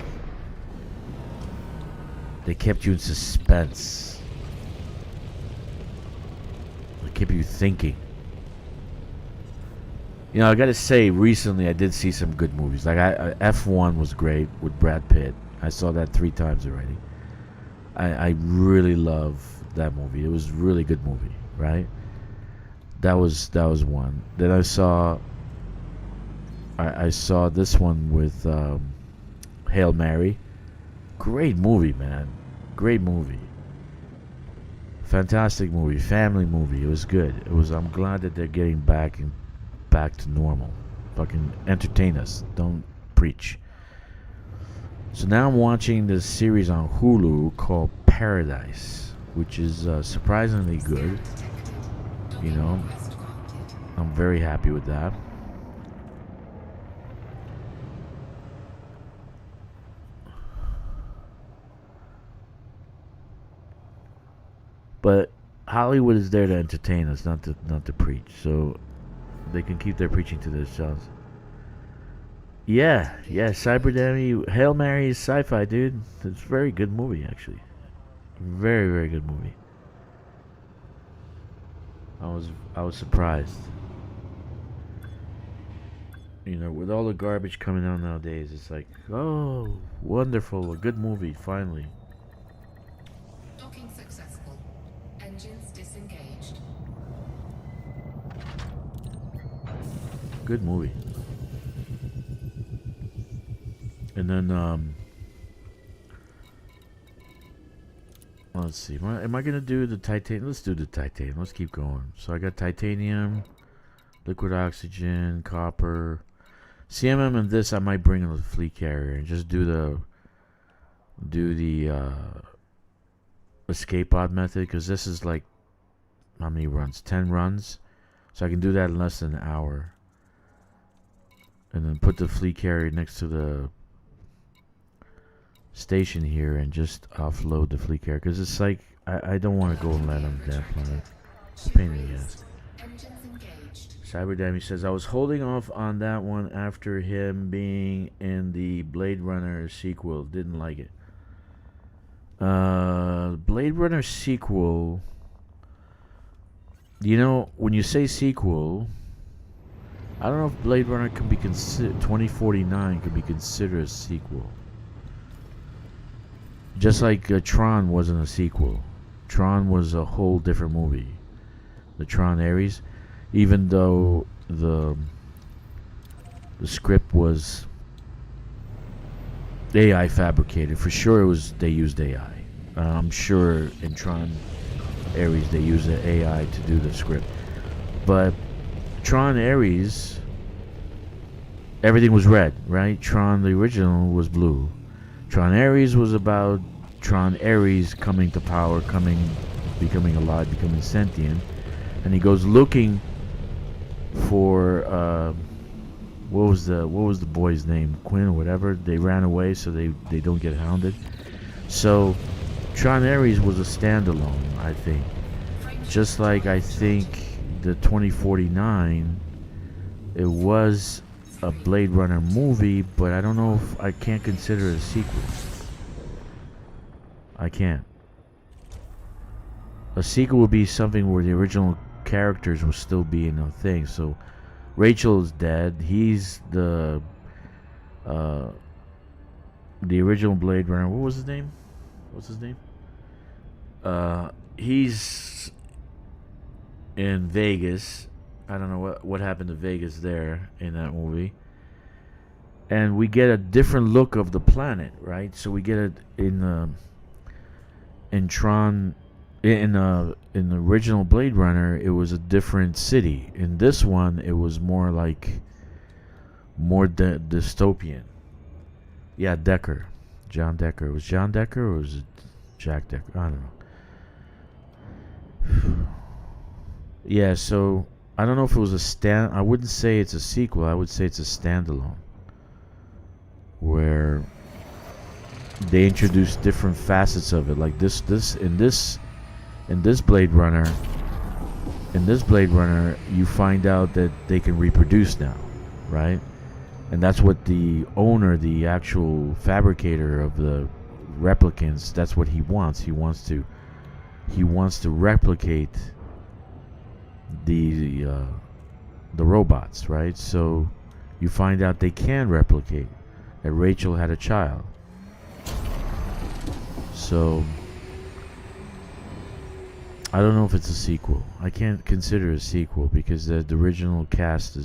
they kept you in suspense. They kept you thinking. You know, I gotta say, recently I did see some good movies. Like F1 was great with Brad Pitt. I saw that 3 times already. I really love that movie. It was a really good movie, right? That was one. Then I saw this one with Hail Mary. Great movie, man. Great movie. Fantastic movie. Family movie. It was good. I'm glad that they're getting back to normal. Fucking entertain us. Don't preach. So now I'm watching this series on Hulu called Paradise, which is surprisingly good. You know, I'm very happy with that. But Hollywood is there to entertain us, not to preach. So they can keep their preaching to themselves. Yeah, Cyberdammy, Hail Mary is sci-fi, dude. It's a very good movie, actually. Very, very good movie. I was surprised. You know, with all the garbage coming out nowadays, it's like, oh, wonderful, a good movie, finally. Docking successful. Engines disengaged. Good movie. And then, let's see. Am I gonna do the titanium? Let's do the titanium. Let's keep going. So I got titanium, liquid oxygen, copper, CMM, and this I might bring in the fleet carrier and just do the escape pod method, because this is like how many runs? 10 runs. So I can do that in less than an hour. And then put the fleet carrier next to the station here and just offload the fleet carrier, because it's like I don't want to go and land on the damn planet. It's a pain in the ass. Engines engaged. Cyberdammy says, I was holding off on that one after him being in the Blade Runner sequel. Didn't like it. Blade Runner sequel, you know, when you say sequel, I don't know if Blade Runner can be considered, 2049 could be considered a sequel. Just like Tron wasn't a sequel. Tron was a whole different movie. The Tron Ares, even though the script was AI fabricated. For sure, they used AI. I'm sure in Tron Ares they used the AI to do the script. But Tron Ares everything was red, right? Tron, the original, was blue. Tron Ares was about Tron Ares coming to power, becoming alive, becoming sentient, and he goes looking for what was the boy's name? Quinn or whatever. They ran away so they don't get hounded. So Tron Ares was a standalone, I think. Just like I think the 2049, it was a Blade Runner movie, but I don't know if I can't consider it a sequel. I can't. A sequel would be something where the original characters will still be in a thing. So Rachel is dead. He's the original Blade Runner. What was his name? What's his name? He's in Vegas. I don't know what happened to Vegas there in that movie. And we get a different look of the planet, right? So we get it in Tron, in the original Blade Runner, it was a different city. In this one, it was more dystopian. Yeah, Decker, John Decker. Was John Decker or was it Jack Decker? I don't know. Yeah, so I don't know if it was I wouldn't say it's a sequel. I would say it's a standalone, where they introduce different facets of it. Like in this Blade Runner, you find out that they can reproduce now, right? And that's what the owner, the actual fabricator of the replicants, that's what he wants. He wants to replicate the robots, right? So you find out they can replicate, that Rachel had a child. So I don't know if it's a sequel. I can't consider it a sequel because the original cast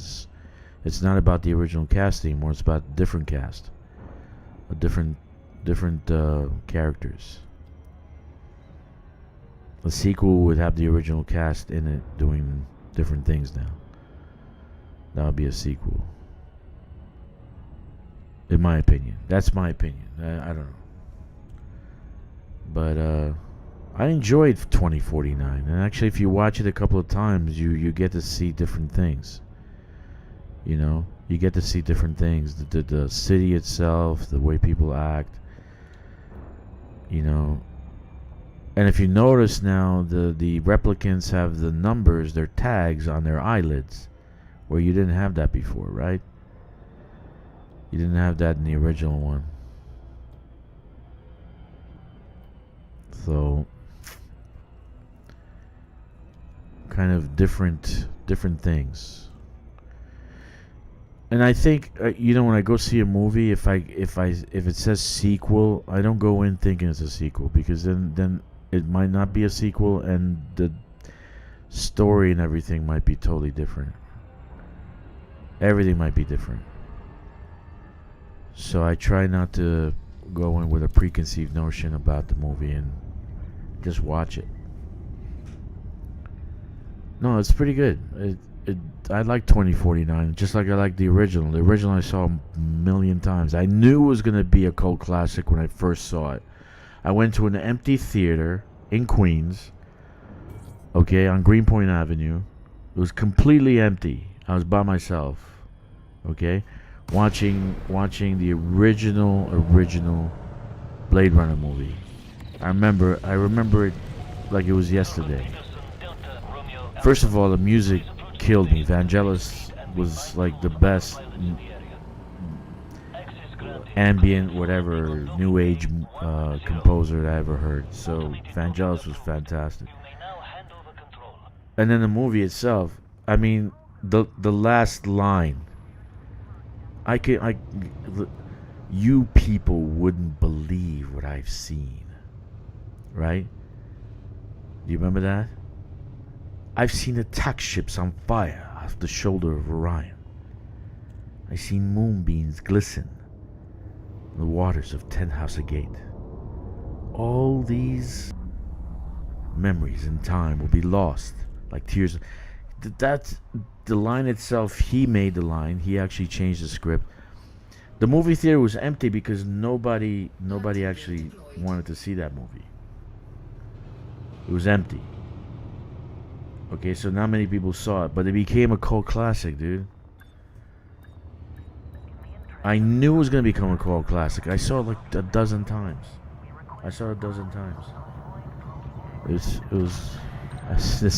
it's not about the original cast anymore. It's about a different cast, a different characters. A sequel would have the original cast in it doing different things now. That would be a sequel. In my opinion. That's my opinion. I don't know. But I enjoyed 2049. And actually, if you watch it a couple of times, you get to see different things. You know? You get to see different things. The city itself, the way people act. You know? And if you notice now, the replicants have the numbers, their tags on their eyelids, where you didn't have that before, right? You didn't have that in the original one. So, kind of different things. And I think when I go see a movie, if it says sequel, I don't go in thinking it's a sequel, because then it might not be a sequel, and the story and everything might be totally different. Everything might be different. So I try not to go in with a preconceived notion about the movie and just watch it. No, it's pretty good. I like 2049, just like I like the original. The original I saw a million times. I knew it was going to be a cult classic when I first saw it. I went to an empty theater in Queens, okay, on Greenpoint Avenue. It was completely empty. I was by myself, okay, watching the original Blade Runner movie. I remember it like it was yesterday. First of all, the music killed me. Vangelis was like the best ambient, whatever, new age composer that I ever heard. So Vangelis was fantastic. And then the movie itself, I mean, the last line, you people wouldn't believe what I've seen, right? Do you remember that? I've seen attack ships on fire off the shoulder of Orion. I've seen moonbeams glisten in the waters of Tenhauser Gate. All these memories in time will be lost like tears. the line itself, he made the line. He actually changed the script. The movie theater was empty because nobody actually wanted to see that movie. It was empty. Okay, so not many people saw it, but it became a cult classic, dude. I knew it was gonna become a cult classic. I saw it like a dozen times. It's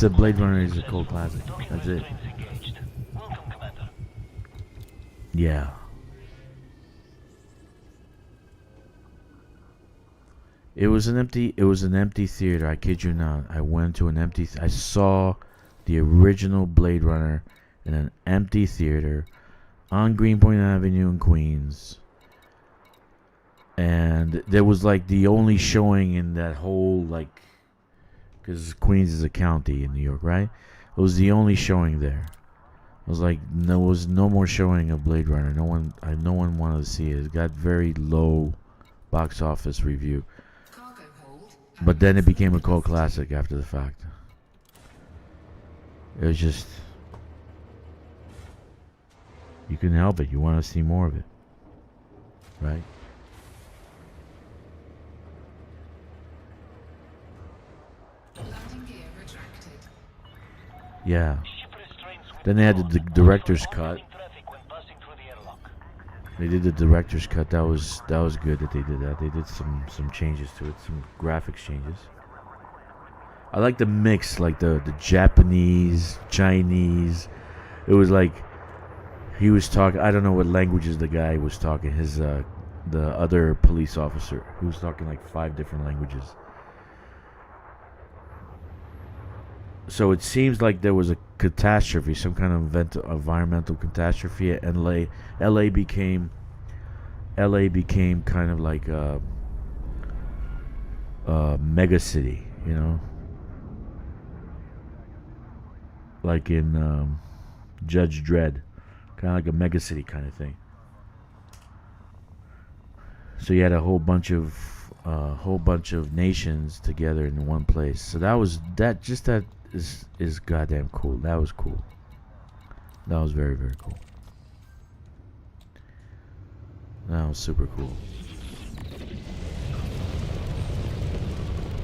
a Blade Runner is a cult classic. That's it. Welcome, Commander. Yeah. It was an empty theater. I kid you not. I went to an empty. I saw the original Blade Runner in an empty theater on Greenpoint Avenue in Queens, and there was like the only showing in that whole like, because Queens is a county in New York, right? It was the only showing there. It was like there was no more showing of Blade Runner. No one wanted to see it. It got very low box office review. Cargo hold. But then it became a cult classic after the fact. It was just, you couldn't help it. You want to see more of it, right? Landing gear retracted. Yeah. Ship restraints will Then they had the close. director's Also cut. avoiding traffic when passing through the airlock. They did the director's cut. That was good that they did that. They did some changes to it, some graphics changes. I like the mix, like the Japanese, Chinese. It was like he was talking. I don't know what languages the guy was talking. His the other police officer, he was talking like 5 different languages. So it seems like there was a catastrophe, some kind of environmental catastrophe at LA. LA became kind of like a mega city, you know, like in Judge Dredd, kind of like a mega city kind of thing. So you had a whole bunch of nations together in one place. So that is goddamn cool. That was cool. That was very, very cool. That was super cool.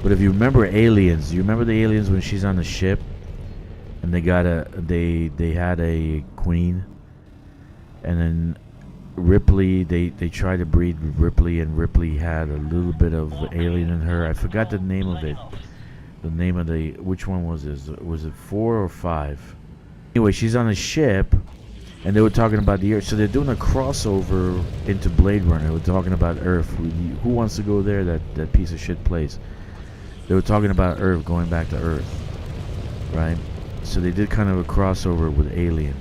But if you remember Aliens, you remember the Aliens when she's on the ship and they had a queen, and then Ripley, they tried to breed Ripley, and Ripley had a little bit of alien in her. I forgot the name of it. The name of which one was this? Was it 4 or 5? Anyway, she's on a ship, and they were talking about the Earth. So they're doing a crossover into Blade Runner. They were talking about Earth. Who wants to go there? That piece of shit place. They were talking about Earth, going back to Earth, right? So they did kind of a crossover with Alien.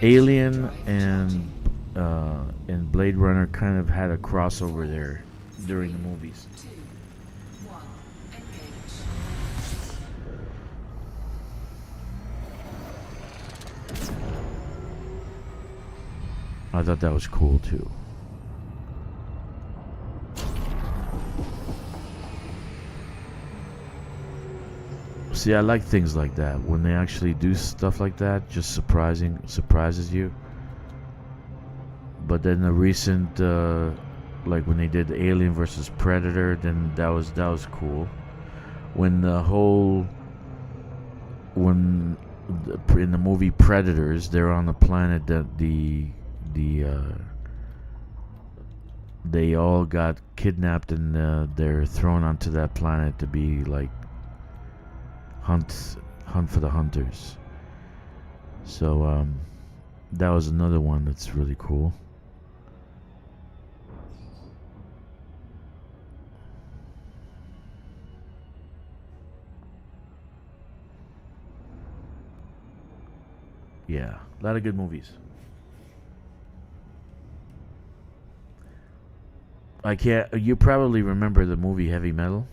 Alien and Blade Runner kind of had a crossover there during the movies. 2, 1, engage. I thought that was cool too. See, I like things like that when they actually do stuff like that. Just surprises you. But then the recent, like when they did Alien versus Predator, then that was cool. When in the movie Predators, they're on the planet that they all got kidnapped, and they're thrown onto that planet to be like hunt for the hunters. So that was another one that's really cool. Yeah, a lot of good movies. You probably remember the movie Heavy Metal?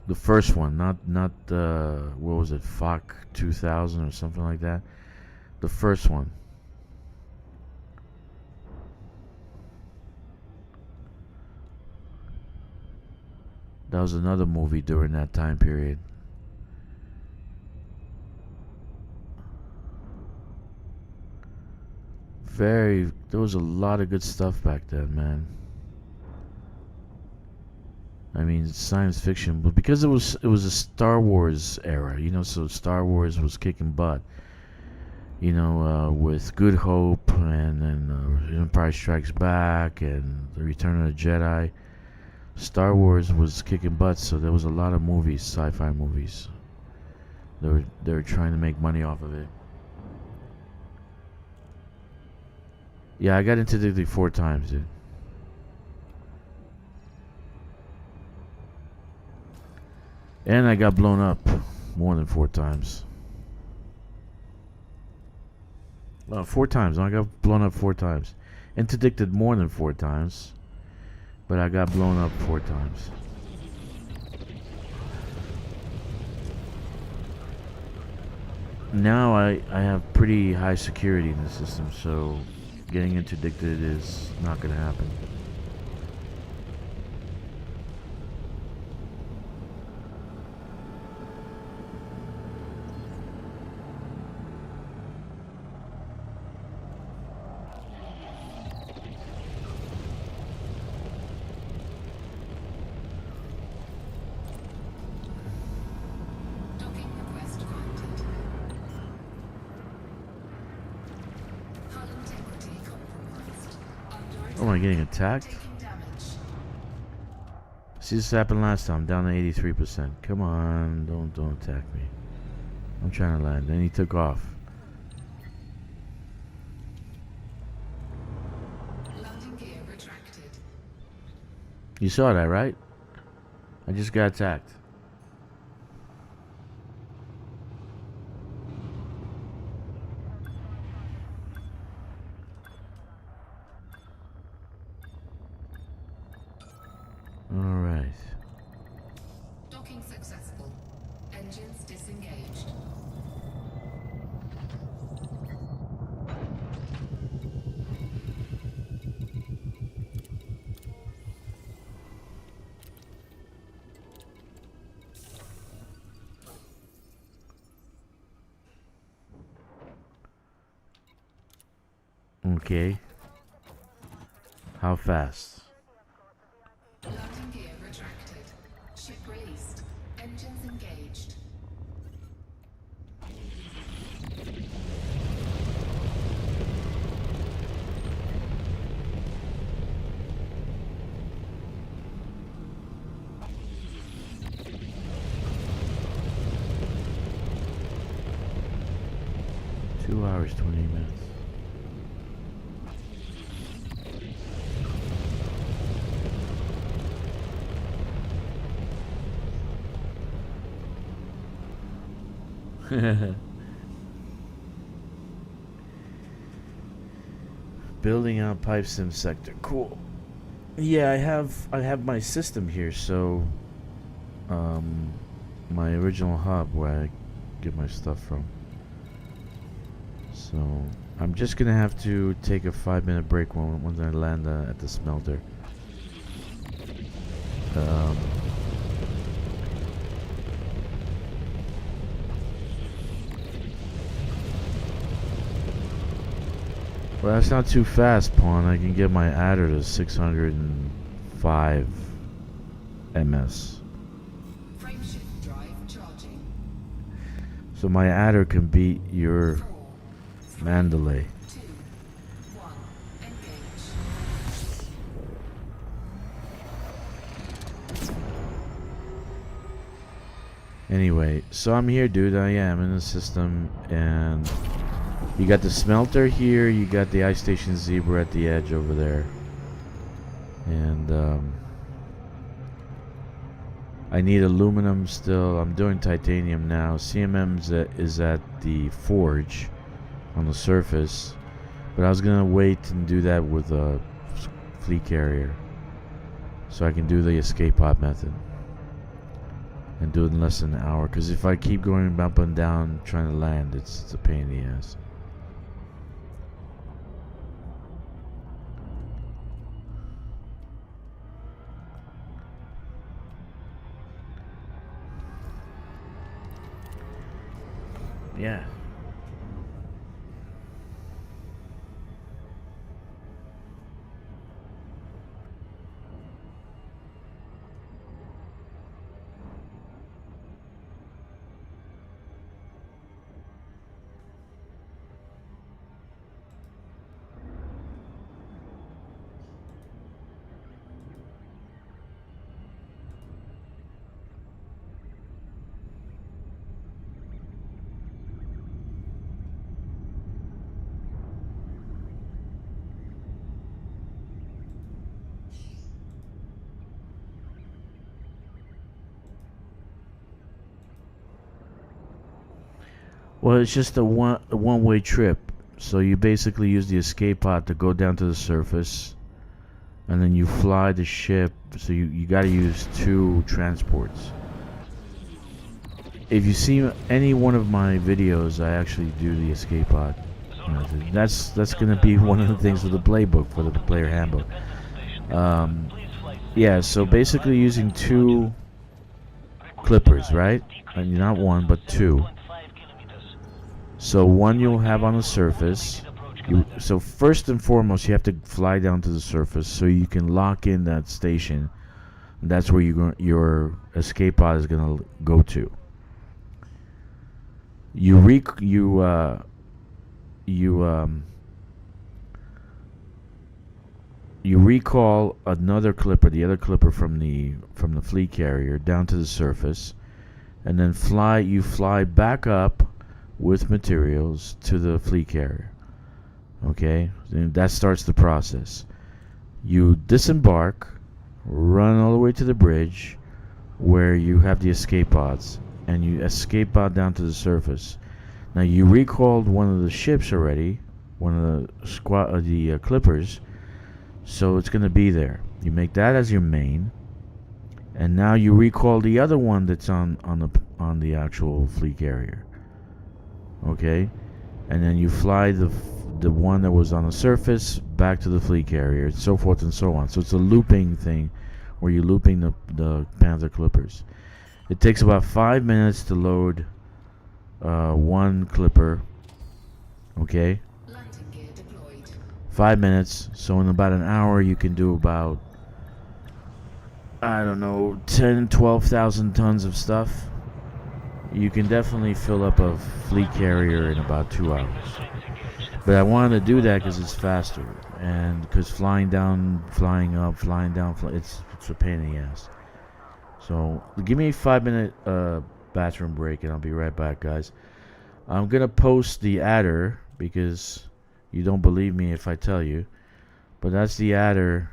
The first one, not what was it, FOC 2000 or something like that? The first one. That was another movie during that time period. there was a lot of good stuff back then, man. I mean, it's science fiction, but because it was a Star Wars era, you know, so Star Wars was kicking butt. You know, with Good Hope and then Empire Strikes Back and The Return of the Jedi. Star Wars was kicking butt, so there was a lot of movies, sci-fi movies. They were trying to make money off of it. Yeah, I got interdicted 4 times, dude. And I got blown up more than 4 times. 4 times. I got blown up 4 times. Interdicted more than 4 times. But I got blown up 4 times. Now I have pretty high security in the system, so getting interdicted is not going to happen. Docking request granted. Hull integrity compromised. Under attack. Oh, am I getting attacked? Taking damage. See, this happened last time. Down to 83%. Come on, don't attack me. I'm trying to land. Then he took off. Landing gear retracted. You saw that, right? I just got attacked. Alright. Docking successful. Engines disengaged. Okay. How fast? Landing gear retracted. Ship released. Engines engaged. Two hours, 20 minutes. Building out pipe sim sector. Cool. Yeah, I have my system here, so my original hub where I get my stuff from. So I'm just gonna have to take a 5-minute break once I land at the smelter. Well, that's not too fast, Pawn. I can get my adder to 605 ms. Frameshift drive charging. So my adder can beat your 4, 3, Mandalay. 2, 1. Engage. Anyway, so I'm here, dude. I am in the system, and you got the smelter here. You got the ice station zebra at the edge over there, and I need aluminum still. I'm doing titanium now. CMM is at the forge on the surface, but I was gonna wait and do that with a fleet carrier, so I can do the escape pod method and do it in less than an hour. Because if I keep going up and down trying to land, it's a pain in the ass. Yeah. Well, it's just a one-way trip. So you basically use the escape pod to go down to the surface, and then you fly the ship. So you got to use 2 transports. If you see any one of my videos, I actually do the escape pod. That's gonna be one of the things with the playbook for the player handbook. Yeah, so basically using 2 clippers, right? And not 1, but 2. So 1 you'll have on the surface. So first and foremost, you have to fly down to the surface so you can lock in that station. And that's where your escape pod is gonna go to. You recall another clipper, the other clipper from the fleet carrier, down to the surface, and then you fly back up with materials to the fleet carrier. Okay, and that starts the process. You disembark, run all the way to the bridge, where you have the escape pods, and you escape pod down to the surface. Now you recalled one of the ships already, one of the clippers, so it's going to be there. You make that as your main, and now you recall the other one that's on the actual fleet carrier. Okay, and then you fly the one that was on the surface back to the fleet carrier, and so forth and so on. So it's a looping thing, where you're looping the Panther clippers. It takes about 5 minutes to load 1 clipper. Okay, Landing gear deployed. 5 minutes. So in about an hour, you can do about, I don't know, 12,000 tons of stuff. You can definitely fill up a fleet carrier in about 2 hours. But I wanted to do that because it's faster, and because flying down, flying up, flying down, it's a pain in the ass. So give me a 5-minute bathroom break, and I'll be right back, guys. I'm gonna post the adder because you don't believe me if I tell you, but that's the adder.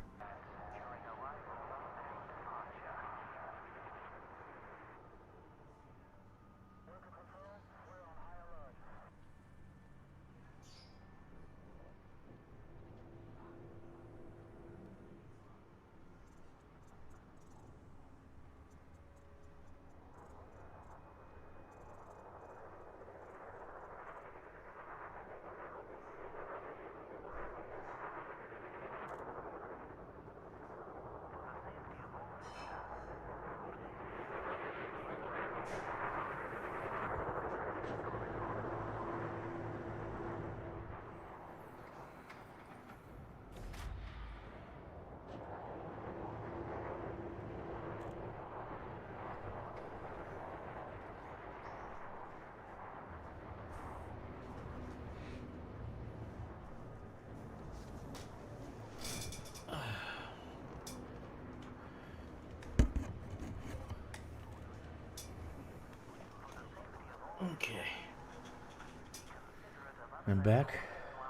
Okay. I'm back.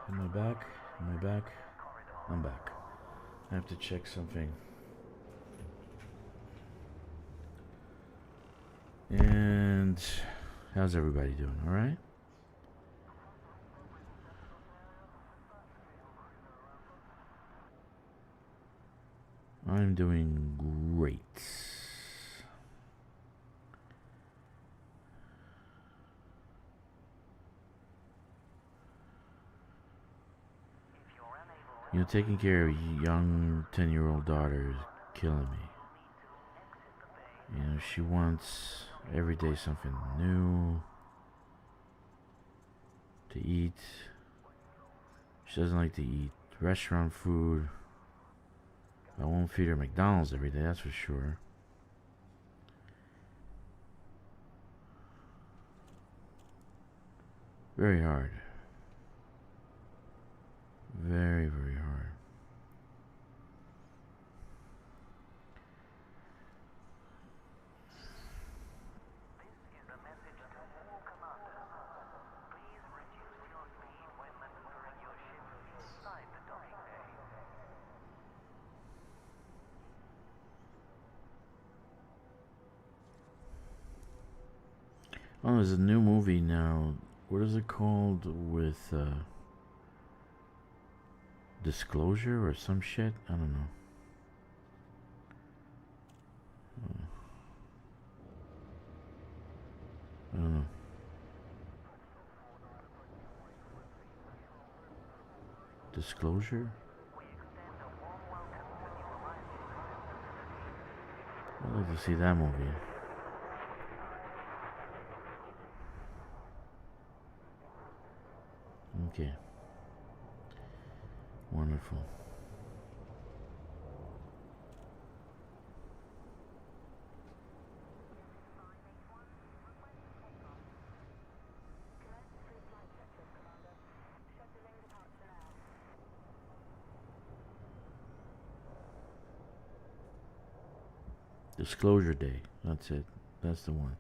Am I back? Am I back? I'm back. I have to check something. And how's everybody doing? All right? I'm doing great. You know, taking care of a young 10-year-old daughter is killing me. You know, she wants every day something new to eat. She doesn't like to eat restaurant food. I won't feed her McDonald's every day, that's for sure. Very hard. Very, very hard. This is a message to all commanders. Please reduce your speed when maneuvering your ship inside the docking bay. Oh, there's a new movie now what is it called with disclosure or some shit? I don't know. I don't know. Disclosure? I'd like to see that movie. Okay. Wonderful. Disclosure Day. That's it. That's the one.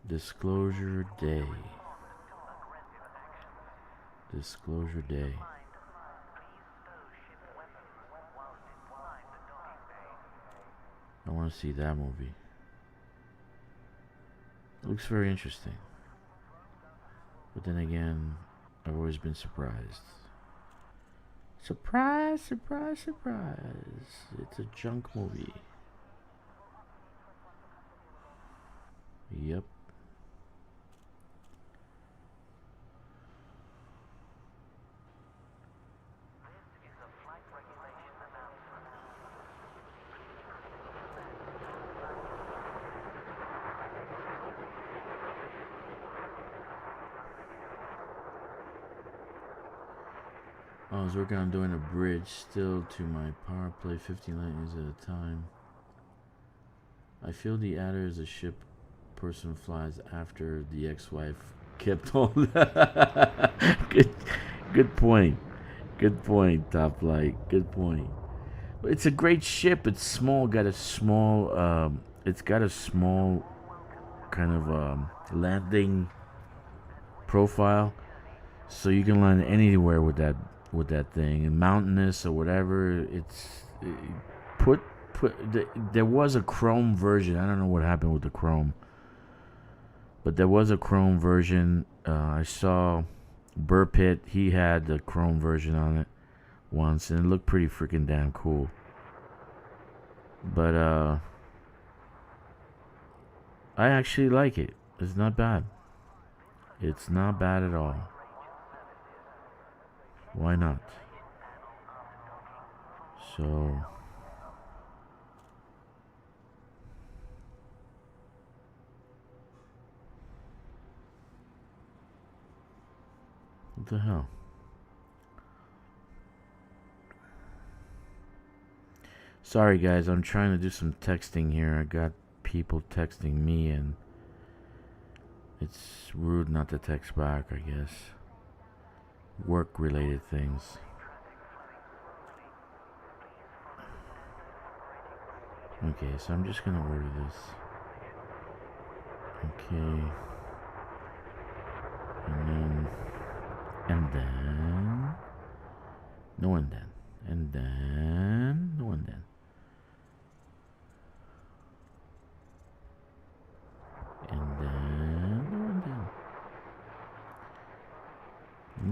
Disclosure Day. Disclosure Day. I want to see that movie. It looks very interesting. But then again, I've always been surprised. Surprise, surprise, surprise. It's a junk movie. Yep. I was working on doing a bridge still to my power play 15 lightnings at a time. I feel the adder is a ship person flies after the ex-wife kept on. Good point. Good point, Top Light. Good point. It's a great ship. It's small. It's got a small kind of landing profile, so you can land anywhere with that thing, and mountainous or whatever. There was a chrome version. I don't know what happened with the chrome, but there was a chrome version. I saw Burr Pit. He had the chrome version on it once, and it looked pretty freaking damn cool. But I actually like it. It's not bad. It's not bad at all. Why not? So what the hell? Sorry guys, I'm trying to do some texting here. I got people texting me and it's rude not to text back, I guess. Work related things. Okay, so I'm just gonna order this. Okay. And then no, and then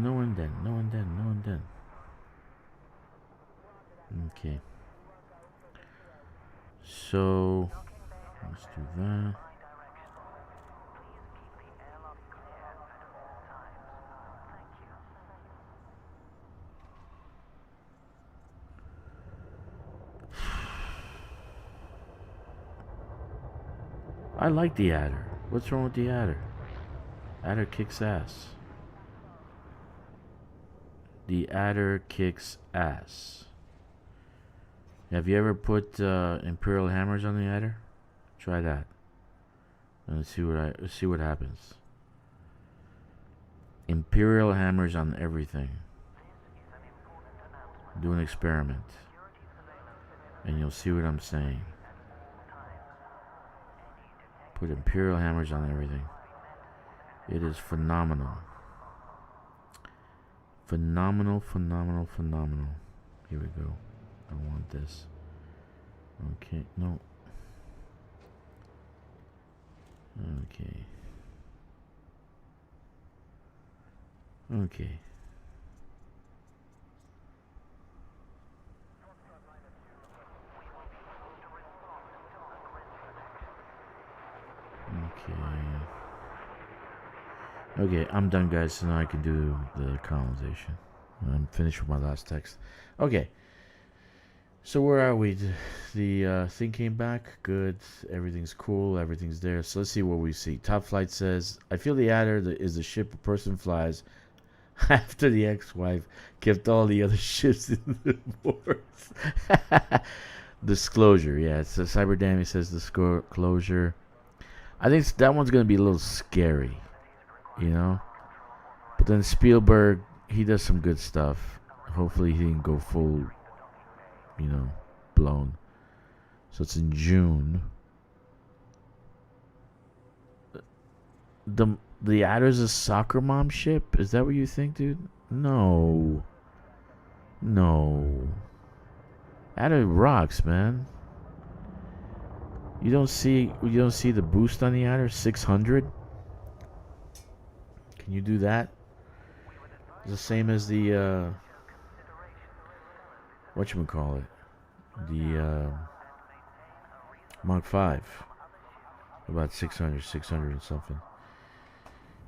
no, and then no, and then no, and then. Okay. So let's do that. I like the adder. What's wrong with the adder? Adder kicks ass. The adder kicks ass. Have you ever put Imperial hammers on the adder? Try that. And let's see what happens. Imperial hammers on everything. Do an experiment. And you'll see what I'm saying. Put Imperial hammers on everything. It is phenomenal. Phenomenal. Here we go. I want this. Okay, no. Okay. Okay. Okay, I'm done, guys. So now I can do the colonization. I'm finished with my last text. Okay. So where are we? The thing came back. Good. Everything's cool. Everything's there. So let's see what we see. Top Flight says, I feel the adder is the ship a person flies after the ex-wife kept all the other ships in the divorce. Disclosure. Yeah, it's Cyber Dammy says disclosure. I think that one's going to be a little scary. You know? But then Spielberg, he does some good stuff. Hopefully he didn't go full, you know, blown. So it's in June. The Adder's a soccer mom ship? Is that what you think, dude? No. No. Adder rocks, man. You don't see the boost on the Adder? 600? Can you do that? It's the same as the whatchamacallit? The Mach 5. About 600 and something.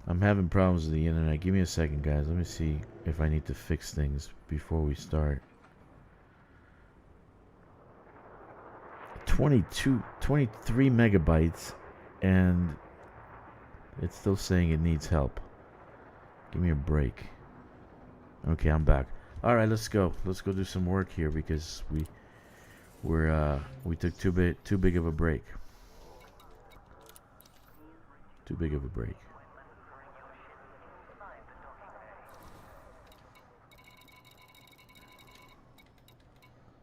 I'm having problems with the internet. Give me a second, guys. Let me see if I need to fix things before we start. 23 megabytes, and it's still saying it needs help. Give me a break. Okay, I'm back. All right, let's go. Let's go do some work here because we took too big of a break. Too big of a break.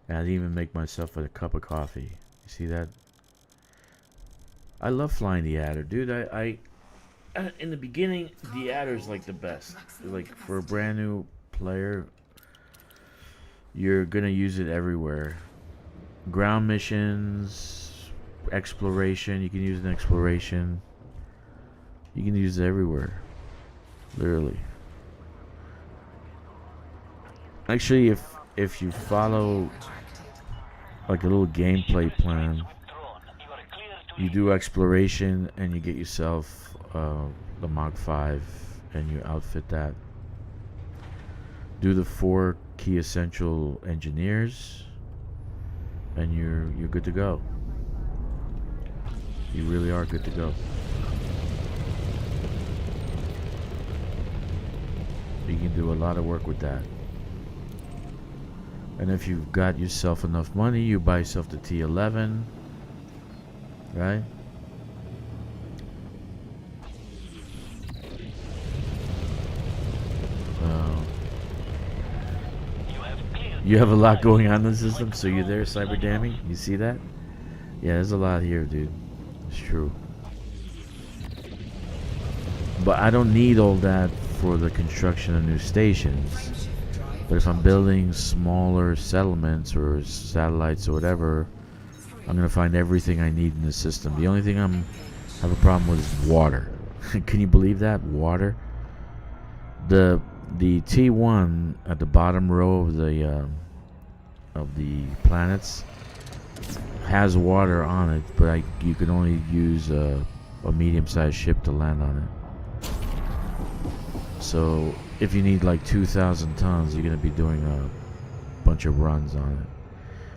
And I didn't even make myself a cup of coffee. You see that? I love flying the Adder, dude. I in the beginning, the Adder's like the best. Like for a brand new player, you're gonna use it everywhere. Ground missions, exploration. You can use it in exploration. You can use it everywhere. Literally. Actually, if you follow like a little gameplay plan, you do exploration and you get yourself the Mach 5 and you outfit that. Do the 4 key essential engineers and you're good to go. You really are good to go. You can do a lot of work with that. And if you've got yourself enough money, you buy yourself the T11, right? You have a lot going on in the system, so you're there, Cyber Dammy? You see that? Yeah, there's a lot here, dude. It's true. But I don't need all that for the construction of new stations. But if I'm building smaller settlements or satellites or whatever, I'm gonna find everything I need in the system. The only thing I have a problem with is water. Can you believe that? Water. The T1 at the bottom row of the planets has water on it, but you can only use a medium-sized ship to land on it. So if you need like 2,000 tons, you're gonna be doing a bunch of runs on it.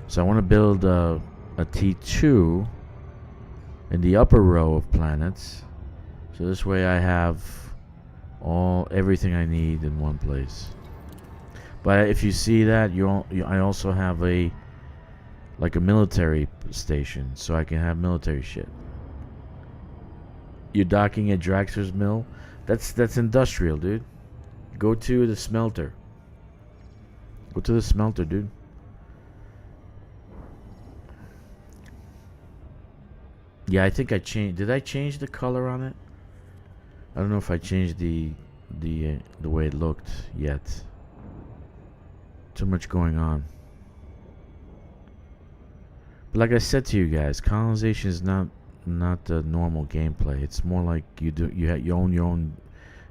So I want to build a T2 in the upper row of planets. So this way I have everything I need in one place. But if you see that, I also have a military station, so I can have military shit. You're docking at Draxler's mill. That's industrial, dude. Go to the smelter. Go to the smelter, dude. Yeah, I think I changed. Did I change the color on it? I don't know if I changed the way it looked yet. Too much going on. But like I said to you guys, colonization is not the normal gameplay. It's more like you own your own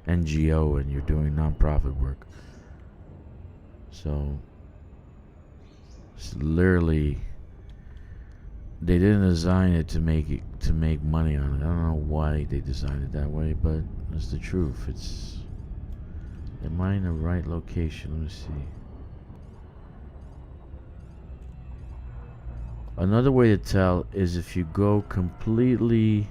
NGO and you're doing non-profit work. So it's literally, they didn't design it to make money on it. I don't know why they designed it that way, but it's the truth. Am I in the right location? Let me see. Another way to tell is if you go completely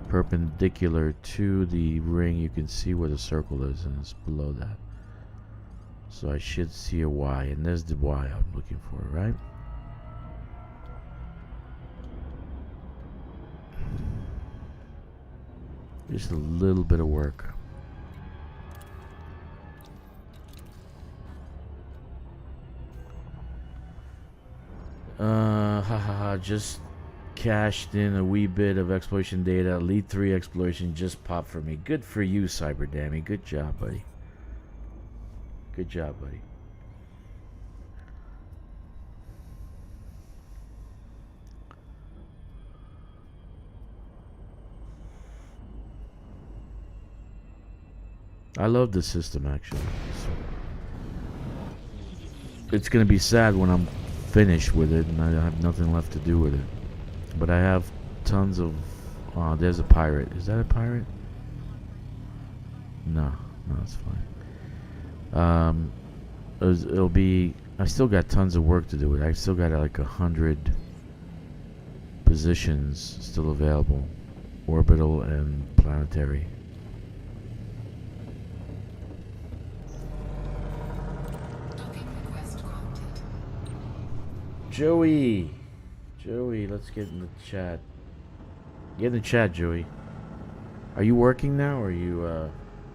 perpendicular to the ring, you can see where the circle is, and it's below that. So I should see a Y, and there's the Y I'm looking for, right? Just a little bit of work. Just cashed in a wee bit of exploration data. Elite 3 exploration just popped for me. Good for you, Cyberdammy. Good job, buddy. Good job, buddy. I love the system, actually. It's gonna be sad when I'm finished with it and I have nothing left to do with it. But I have tons of... Oh, there's a pirate. Is that a pirate? No, it's fine. It'll be... I still got tons of work to do with it. I still got like 100 positions still available. Orbital and planetary. Docking request granted. Joey, let's get in the chat. Get in the chat, Joey. Are you working now, or are you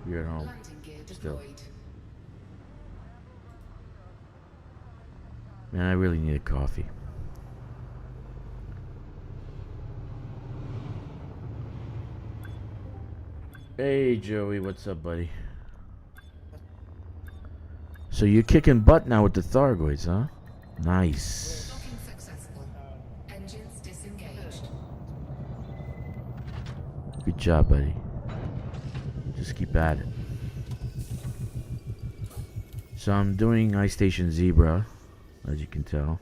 you're at home? Landing gear Still. deployed. Man, I really need a coffee. Hey, Joey, what's up, buddy? So you're kicking butt now with the Thargoids, huh? Nice. Docking successful. Engines disengaged. Good job, buddy. Just keep at it. So I'm doing Ice Station Zebra, as you can tell.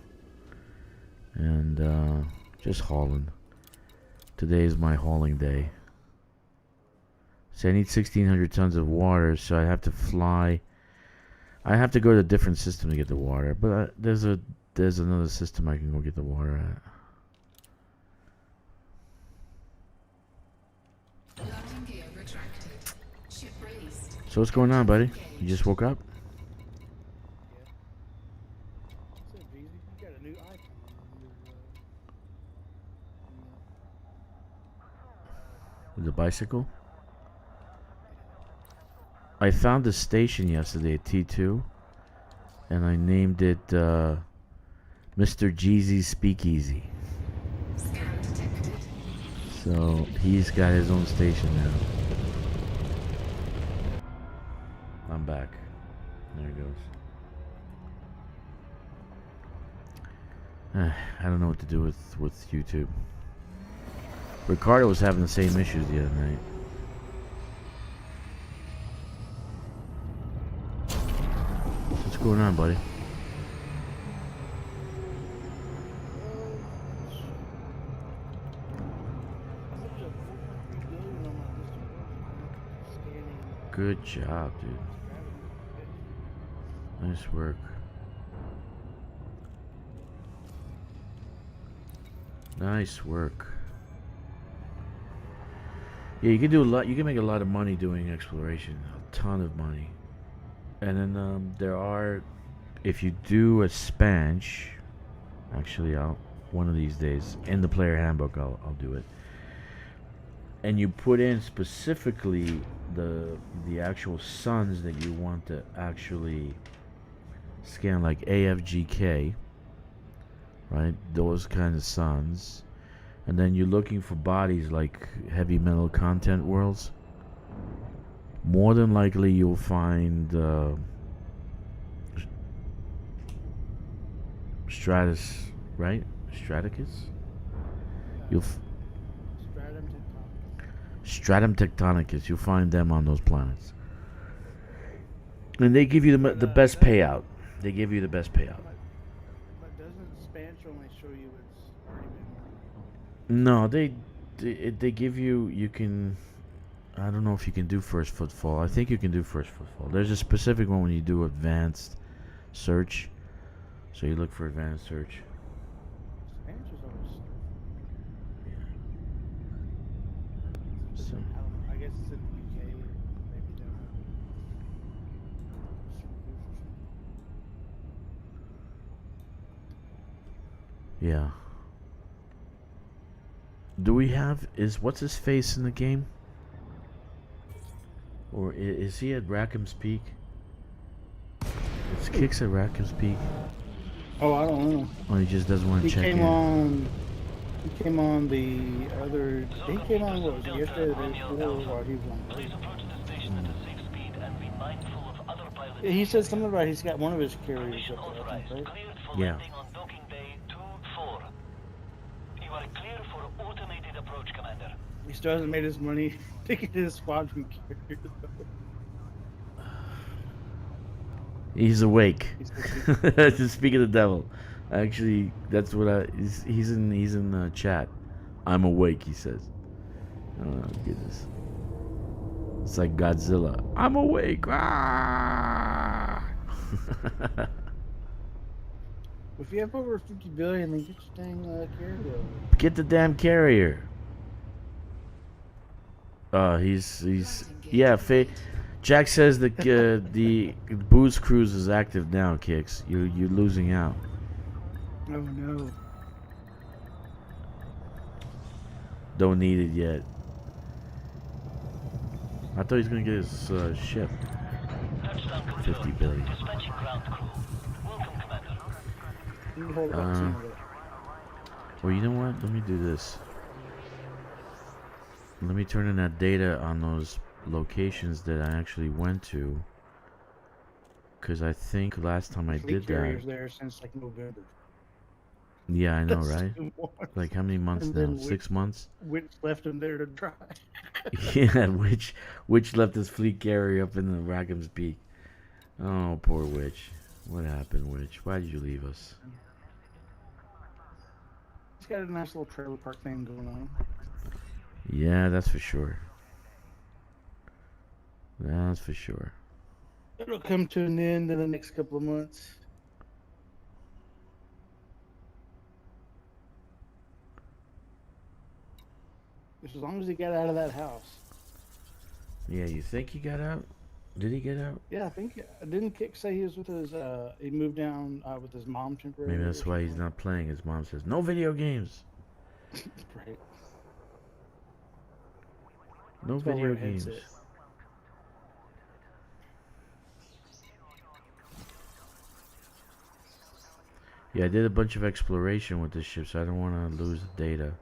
And just hauling. Today is my hauling day. So I need 1,600 tons of water, so I have to fly. I have to go to a different system to get the water, but there's another system I can go get the water at. Landing gear retracted. Ship released. So what's going on, buddy? You just woke up? So, Jeezy, you got a new icon on your, The bicycle? I found a station yesterday at T2, and I named it Mr. Jeezy's Speakeasy. Scan detected. So he's got his own station now. I'm back. There it goes. I don't know what to do with YouTube. Ricardo was having the same issues the other night. What's going on, buddy? Good job, dude. Nice work. Nice work. Yeah, you can do a lot. You can make a lot of money doing exploration. A ton of money. And then there are, if you do a spanch, actually one of these days in the player handbook I'll do it. And you put in specifically the actual suns that you want to actually scan, like AFGK, right? Those kinds of suns. And then you're looking for bodies like heavy metal content worlds. More than likely you'll find Stratus, right? Straticus? You'll stratum to top. Stratum tectonicus. You'll find them on those planets. And they give you the best payout. They give you the best payout. But doesn't Spanch only show you it's already been? No, they give you. You can. I don't know if you can do first footfall. I think you can do first footfall. There's a specific one when you do advanced search. So you look for advanced search. Spanch is always. Yeah. So. I don't know. I guess it's in the UK. Maybe down Yeah. Do we have what's his face in the game? Or is he at Rackham's Peak? It's Kicks at Rackham's Peak. Oh, I don't know. Or he just doesn't want to He check came in. on. He came on the other. He came on what was it, yesterday or the day before while he was on break. Please approach the station at a safe speed and be mindful of other pilots. He said something about he's got one of his carriers Permission up there, I authorized. think, right? Cleared for Yeah. landing on docking bay 2-4. You are clear for automated approach, Commander. He still hasn't made his money taking his squadron carrier. He's awake. He's To speak of the devil. Actually, that's what he's in the chat. I'm awake, he says. Oh goodness. It's like Godzilla. I'm awake. Ah! If you have over 50 billion, then get your dang carrier. Get the damn carrier. He's yeah. Jack says the booze cruise is active now. Kicks, you're losing out. Oh no. Don't need it yet. I thought he was gonna get his ship. Touchdown 50 confirmed. billion. Dispatching ground crew. Welcome, Commander. You can hold up some of it. Well, you know what? Let me do this. Let me turn in that data on those locations that I actually went to. Because I think last time I Fleet did carrier's that. there since like November. Yeah, I know, That's right? 2 months. Like how many months And now? then 6 months? Which left him there to dry. Yeah, which left his fleet carrier up in the Rackham's Peak. Oh, poor Witch. What happened, Witch? Why did you leave us? He's got a nice little trailer park thing going on. Yeah, that's for sure. That's for sure. It'll come to an end in the next couple of months. Just as long as he got out of that house. Yeah, you think he got out? Did he get out? Yeah, I think didn't Kick say he was with his he moved down with his mom temporarily. Maybe that's or why he's something? not playing. His mom says, no video games. Right. No That's why I wear video a games. headset. Yeah, I did a bunch of exploration with this ship, so I don't want to lose the data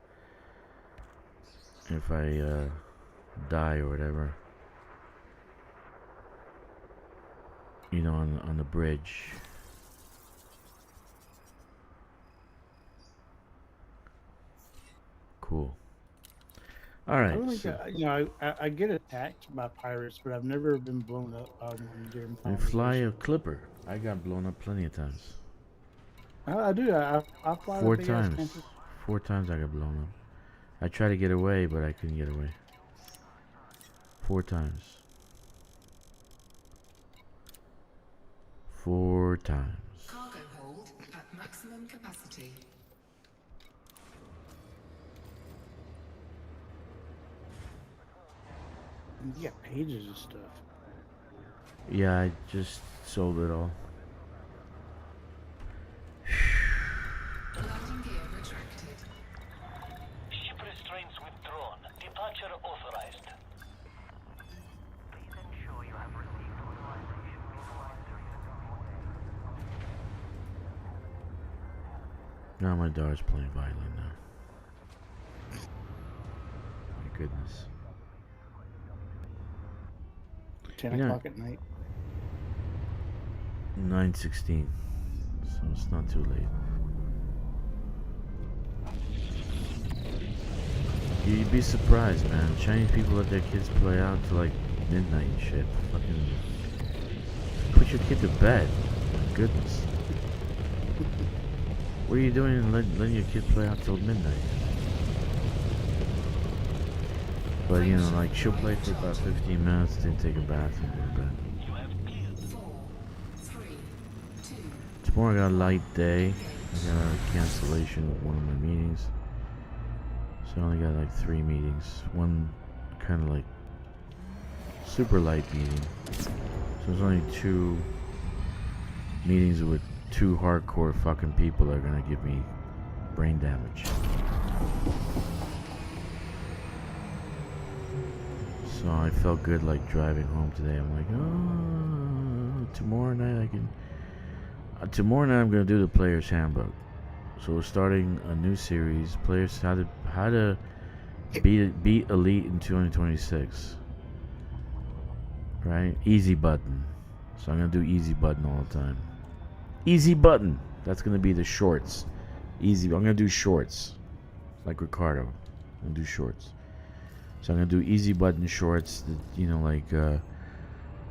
if I die or whatever. You know, on the bridge. Cool. All I right. don't think So I get attacked by pirates, but I've never been blown up by one during I fly a clipper. I got blown up plenty of times. I do. I fly the 4 big ass times. campers. 4 times I got blown up. I tried to get away, but I couldn't get away. 4 times. 4 times. Cargo hold at maximum capacity. You got pages of stuff. Yeah, I just sold it all. Landing gear retracted. Ship restraints withdrawn. Departure authorized. Please ensure you have received authorization meanwhile during the convoy. Now my daughter's playing violin now. My goodness. 10 You know- o'clock at night. 9:16. So it's not too late. You'd be surprised, man. Chinese people let their kids play out to like midnight and shit. Fucking put your kid to bed. My goodness. What are you doing letting your kid play out till midnight? But you know, like she'll play for about 15 minutes, then take a bath and go to bed. 4, 3, 2, Tomorrow I got a light day. I got a cancellation of one of my meetings. So I only got like 3 meetings. One kind of like super light meeting. So there's only 2 meetings with 2 hardcore fucking people that are gonna give me brain damage. So I felt good like driving home today. I'm like, oh, tomorrow night I can. Tomorrow night I'm gonna do the player's handbook. So we're starting a new series, players how to beat elite in 2026. Right, easy button. So I'm gonna do easy button all the time. Easy button. That's gonna be the shorts. Easy. I'm gonna do shorts, like Ricardo. I'm gonna do shorts. So I'm gonna do easy button shorts. That, you know,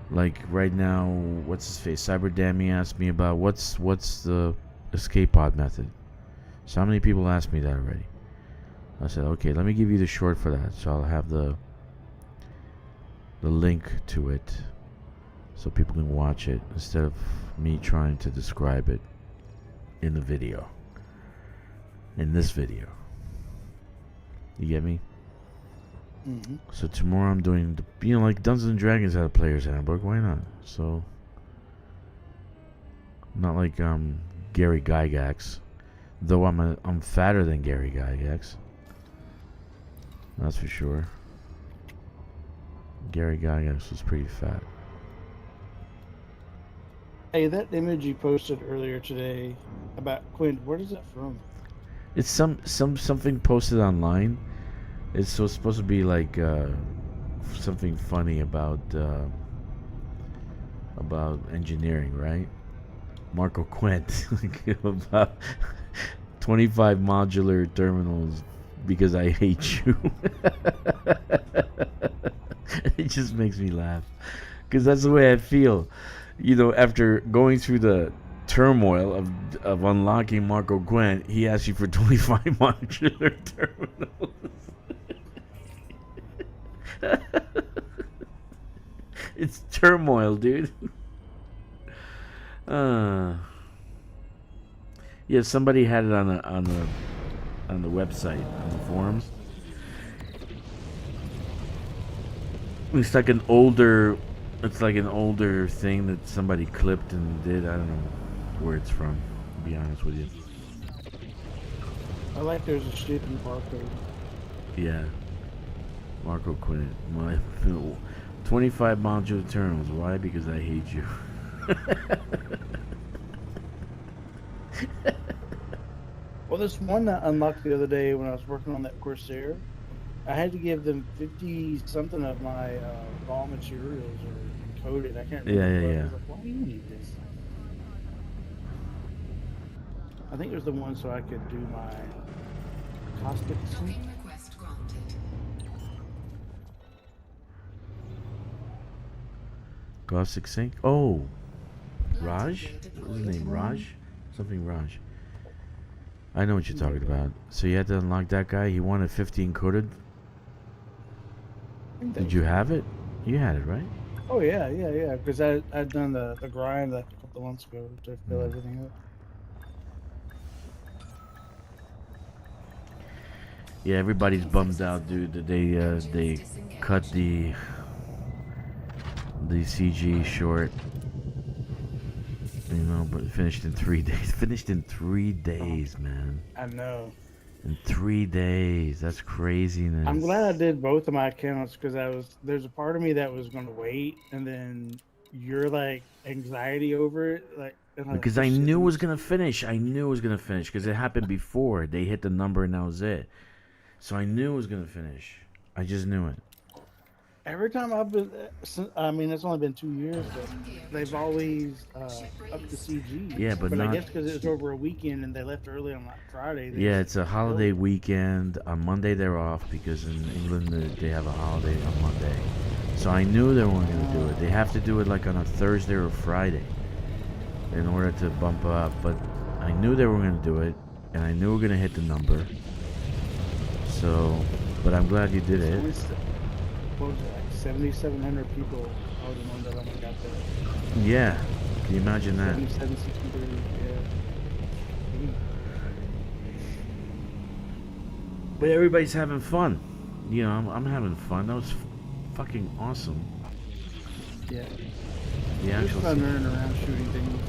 like right now, what's his face? Cyber Dammy asked me about what's the escape pod method. So how many people asked me that already? I said, okay, let me give you the short for that. So I'll have the link to it, so people can watch it instead of me trying to describe it in the video. In this video, you get me? Mm-hmm. So tomorrow I'm doing, you know, like Dungeons and Dragons had a player's handbook. Why not? So not like Gary Gygax, though I'm fatter than Gary Gygax. That's for sure. Gary Gygax was pretty fat. Hey, that image you posted earlier today about Quinn, where is that from? It's something posted online. It's supposed to be like something funny about engineering, right? Marco Quint about 25 modular terminals because I hate you. It just makes me laugh because that's the way I feel. You know, after going through the turmoil of unlocking Marco Quint, he asks you for 25 modular terminals. It's turmoil, dude. Yeah, somebody had it on the website, on the forums. It's like an older thing that somebody clipped and did. I don't know where it's from, to be honest with you. I like there's a shipping barcode. Yeah. Marco Quinn. 25 modular terminals. Why? Because I hate you. Well, this one that unlocked the other day when I was working on that Corsair, I had to give them 50 something of my raw materials or encoded. I can't remember. Yeah. I was like, why do you need this? I think it was the one so I could do my caustic sink. docking request granted. Caustic sink? Oh, Raj? Light gear What's his deployed. name? Raj? Something Raj. I know what you're talking about. So you had to unlock that guy. He wanted 50 encoded. Did you have it? You had it, right? Oh yeah. Because I'd done the grind like a couple months ago to fill everything up. Yeah, everybody's bummed out, dude, that they cut the CG short. You know, but it finished in 3 days. Finished in 3 days, man. I know. In 3 days. That's craziness. I'm glad I did both of my accounts because there's a part of me that was going to wait, and then you're like anxiety over it, like Because I knew it was gonna finish. I knew it was gonna finish because it happened before. They hit the number and that was it. So I knew it was gonna finish. I just knew it. Every time I've been, I mean, it's only been 2 years, but they've always upped the CG. Yeah, but But I not. guess because it was over a weekend and they left early on like Friday. They Yeah, just it's a holiday weekend. On Monday they're off because in England they have a holiday on Monday. So I knew they weren't going to do it. They have to do it like on a Thursday or Friday in order to bump up. But I knew they were going to do it, and I knew we were going to hit the number. So, but I'm glad you did it. What was it, like 7,700 people? I was the one that only got there. Yeah, can you imagine that? 7,763, yeah. But everybody's having fun. You know, I'm having fun. That was fucking awesome. Yeah. The It was actual fun running around shooting things.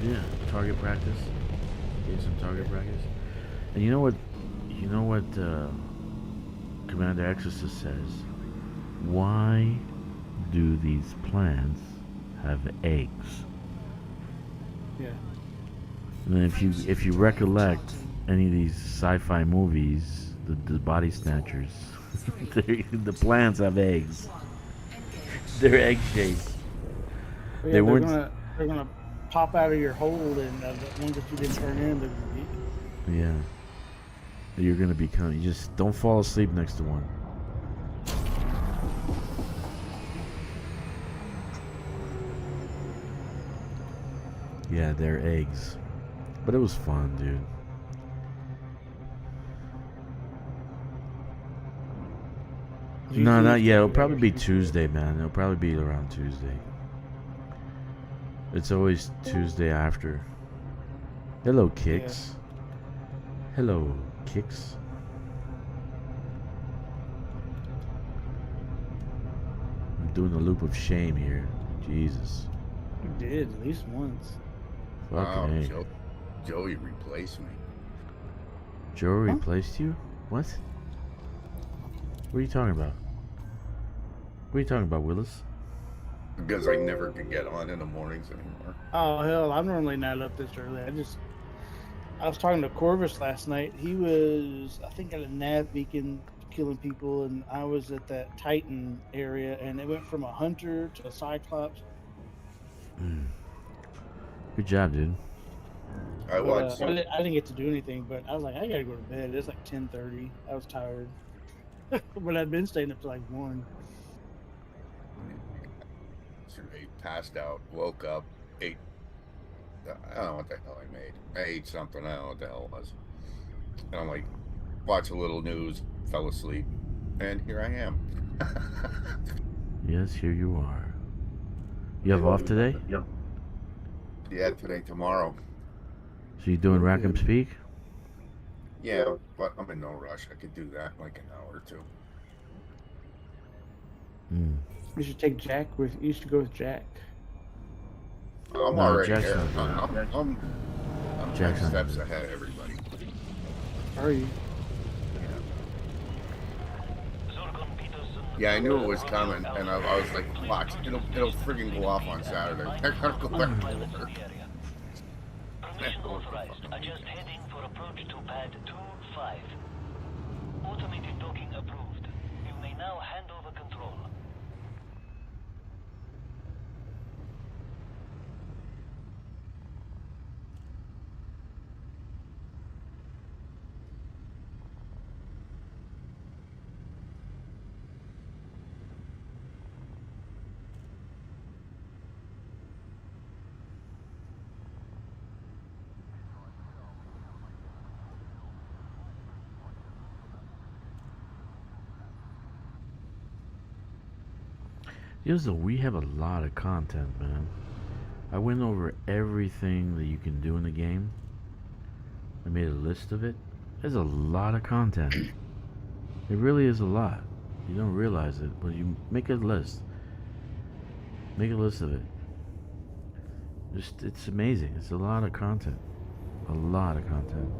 yeah, target practice. Get some target practice. And you know what? You know what? Commander Exorcist says. Why do these plants have eggs? Yeah. And if you recollect any of these sci-fi movies, the body snatchers, the plants have eggs. They're egg shaped. But yeah, They weren't. they're gonna pop out of your hold, and the ones that you didn't turn in, they're gonna get you. Yeah. You're gonna become. You just don't fall asleep next to one. Yeah, they're eggs. But it was fun, dude. No, not yet. It'll probably be Tuesday, man. It'll probably be around Tuesday. It's always Tuesday after. Hello, Kicks. Hello, Kicks. I'm doing the loop of shame here. Jesus. You did at least once. Fucking A. Joey replaced me. Joe replaced you? What? What are you talking about? What are you talking about, Willis? Because I never could get on in the mornings anymore. Oh hell, I'm normally not up this early. I was talking to Corvus last night. He was, I think, at a nav beacon killing people, and I was at that Titan area, and it went from a hunter to a Cyclops. Good job, dude. I watched. I didn't get to do anything, but I was like, I gotta go to bed. It's like 10:30. I was tired, but I'd been staying up to like 1. I passed out, woke up, ate. I don't know what the hell I made. I ate something. I don't know what the hell it was. And I'm like, watch a little news, fell asleep, and here I am. Yes, here you are. You have off today? Yep. Yeah, today, tomorrow. So you doing Rackham Speak? Yeah, but I'm in no rush. I could do that in like an hour or two. You should take Jack with. You should go with Jack. I'm No, already Jack's here. not doing I'm Jack's 10 not steps doing ahead of everybody. Are you? Yeah, I knew it was coming, and I was like, watch, it'll friggin' go off on Saturday. I gotta go back to work. Permission authorized. Adjust heading for approach to pad 2-5. Automated docking approved. You may now hand over control. We have a lot of content, man. I went over everything that you can do in the game. I made a list of it. There's a lot of content. It really is a lot. You don't realize it, but you make a list. Make a list of it. It's amazing. It's a lot of content. A lot of content.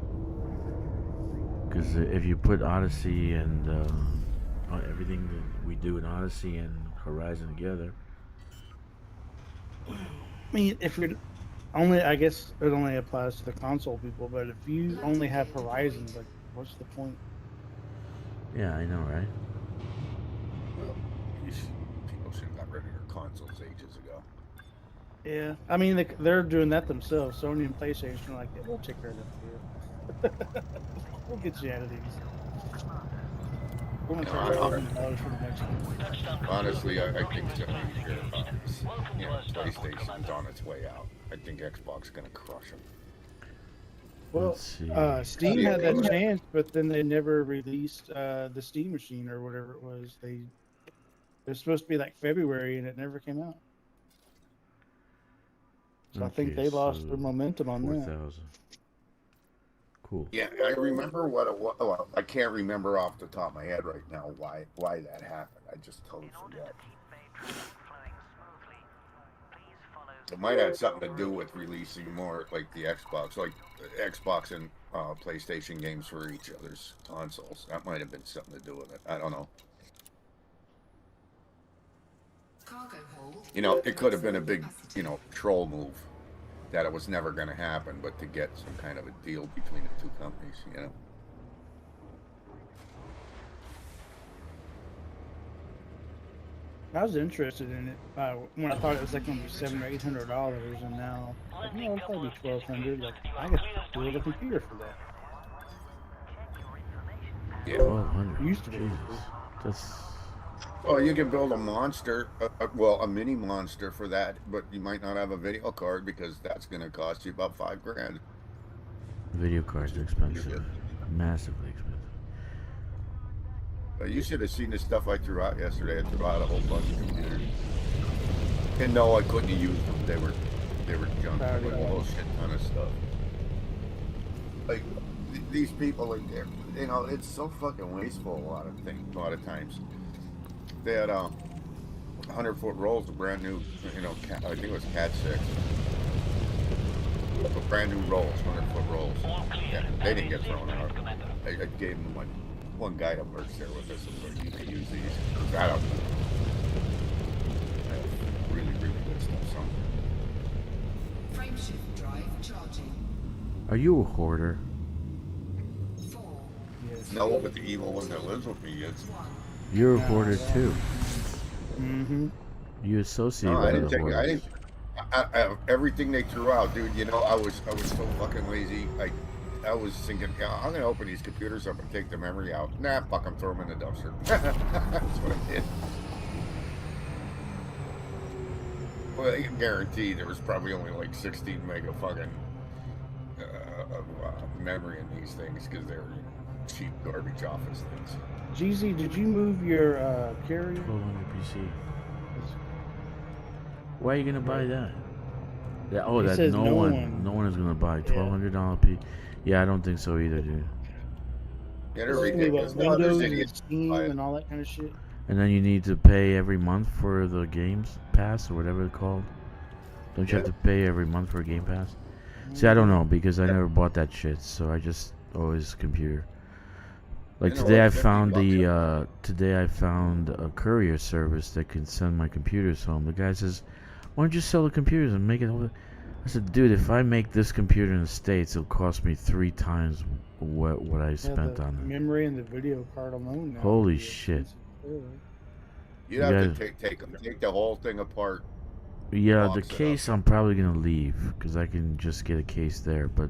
Because if you put Odyssey and everything that we do in Odyssey and Horizon together. I mean, if you're only, I guess it only applies to the console people, but if you only have Horizon, like, what's the point? Yeah, I know, right? Well, consoles ages ago. Yeah, I mean they're doing that themselves. Sony and PlayStation are like, yeah, we'll take care of that for you. We'll get you out of these. We're gonna No, charge $1,200 for the next one. Touchdown honestly, I complete. think Sony, Engaged. Welcome to our start point, PlayStation's Commander. on its way out. I think Xbox is gonna crush them. Well, Let's see. Steam had that chance, but then they never released the Steam machine or whatever it was. They're supposed to be like February, and it never came out. So I think Okay, they lost so their momentum on that. 4,000. Cool. Yeah, I remember what it was. Well, I can't remember off the top of my head right now why that happened. I just totally In order forget. to keep traffic flowing smoothly, please follow. It might have something to do with releasing more like the Xbox, like Xbox and PlayStation games for each other's consoles. That might have been something to do with it. I don't know. Cargo hold. You know, it could have been a big, troll move that it was never going to happen, but to get some kind of a deal between the two companies, I was interested in it when I thought it was like going to be $700 or $800, and now it'll probably be $1,200. Like I could build a computer for that. Yeah. 1,200. Used to be. Jesus. That's. Well, you can build a monster, a mini monster for that, but you might not have a video card because that's going to cost you about $5,000. Video cards are expensive. Massively expensive. You should have seen the stuff I threw out yesterday. I threw out a whole bunch of computers. And no, I couldn't use them. They were junk. There was a whole shit ton of stuff. Like these people, like it's so fucking wasteful. A lot of times. They had 100-foot rolls of brand new, I think it was Cat 6. But brand new rolls, 100-foot rolls. Yeah, they didn't get thrown out. I gave them one guy that works there with us, and like, you can use these. I don't. Really, really good stuff. So. Frameshift drive charging. Are you a hoarder? 4, Yes. No, but the evil one that lives with me is. 1. You're a hoarder too. Mm-hmm. You associate No, I with didn't the take. I hoarders. didn't. Everything they threw out, dude. I was so fucking lazy. I was thinking, I'm gonna open these computers up and take the memory out. Nah, fuck, I'm throwing them in the dumpster. That's what I did. Well, I can guarantee there was probably only like 16 mega fucking of memory in these things because they were cheap garbage office things. GZ, did you move your carrier? 1,200 PC. Why are you gonna buy that? It That says no no one one. is gonna buy $1,200 P. Yeah, I don't think so either, dude. Yeah, they're Only ridiculous. what, No, there's Windows and idiots. Steam buy it. and all that kind of shit. And then you need to pay every month for the Games Pass or whatever it's called. Don't you have to pay every month for a Game Pass? See, I don't know because I never bought that shit, so I just always computer. Like today, I found today I found a courier service that can send my computers home. The guy says, "Why don't you sell the computers and make it over?" I said, "Dude, if I make this computer in the States, it'll cost me 3 times what I spent the on it." memory and the video card alone. Now Holy would be shit! expensive, too. You'd have Yeah. to take the whole thing apart. Yeah, the Box it up. case I'm probably gonna leave because I can just get a case there, but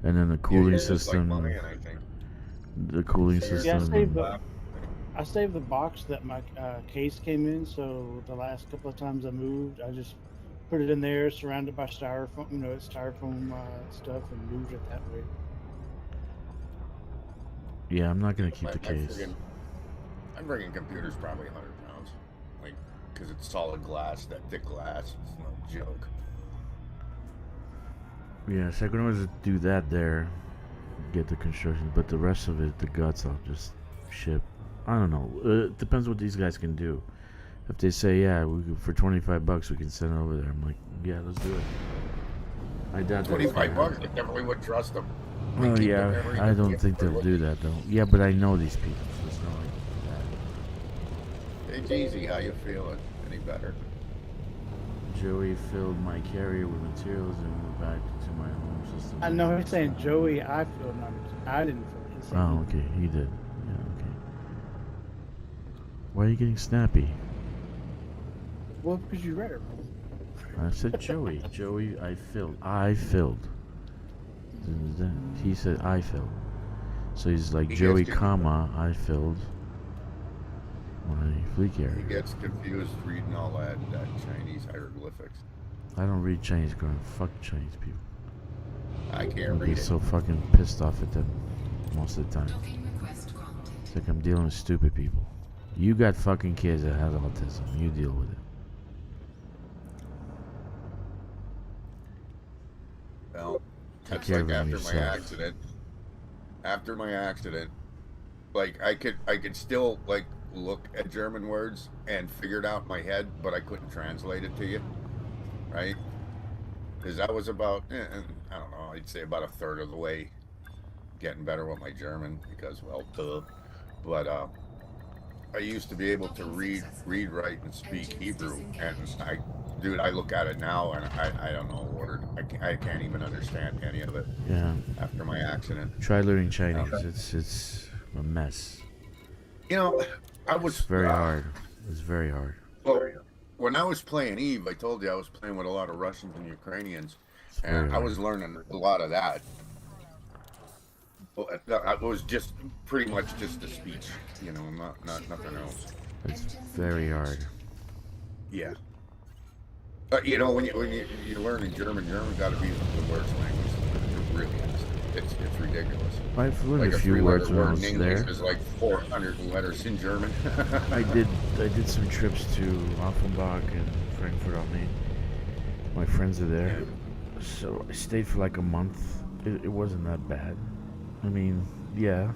and then the Yeah, cooling it's like system, money, and I think. the cooling Yeah, Yeah, system. I saved the box that my case came in. So the last couple of times I moved, I just put it in there, surrounded by styrofoam. It's styrofoam stuff, and moved it that way. Yeah, I'm not gonna keep the case. I'm bringing computers probably 100 pounds, like because it's solid glass, that thick glass. It's no joke. Yeah, so I can always do that there, get the construction, but the rest of it, the guts, I'll just ship. I don't know. It depends what these guys can do. If they say, yeah, for $25 we can send it over there, I'm like, yeah, let's do it. I doubt that. $25. I definitely would trust them. Oh Keep the yeah, memory I and don't get think the they'll do rookie. that though. Yeah, but I know these people, so it's not like It's easy. How you feeling? Any better? that. Joey filled my carrier with materials and moved back to my home system. I know he's saying Joey. I feel not. I didn't feel it. He's saying Oh, okay, he did. Yeah, okay. Why are you getting snappy? Well, because you read it wrong. I said Joey. Joey, I filled. I filled. He said I filled. So he's like He Joey, gets comma, I filled my fleet He carrier. gets confused reading all that Chinese hieroglyphics. I don't read Chinese, girl. Fuck Chinese people. I I can't get read it. so fucking pissed off at them most of the time. Docking request granted. It's like I'm dealing with stupid people. You got fucking kids that have autism. You deal with it. Well, that's care like of after yourself. my accident. After my accident, like I could still like look at German words and figure it out in my head, but I couldn't translate it to you, right? Because that was about, I don't know, I'd say about a third of the way getting better with my German because, well, duh. But I used to be able to read, write, and speak Hebrew, and I look at it now and I don't know a word. I can't even understand any of it Yeah. after my accident. Try learning Chinese. Okay. It's a mess. You know, I was It's very hard. It's very hard. Well, when I was playing Eve, I told you I was playing with a lot of Russians and Ukrainians, It's very and I hard. was learning a lot of that. Well, it was just pretty much just the speech, you know, not nothing else. It's very hard. Yeah. You know, when you're learning German got to be the worst language. It really is. It's ridiculous. I've learned Like a a few three-letter words when I word was in English there. is like 400 letters in German. I did some trips to Offenbach and Frankfurt am Main. My friends are there, so I stayed for like a month. It wasn't that bad. I mean, yeah,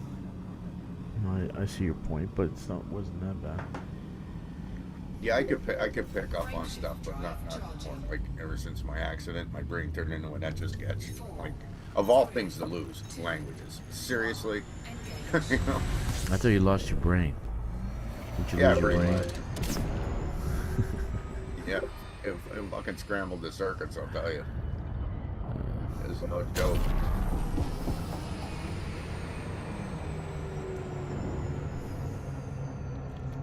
I see your point, but wasn't that bad. Yeah, I could pick up on stuff, but not more. Like ever since my accident, my brain turned into an etch a sketch. Like of all things to lose, languages. Seriously, you know? I thought you lost your brain. Did you Yeah, lose your pretty brain? much. Yeah, it fucking scrambled the circuits. I'll tell you. It's no joke.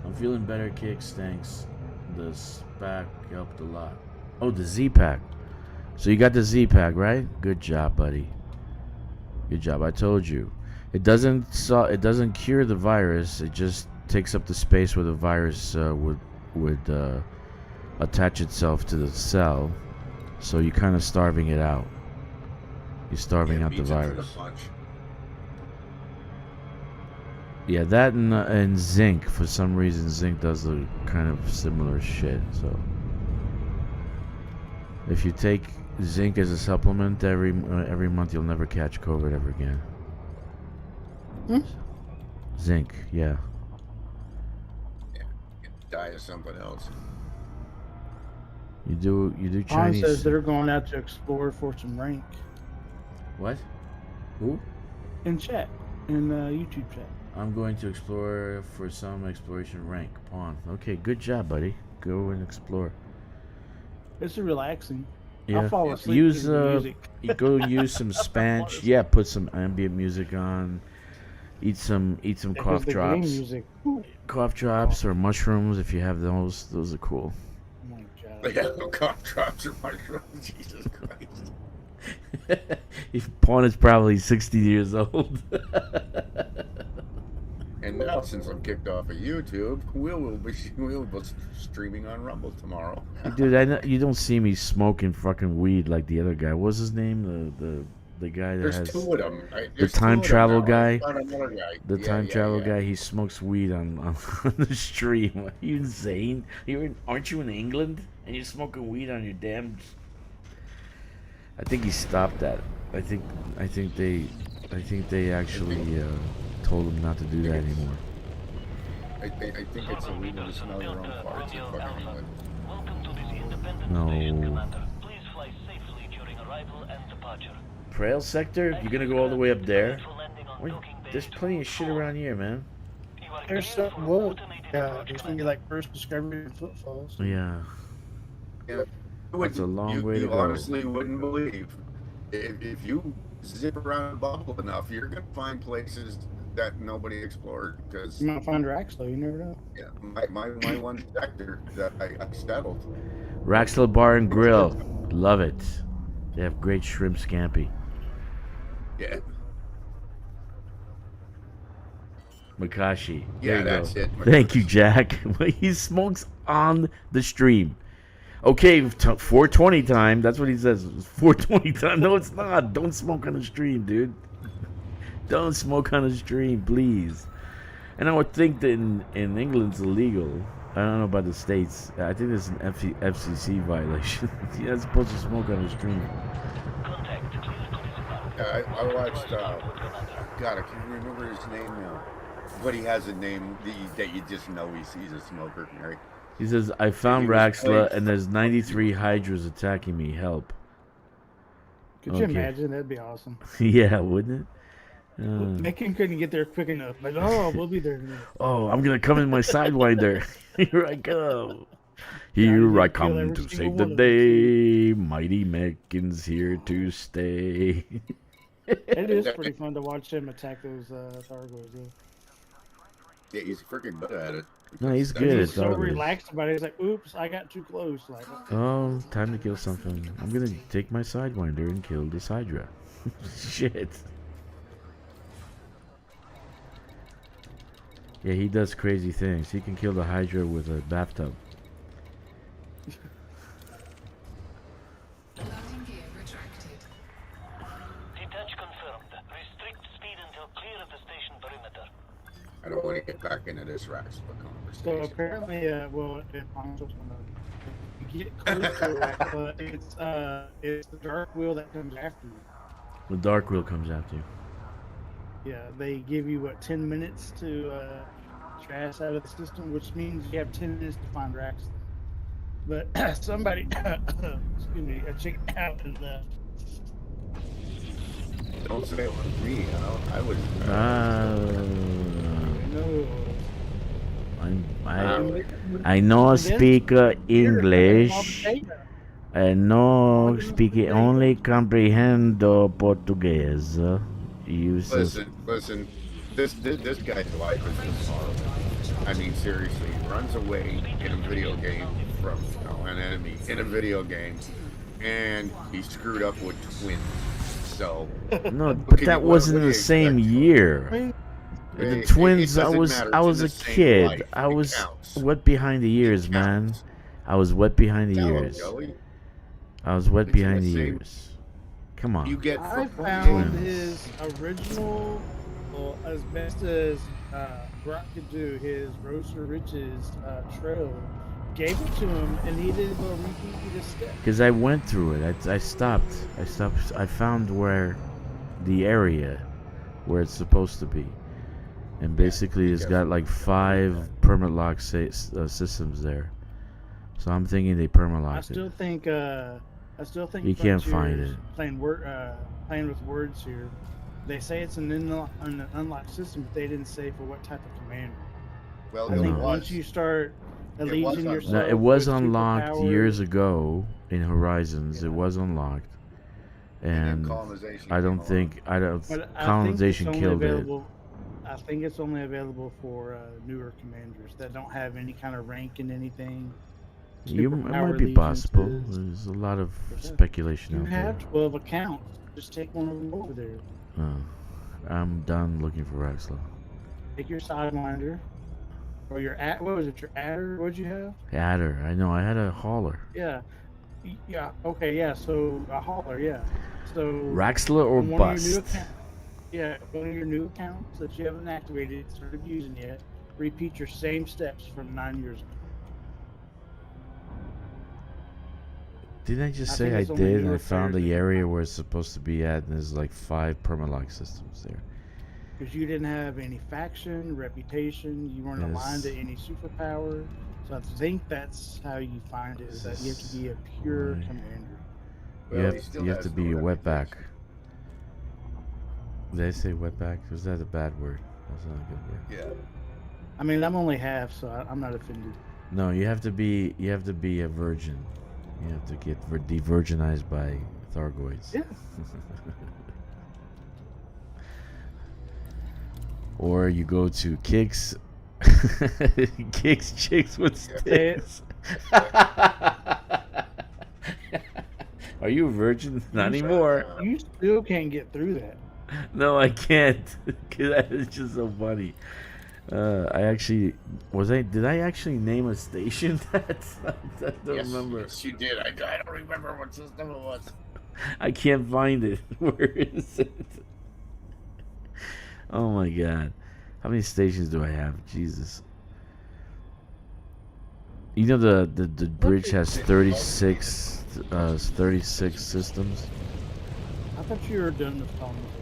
I'm feeling better. Kicks, thanks. The SPAC helped a lot. Oh, the Z-Pack. So you got the Z-Pack, right? Good job, buddy. Good job. I told you. It doesn't cure the virus. It just takes up the space where the virus would attach itself to the cell. So you're kind of starving it out. You're starving out the beats it to virus. punch. Yeah, that and zinc. For some reason, zinc does the kind of similar shit. So if you take zinc as a supplement every month, you'll never catch COVID ever again. Hmm? Zinc, yeah. Yeah, you die of something else. You do Han Chinese. says they're going out to explore for some rank What? Who? in chat, in YouTube chat. I'm going to explore for some exploration rank. Pawn. Okay, good job, buddy. Go and explore. It's relaxing. Yeah. I'll fall asleep Use to the music. you go use some Spanish. Yeah, put some ambient music on. Eat some That cough was the game drops. music. Oh Cough drops or mushrooms if you have those. Those are cool. my god. They got no cough drops or mushrooms. Jesus Christ. Pawn is probably 60 years old. And now, since I'm kicked off of YouTube, we'll be streaming on Rumble tomorrow. Dude, I know, you don't see me smoking fucking weed like the other guy. What's his name? The guy that There's has two of them. Right? the time travel guy. Another guy. the Yeah, time yeah, travel yeah. guy. He smokes weed on the stream. Are you insane? Aren't you in England and you're smoking weed on your damn? I think he stopped that. I think they actually told him not to do that anymore. I think it's illegal to smell your own Delta, farts in Romeo fucking Alpha. England. Welcome to this independent No. station, Commander. Please fly safely during arrival and departure. Trail sector? You're gonna go all the way up there? Prepared for landing on Wait, docking bay there's plenty of shit 214. around here, man. You are There's cleared some for wood. automated Yeah, approach, there's gonna be Commander. like first discovery and footfalls. Yeah. Yeah. That's a long way to You go. honestly wouldn't believe if you zip around a bubble enough, you're gonna find places that nobody explored because You might find Rax though. You never know. yeah, my one sector that I settled. Raxla Bar and Grill. Love it. They have great shrimp scampi. Yeah, Makashi. There yeah, you that's go. it. Thank you, Jack. He smokes on the stream. Okay, 420 time. That's what he says. 420 time. No, it's not. Don't smoke on the stream, dude. Don't smoke on the stream, please. And I would think that in England it's illegal. I don't know about the States. I think there's an FCC violation. You're not supposed to smoke on the stream. Contact. Clear collision mark. Yeah, I watched. Commander. God, I can't remember his name now. But he has a name that you just know he's a smoker, right? He says, I found He was Raxla playing- and there's 93 Hydras attacking me. Help. Could you Okay. imagine? That'd be awesome. Yeah, wouldn't it? Macon couldn't get there quick enough. Like, oh, we'll be there. in a minute. Oh, I'm going to come in my Sidewinder. Here I come. Here gonna I kill come every to single save the one of them, day. Mighty Meccans here to stay. It is pretty fun to watch him attack those Thargoids. Yeah. Yeah, he's freaking good at it. No, he's That's- good He's at so Thargoids. relaxed about it. He's like, oops, I got too close. Like, Oh, time to kill something. I'm going to take my Sidewinder and kill this Hydra. Shit. Yeah, he does crazy things. He can kill the Hydra with a bathtub. Landing gear retracted. Detach confirmed. Restrict speed until clear of the station perimeter. I don't want to get back into this Raxla so conversation. apparently, well, if I'm just gonna get close to Raxla, it's the Dark Wheel that comes after you. The Dark Wheel comes after you. Yeah, they give you 10 minutes to trash out of the system, which means you have 10 minutes to find Rax. But somebody, excuse me, check it out and Don't say it was me. I was. no. I know speak English. I know speak only comprehendo Portuguese. You Listen. This guy's life is just horrible. I mean, seriously, he runs away in a video game from an enemy in a video game, and he screwed up with twins. So no, but that wasn't the same year. The twins. I was a kid. I was wet behind the ears, man. I was wet behind the ears. I was wet behind the ears. Come on. You get I from found Twins. his original, well, as best as Brock could do, his Roaster Riches trail. Gave it to him, and he didn't go repeat the step. Because I went through it. I stopped. I found where the area where it's supposed to be. And basically it's got like 5 permit lock systems there. So I'm thinking they perma I locked still it. think You can't find Frontier's it. Playing with words here. They say it's an unlocked system, but they didn't say for what type of commander. Well, I it think No. once you start was allegiating unlocked. yourself, No, it was with unlocked superpowers, years ago in Horizons. It was unlocked. And colonization I don't came think but I colonization think it's killed only it. available, I think it's only available for newer commanders that don't have any kind of rank in anything. It Superpower might be possible. allegiances. There's a lot of Yeah. speculation You out have there. 12 accounts. Just take one of them over there. I'm done looking for Raxla. Take your Sidewinder. Or your what was it? Your Adder? What'd you have? Adder. I know. I had a hauler. Yeah. Yeah. Okay. Yeah. So a hauler. Yeah. So Raxla or on one of your new bust. yeah, one of your new accounts that you haven't activated, started using yet. Repeat your same steps from 9 years ago. Didn't I just I say think I it's only did? And newer I found the players that- area where it's supposed to be at, and there's like 5 permalock systems there. Because you didn't have any faction, reputation, you weren't aligned to Yes. any superpower. So I think that's how you find it, is that you have to be a pure Right. commander. Well, you he have, still you have has to no be a wetback. reputation. Did I say wetback? Was that a bad word? That's not a good word. Yeah. I mean, I'm only half, so I'm not offended. No, you have to be a virgin. You have to get de-virginized by Thargoids. Yeah. or you go to Kicks, Kicks Chicks with Say it. Sticks. Are you a virgin? Not anymore. You still can't get through that. No, I can't. 'Cause that is just so funny. Did I actually name a station? I don't remember. Yes, you did. I don't remember what system it was. I can't find it. Where is it? Oh my god. How many stations do I have? Jesus. You know the bridge has 36 systems. I thought you were done with colonization.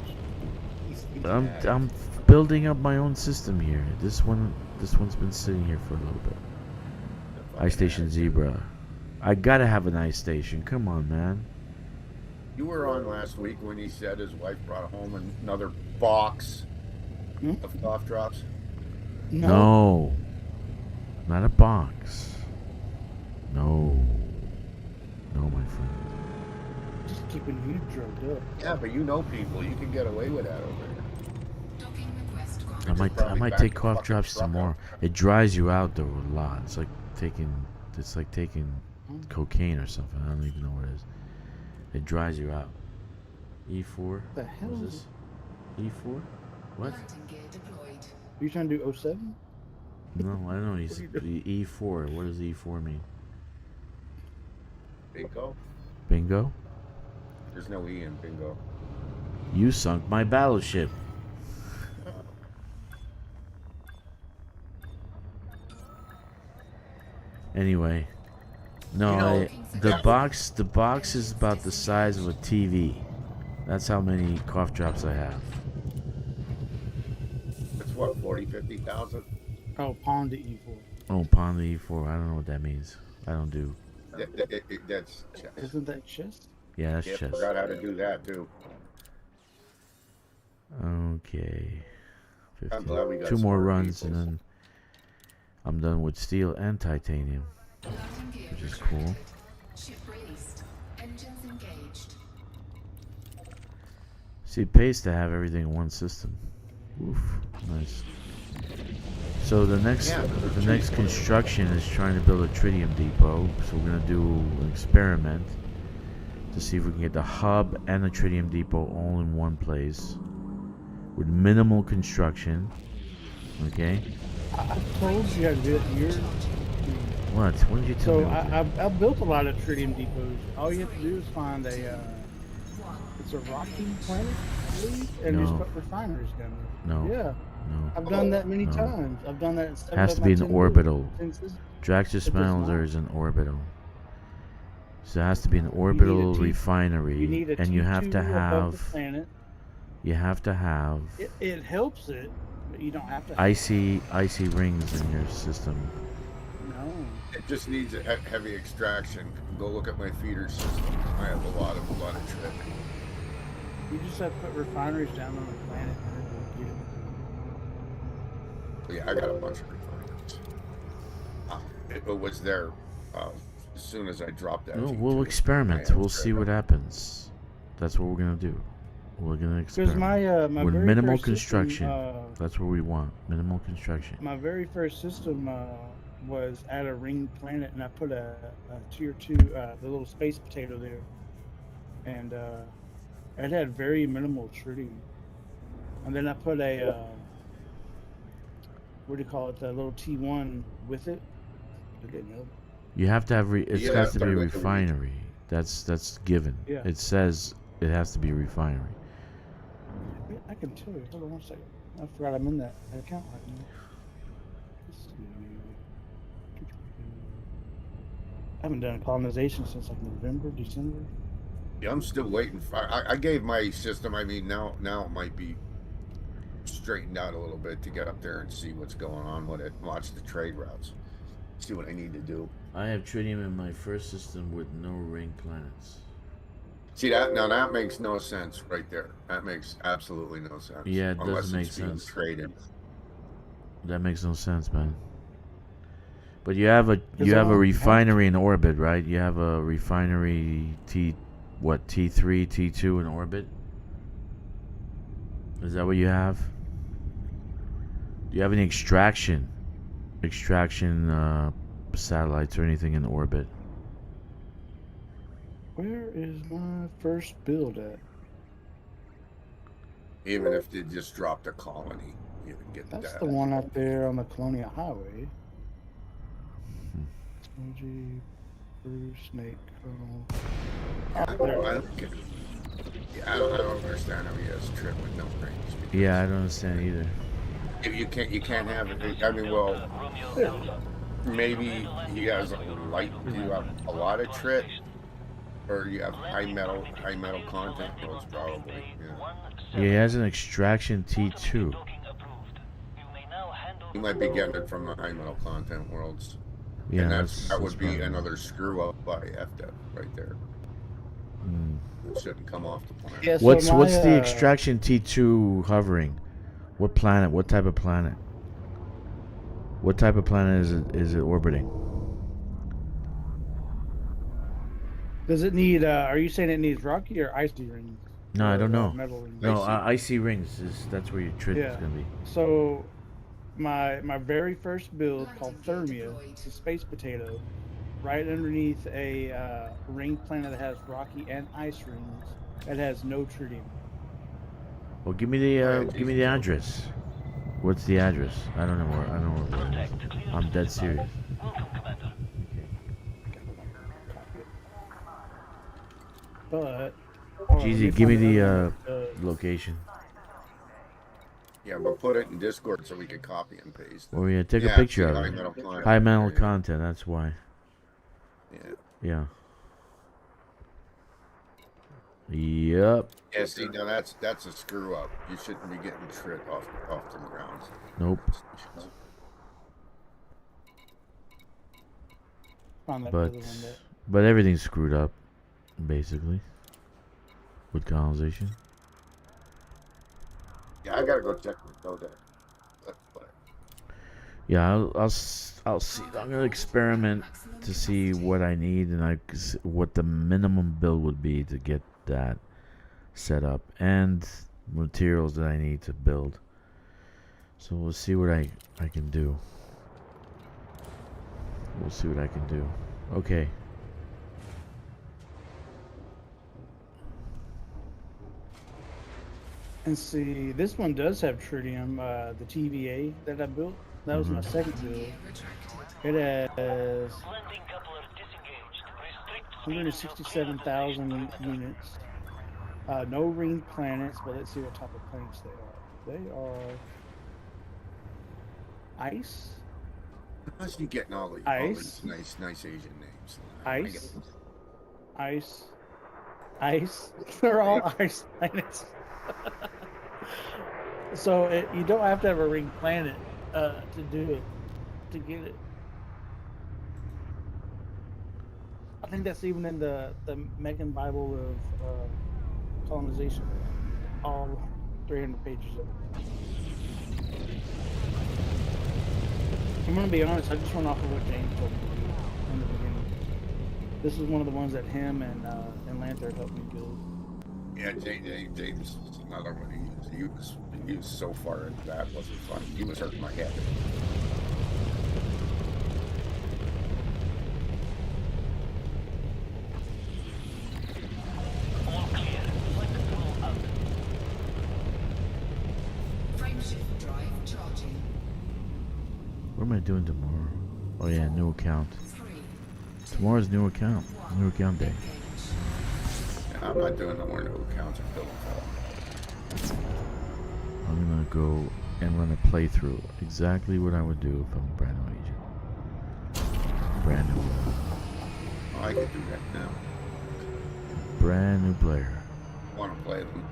I'm building up my own system here. This one's been sitting here for a little bit. Ice Station Zebra. I gotta have an ice station. Come on, man. You were on last week when he said his wife brought home another box of cough drops. No. Not a box. No. No, my friend. Just keeping you drugged up. Yeah, but you know people. You can get away with that over there. Docking request granted. I might back take the cough fucking drops some truck more. up. It dries you out though a lot. It's like taking cocaine or something. I don't even know what it is. It dries you out. E4. The hell What is is this? E4? What? Lighting gear deployed. Are you trying to do 07? No, I don't know. He's E4. What does E4 mean? Bingo? Bingo? There's no E in bingo. You sunk my battleship. Anyway, no, You know, the box is about the size of a TV. That's how many cough drops I have. It's what, 40, 50,000? Oh, Pond to E4. Oh, Pond the E4. I don't know what that means. I don't do. That's chess. Isn't that chest? Yeah, that's Yeah, chess. forgot how to do that too. Okay. I'm glad we got 2 more smart runs people. and then I'm done with steel and titanium, Lighting gear which is retracted. cool. Ship released. Engines engaged. See, it pays to have everything in one system. Oof, nice. So the next construction is trying to build a tritium depot. So we're gonna do an experiment to see if we can get the hub and the tritium depot all in one place with minimal construction. Okay. I told you how to do it. What? What did you tell So me? what to do? I built a lot of tritium depots. All you have to do is find a it's a rocky planet, I believe, and just No. put refineries down there. No. Yeah, No. I've done that many No. times. I've done that. In Has to be an orbital. Draxus It does Smells not. is an orbital. So it has to be an orbital T- refinery, You need a and you have T2 to above the have planet. It helps it, but you don't have to. icy rings in your system. No. It just needs a heavy extraction. Go look at my feeder system. I have a lot of shit. You just have to put refineries down on the planet. And it'll get it. Yeah, I got a bunch of refineries. It was there as soon as I dropped that. No, V2. we'll experiment. I We'll see what happens. That's what we're gonna do. We're gonna Because experiment. my With very minimal first construction. system, That's what we want. Minimal construction. my very first system was at a ring planet, and I put a tier 2, the little space potato there, and it had very minimal tritium. And then I put a what do you call it? The little T1 with it. It didn't help. You have to have. It Yeah, has to be a start with the refinery. That's given. Yeah. It says it has to be a refinery. Yeah, I can tell you. Hold on one second. I forgot I'm in that account right now. Let's see. I haven't done colonization since like November, December. Yeah, I'm still waiting for. I gave my system. I mean, now it might be straightened out a little bit to get up there and see what's going on with it. Watch the trade routes. See what I need to do. I have tritium in my first system with no ring planets. See that? Now that makes no sense right there. That makes absolutely no sense. Yeah, it Unless doesn't make it's being sense. traded. That makes no sense, man. But you have a Because I don't refinery in orbit, right? You have a refinery T3, T2 in orbit. Is that what you have? Do you have any extraction satellites or anything in orbit? Where is my first build at? Even if they just dropped a colony, you would get That's that. the one out there on the Colonial Highway. OG, Bruce, Snake, Colonel. I don't get it. Yeah, I don't understand how he has trip with no rings. Yeah, I don't understand either. If you can't have it. I mean, well, Romeo Alpha. maybe he has a light. You have a lot of trip, or you have high metal content. Those probably. Yeah. Yeah, he has an extraction T2. Docking approved. You may now hand over You might be getting it from the high metal content worlds. Yeah, and that's that would be probably- another screw up by FDEP right there. Hmm. It shouldn't come off the planet. Yeah, so What's my, the extraction T2 hovering? What planet? What type of planet? What type of planet is it orbiting? Does it need? Are you saying it needs rocky or icy rings? No, I Or, don't know. Metal rings. No, Icy. icy rings that's where your trip is Yeah. gonna be. So, my very first build called Thermia, it's a space potato, right underneath a ring planet that has rocky and ice rings. That has no tritium. Well, give me the address. What's the address? I don't know where. I don't know where it is. contact. Clear I'm to dead the serious. Welcome, Commander. But Jeezy, give me the location. Yeah, but put it in Discord so we can copy and paste. Oh yeah, take a Yeah, picture see, of high it. metal content. High metal Yeah. content. That's why. Yeah. Yeah. Yep. Yeah, see, now that's a screw up. You shouldn't be getting trit off the ground. Nope. found that But other one that but everything's screwed up, basically, with colonization. Yeah, I gotta go check with Biotech. Yeah, I'll see. I'm gonna experiment to see what I need and what the minimum build would be to get that set up and materials that I need to build. So we'll see what I can do. We'll see what I can do. Okay. And see, this one does have tritium. The TVA that I built, that was my second build. It has Landing coupler disengaged. Restrict speed 167,000 units. No ring planets, but let's see what type of planets they are. They are ice, How's you getting all these Ice. nice Asian names? ice. They're all ice planets. So you don't have to have a ring planet to do it, to get it. I think that's even in the Megan Bible of colonization. All 300 pages of it. I'm gonna be honest. I just went off of what James told me to do in the beginning. This is one of the ones that him and Lanther helped me build. Yeah, James is another one. He was so far into that, wasn't fun. He was hurting my head. all clear. Flight control out. Frameshift drive charging. What am I doing tomorrow? Oh yeah, new account. 3, Tomorrow's new account. New account day. engage. And I'm not doing no more new accounts of building. I'm gonna go and run a playthrough. Exactly what I would do if I'm a brand new agent. Brand new. Oh, I could do that now. Brand new player. I want to play them.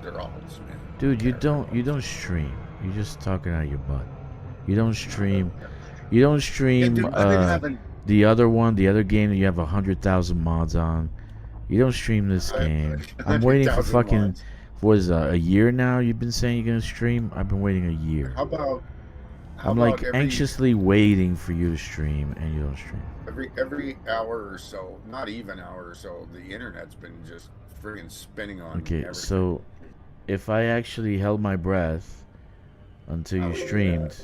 They're all man. Dude, you don't stream. You're just talking out of your butt. You don't stream. You don't stream dude, I've been having. the other one, the other game that you have 100,000 mods on. You don't stream this game. I'm waiting for 100,000 fucking mods. what is a year now? You've been saying you're gonna stream. I've been waiting a year. How about? How I'm about like anxiously waiting for you to stream, and you don't stream. every hour or so, not even hour or so, the internet's been just friggin' spinning on. Okay, everything. so if I actually held my breath until you Oh, yeah. streamed,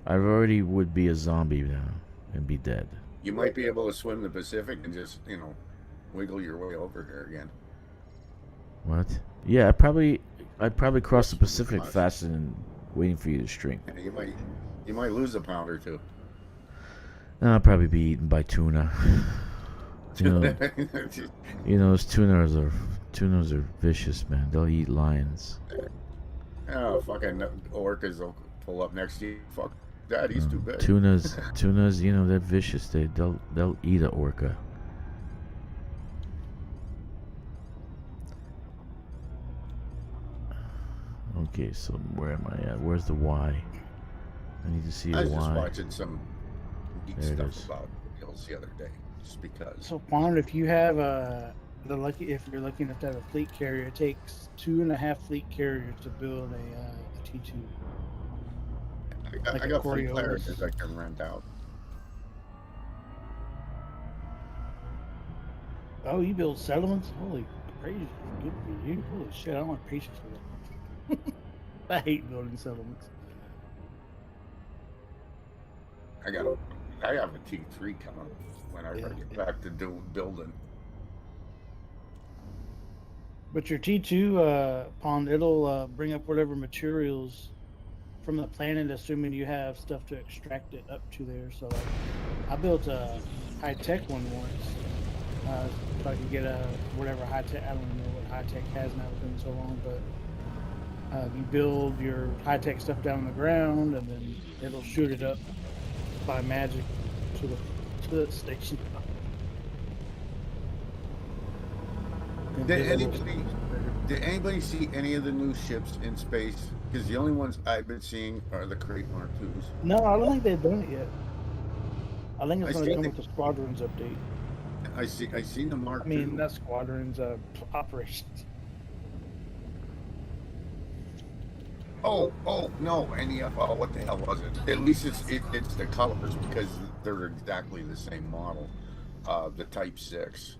I already would be a zombie now and be dead. You might be able to swim the Pacific and just, wiggle your way over here again. What? Yeah, I'd probably cross the Pacific Cross. faster than waiting for you to stream. Yeah, you might lose a pound or two. And I'll probably be eaten by tuna. You know, those tunas are vicious, man. They'll eat lions. Oh, fucking orcas will pull up next to you. Fuck that, he's too big. Tunas, you know, they're vicious. They'll eat an orca. Okay, so where am I at? Where's the Y? I need to see I a was just Y. watching some geek There it stuff is. about hills the other day, just because. So, Pond, if you have if you're lucky enough to have a fleet carrier, it takes 2.5 fleet carriers to build a T2. I like got a free Coriolis. players I can rent out. Oh, you build settlements? Holy crazy! Good for you. Holy shit! I don't have patience for that. I hate building settlements. I have a T3 coming whenever I get back to building. But your T2 Pond, it'll bring up whatever materials from the planet, assuming you have stuff to extract it up to there. So, like, I built a high-tech one once, so I could get whatever high-tech. I don't know what high-tech has now. It's been so long, but you build your high-tech stuff down on the ground, and then it'll shoot it up by magic to the station. Did anybody see any of the new ships in space? Because the only ones I've been seeing are the Crate Mark IIs. No, I don't think they've done it yet. I think it's I going to see come they- with the Squadrons update. I seen the Mark I mean, II. not Squadrons, operations. Oh no! What the hell was it? At least it's the colors, because they're exactly the same model. The Type 6.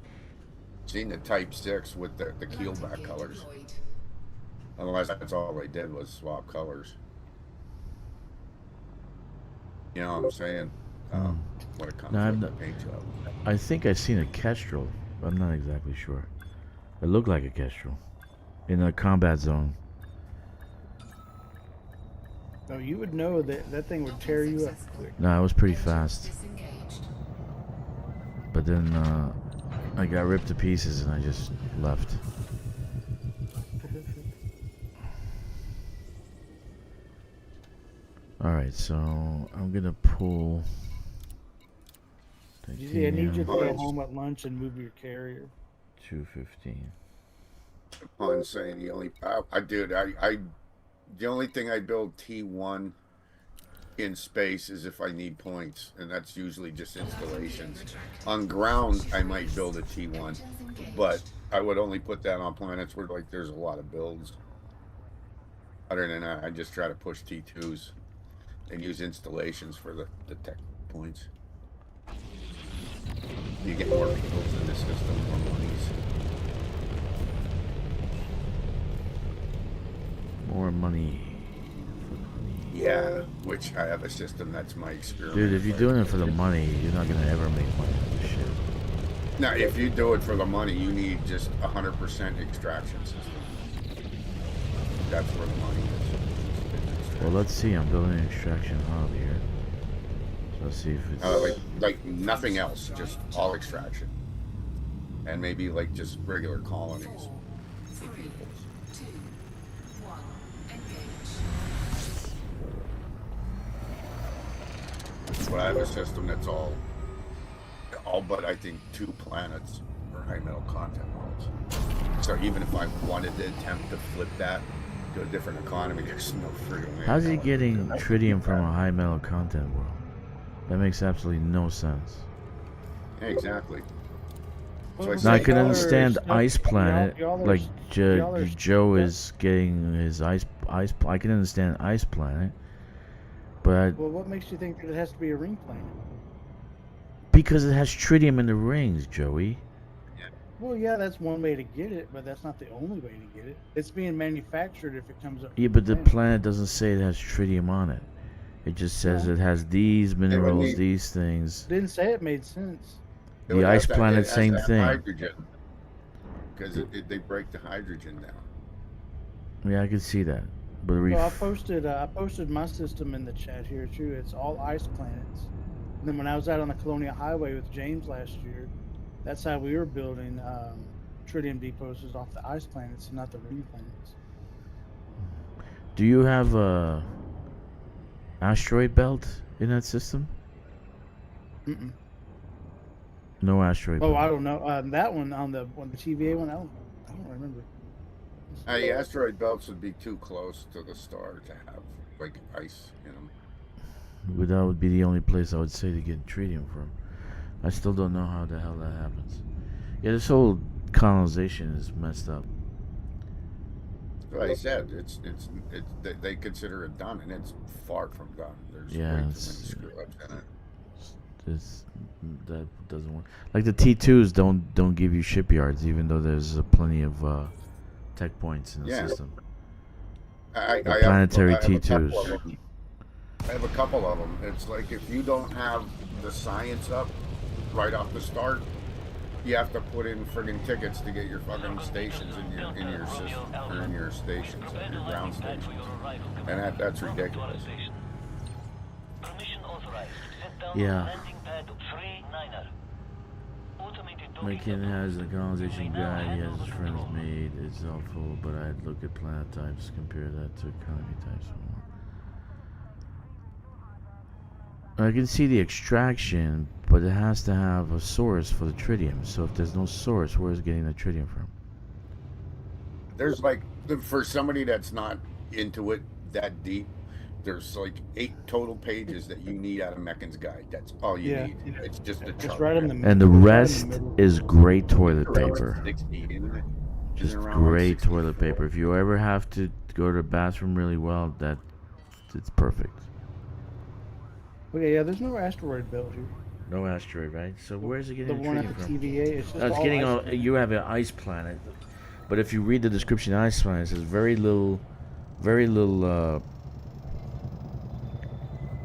Seen the Type 6 with the keelback colors. Otherwise, that's all they did was swap colors. You know what I'm saying? When it comes No, I'm to the not- paint job. I think I've seen a Kestrel. I'm not exactly sure. It looked like a Kestrel in a combat zone. No, you would know that thing would tear you up quick. No, it was pretty fast. Disengaged. But then I got ripped to pieces and I just left. Alright, so I'm gonna pull. I need you to go Titanium. home at lunch and move your carrier. 215. Upon saying the only the only thing I build T1 in space is if I need points, and that's usually just installations. On ground, I might build a T1, but I would only put that on planets where like there's a lot of builds. Other than that, I just try to push T2s and use installations for the tech points. You get more builds in this system, more monies. More money. Yeah, which I have a system that's my experiment. Dude, if you're doing it for the money, you're not gonna ever make money on this shit. Now, if you do it for the money, you need just 100% extraction system. That's where the money is. Well, let's see. I'm building an extraction hub here. So let's see if it's. Like nothing else, just all extraction, and maybe like just regular colonies. 3, 2, 1, engage. But I have a system that's all but I think 2 planets are high metal content worlds. So even if I wanted to attempt to flip that to a different economy, there's no freedom. How's he getting tritium from a high metal content world? That makes absolutely no sense. Yeah, Well, exactly. So it's Now I like can y'all are understand stuck- Ice Planet, y'all are like s- y'all are Joe stuck- is getting his ice. I can understand Ice Planet, but Well, what makes you think that it has to be a ring planet? because it has tritium in the rings, Joey. Well, yeah, that's one way to get it, but that's not the only way to get it. It's being manufactured if it comes up. Yeah, from but the planet. planet doesn't say it has tritium on it. It just says No. it has these minerals, need- these things. Didn't say it made sense. It The would ice have to- planet, it has to same have thing. Hydrogen, because they break the hydrogen down. Yeah, I can see that. But Well, I posted my system in the chat here too. It's all ice planets. And then when I was out on the Colonial Highway with James last year, that's how we were building tritium depots is off the ice planets, not the ring planets. do you have a asteroid belt in that system? Mm-mm. No asteroid Oh, belt. I don't know. That one on the TVA one, I don't remember. The asteroid belts would be too close to the star to have like ice in them. But that would be the only place I would say to get tritium from. I still don't know how the hell that happens. Yeah, this whole colonization is messed up. Like I said, it's they consider it done, and it's far from done. There's way too many it's- screw ups in it. This that doesn't work. Like the T2s don't give you shipyards, even though there's plenty of tech points in the Yeah. system. I The planetary I have a couple T2s. of them. I have a couple of them. It's like if you don't have the science up right off the start, you have to put in friggin' tickets to get your fucking stations in your system or in your stations, in your ground stations, and that's ridiculous. Permission authorized. Set down Yeah. landing pad 39er. Automated docking Lincoln approach. has the colonization You may now guide he handle has his the friends control. made. It's helpful, but I'd look at planet types, compare that to economy types. I can see the extraction, but it has to have a source for the tritium. So if there's no source, where is it getting the tritium from? There's like for somebody that's not into it that deep, there's like 8 total pages that you need out of Mechan's guide. That's all you Yeah. need. It's just a It's chart. right in the And the right in the rest middle. is great toilet Around paper. 60, isn't it? Just Isn't it around like great 64? toilet paper. If you ever have to go to the bathroom really well, it's perfect. Okay, yeah, there's no asteroid belt here. No asteroid, right? So where's it The getting the one at tritium the from? TVA, it's just It's all getting ice all. planets. You have an ice planet, but if you read the description, of ice planet, it says very little.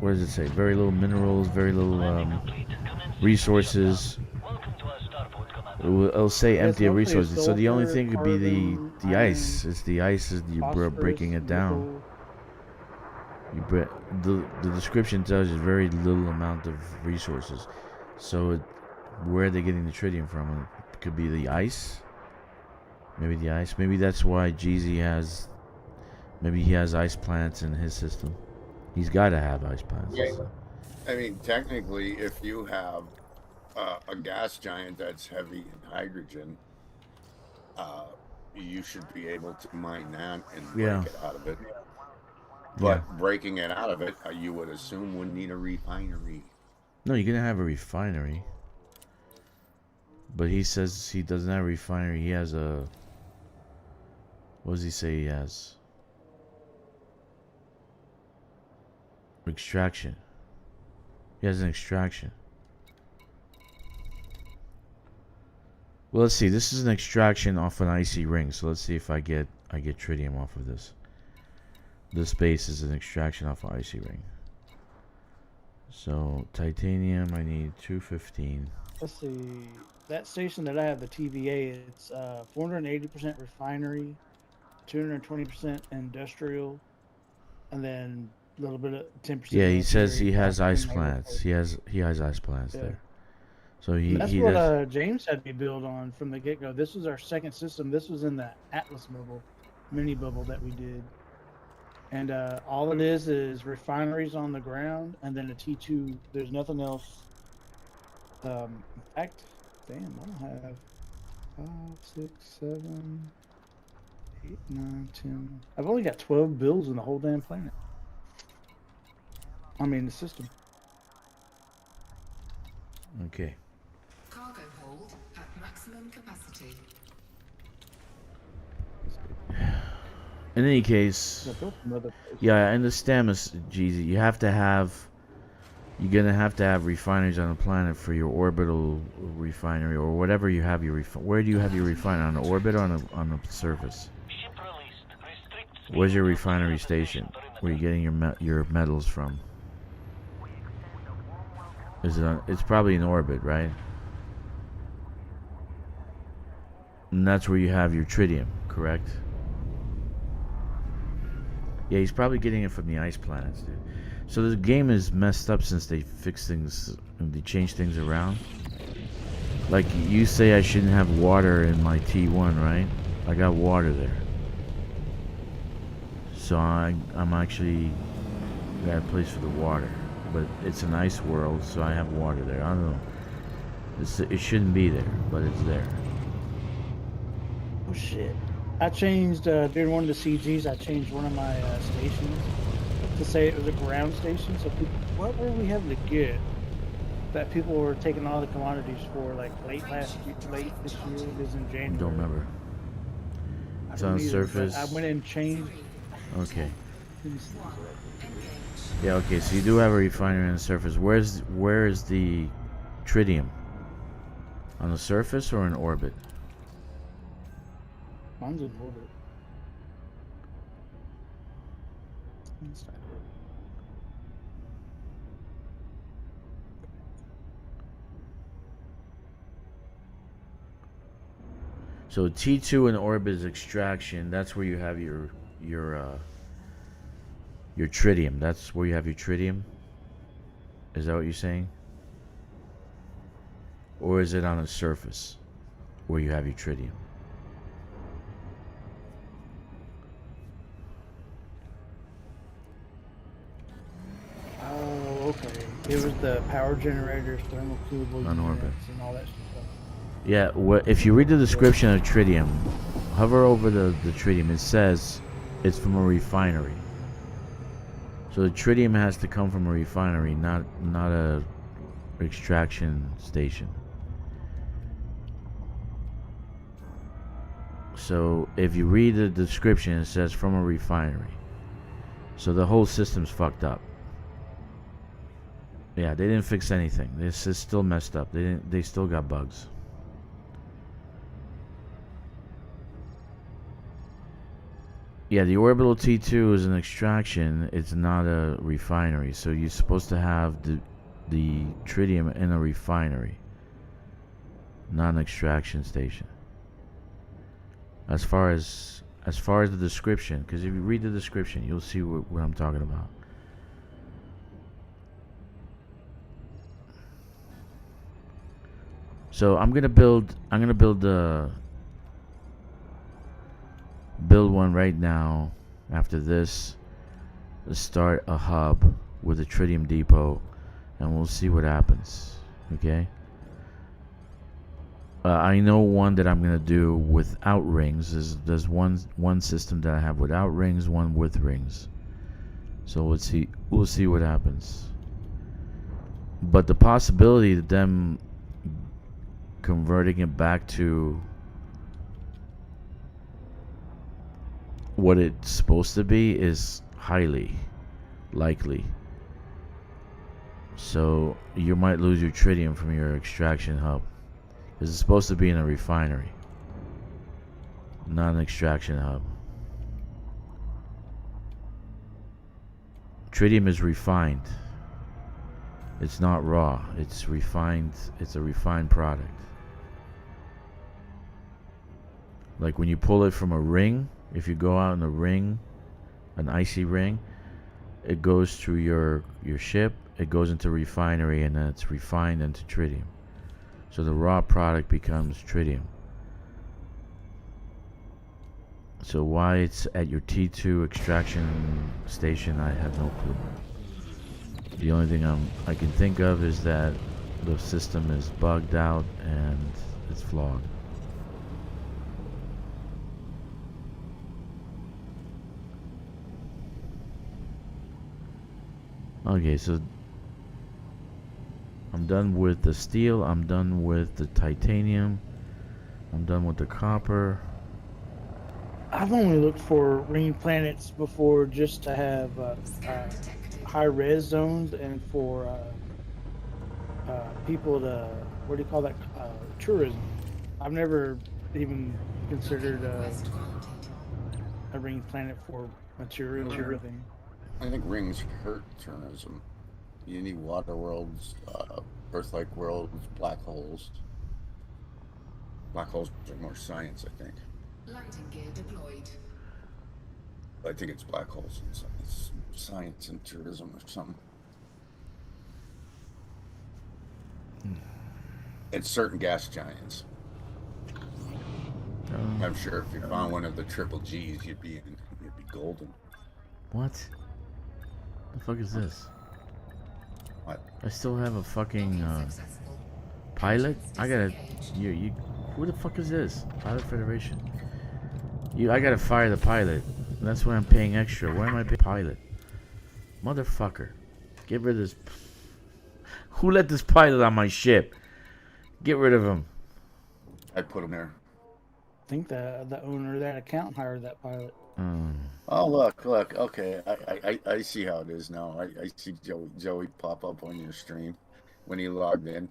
What does it say? Very little minerals, very little Landing complete. Commence resources. Welcome to our starport, Commander. It'll say Yeah, it's empty of mostly resources. So the only sulfur, thing could be carbon, the ice. It's the ice is you breaking it down. nickel. The description tells you very little amount of resources. So where are they getting the tritium from? It could be the ice. Maybe the ice. Maybe that's why Jeezy has. Maybe he has ice planets in his system. He's got to have ice planets. Yeah. I mean, technically, if you have a gas giant that's heavy in hydrogen, you should be able to mine that and break Yeah. it out of it. But breaking it out of it, you would assume would need a refinery. No, you're gonna have a refinery. But he says he doesn't have a refinery. He has a. What does he say he has? Extraction. He has an extraction. Well, let's see. This is an extraction off an icy ring. So let's see if I get tritium off of this. This base is an extraction off an icy ring. So titanium, I need 215. Let's see. That station that I have, the TVA, it's 480% refinery, 220% industrial, and then a little bit of 10%. Yeah, he says he military, has ice naval planets. force. He has ice planets Yeah. there. So he That's he what does. James had me build on from the get go. This was our second system. This was in the Atlas bubble, mini bubble that we did. And all it is refineries on the ground, and then a T2. There's nothing else. In fact, damn, I don't have 5, 6, 7, 8, 9, 10. I've only got 12 builds in the whole damn planet. I mean, the system. Okay. Cargo hold at maximum capacity. In any case, I built another place. yeah, and the stem is Jeezy. You have to have You're gonna have to have refineries on the planet for your orbital refinery or whatever you have your where do you have your refinery, on the orbit or on the surface? Ship released. Restrict speed Where's your to refinery surface station? perimeter. Where you getting your metals from? Is it on, it's probably in orbit, right? And that's where you have your tritium, correct? Yeah, he's probably getting it from the ice planets, dude. So the game is messed up since they fixed things, they changed things around. Like you say, I shouldn't have water in my T1, right? I got water there. So I'm actually got a place for the water, but it's an ice world, so I have water there. I don't know. It shouldn't be there, but it's there. Oh shit! I changed during one of the CGs. I changed one of my stations to say it was a ground station. So people, what were we having to get that people were taking all the commodities for, like late this year? It was in January. Don't remember. I It's don't on the either, but surface. I went and changed. Okay. Yeah. Okay. So you do have a refinery on the surface. Where is the tritium? On the surface or in orbit? Mine's in orbit. Inside orbit. So T2 in orbit is extraction. That's where you have your tritium. That's where you have your tritium. Is that what you're saying? Or is it on the surface where you have your tritium? Oh, okay. It was the power generators, thermocool On orbit. units, and all that stuff. Yeah, if you read the description of tritium, hover over the tritium, it says it's from a refinery. So the tritium has to come from a refinery, not a extraction station. So if you read the description, it says from a refinery. So the whole system's fucked up. Yeah, they didn't fix anything. This is still messed up. They still got bugs. Yeah, the orbital T2 is an extraction. It's not a refinery. So you're supposed to have the tritium in a refinery, not an extraction station. As far as the description, because if you read the description, you'll see what I'm talking about. So I'm gonna build one right now. After this, let's start a hub with a tritium depot, and we'll see what happens. Okay. I know one that I'm gonna do without rings. There's one system that I have without rings, one with rings. So we'll see what happens. But the possibility of them converting it back to what it's supposed to be is highly likely. So you might lose your tritium from your extraction hub. It's supposed to be in a refinery, not an extraction hub. Tritium is refined. It's not raw. It's refined. It's a refined product. Like when you pull it from a ring, if you go out in a ring, an icy ring, it goes through your ship, it goes into refinery, and then it's refined into tritium. So the raw product becomes tritium. So why it's at your T2 extraction station, I have no clue. The only thing I can think of is that the system is bugged out and it's flawed. Okay, so I'm done with the steel, I'm done with the titanium, I'm done with the copper. I've only looked for ring planets before just to have high res zones and for people to, what do you call that? Tourism. I've never even considered Request granted. a ring planet for materials or anything. I think rings hurt tourism. You need water worlds, Earth-like worlds, black holes. Black holes are more science, I think. Landing gear deployed. I think it's black holes and science and tourism or something. It's certain gas giants. I'm sure if you found one of the triple G's, you'd be golden. What? The fuck is this? What? I still have a fucking Successful. pilot. I gotta. Disengaged. You. Who the fuck is this? Pilot Federation. I gotta fire the pilot. That's why I'm paying extra. Why am I paying pilot? Motherfucker. Get rid of this. Who let this pilot on my ship? Get rid of him. I put him there. I think the owner of that account hired that pilot. Oh look! Okay, I see how it is now. I see Joey pop up on your stream when he logged in.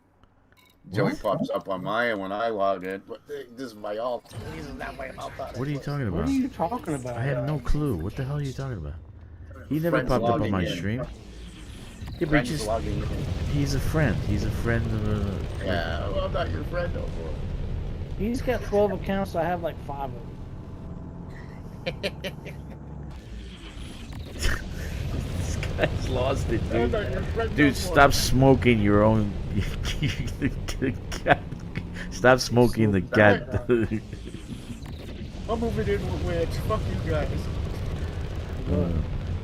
Joey What? pops up on mine when I logged in. But this is my alt. This is not my alt. What are you talking What about? are you talking about? I have no clue. What the hell are you talking about? He never Friends popped up on logging my in. stream. Yeah, but Friends just, logging in. he's a friend. He's a friend of Yeah, well, I'm not your friend no more. He's got 12 accounts. I have like 5 of them. This guy's lost it, I'm dude. not your friend no Dude, more. stop smoking your own. Stop smoking the cat. I'm moving in with Witch. Fuck you guys.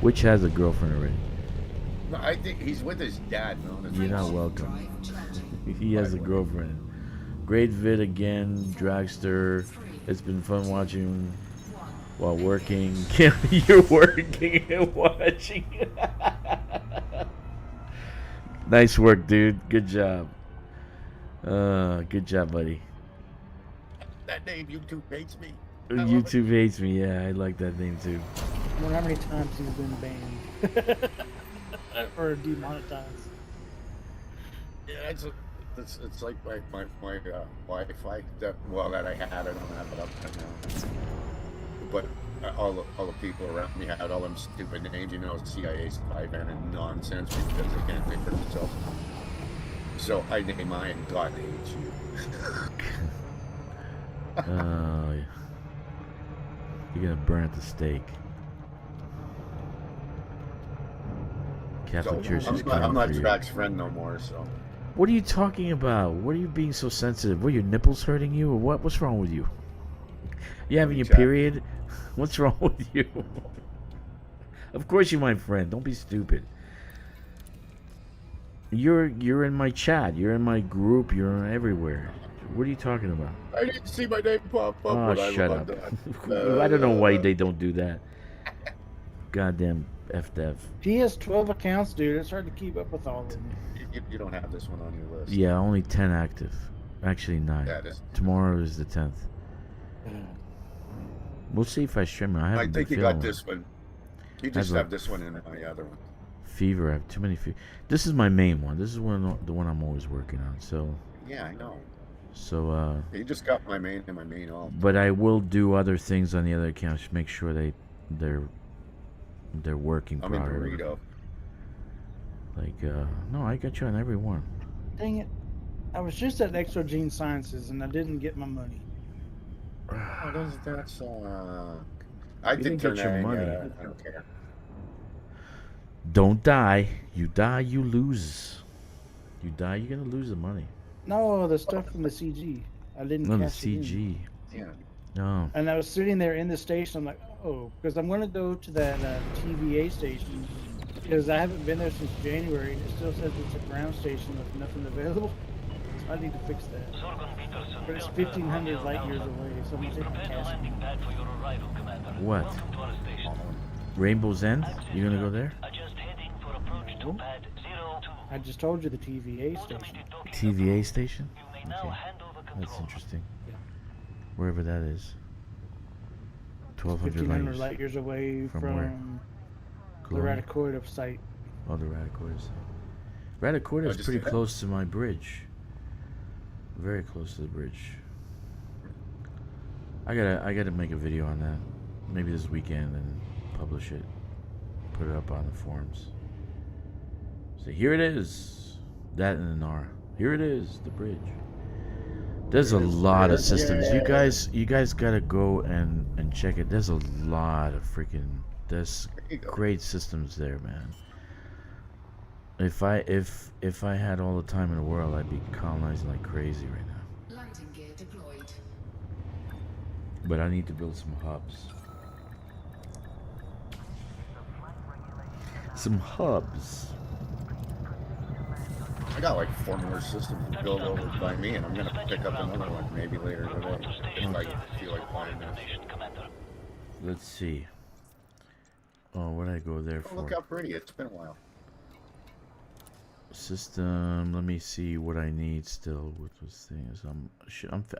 Which has a girlfriend already. No, I think he's with his dad. No, You're not welcome. Drive charging. He has a girlfriend. Great vid again, Dragster. It's been fun watching while working. You're working and watching. Nice work, dude. Good job. Good job, buddy. that name YouTube hates me. I love it. YouTube hates me. Yeah, I like that name too. I wonder how many times he's been banned or demonetized. Yeah, it's like my Wi-Fi that that I had. I don't have it up right now. But all the people around me had all them stupid names, CIA spy van and nonsense because they can't think for themselves. So I named mine God Hates You. You're gonna burn at the stake. Catholic Church is I'm coming not for you. Drax's friend no more. So What are you talking about? What are you being so sensitive? Were your nipples hurting you, or what? What's wrong with you? You having your Check. period? What's wrong with you? Of course you're my friend. Don't be stupid. You're in my chat. You're in my group. You're everywhere. What are you talking about? I didn't see my name pop up. Oh, when I shut logged up. on. I don't know why they don't do that. Goddamn FDev. He has 12 accounts, dude. It's hard to keep up with all of them. You don't have this one on your list. Yeah, only 10 active. Actually 9. Yeah, it is. Tomorrow is the 10th. We'll see if I stream it. I I haven't think been you got feeling this one. You I just have have this one and my other one. fever. I have too many fever. This is my main one. This is the one I'm always working on. Yeah, I know. So You just got my main and my main alt. but I will do other things on the other accounts to make sure they're working I'm in properly. burrito. Like no, I got you on every one. Dang it. I was just at Exogene Sciences and I didn't get my money. Oh, that's so. I You didn't didn't turn get your that in money. yet. I don't care. Don't die. You die, you lose. You die, you're gonna lose the money. No, the stuff from the CG. I didn't No, the cash it in. CG. Yeah. No. And I was sitting there in the station. I'm like, oh, because I'm going to go to that TVA station because I haven't been there since January. And it still says it's a ground station with nothing available. So I need to fix that. Sorgon Peterson, But it's built, 1,500 Romeo light years Alpha. away, so I'm We've taking prepared a cash. landing pad for your arrival, Commander. What? Welcome to our station. Rainbow's End? You gonna go there? Adjust heading for approach to Oh. pad 02. I just told you the TVA station. Automated docking TVA approved. station? You may now Okay. hand over That's control. interesting. Yeah. Wherever that is. 1,200 1,500 light light years away From from, where? the Colonia? Radicoid site. Oh, the Radicors. Radiator is just pretty did that. close to my bridge. Very close to the bridge. I gotta make a video on that. Maybe this weekend and publish it. Put it up on the forums. So here it is. That and an R. Here it is, the bridge. There's a lot of systems. You guys gotta go and check it. There's a lot of freaking there's great systems there, man. If I had all the time in the world, I'd be colonizing like crazy right now. Landing gear deployed. But I need to build some hubs. Some hubs. I got like 4 more systems to build over by me, and I'm gonna pick up another one maybe later today if I feel like playing this. Let's see. Oh, what did I go there Oh, for? look how pretty! It's been a while. System. Let me see what I need still with those things. I'm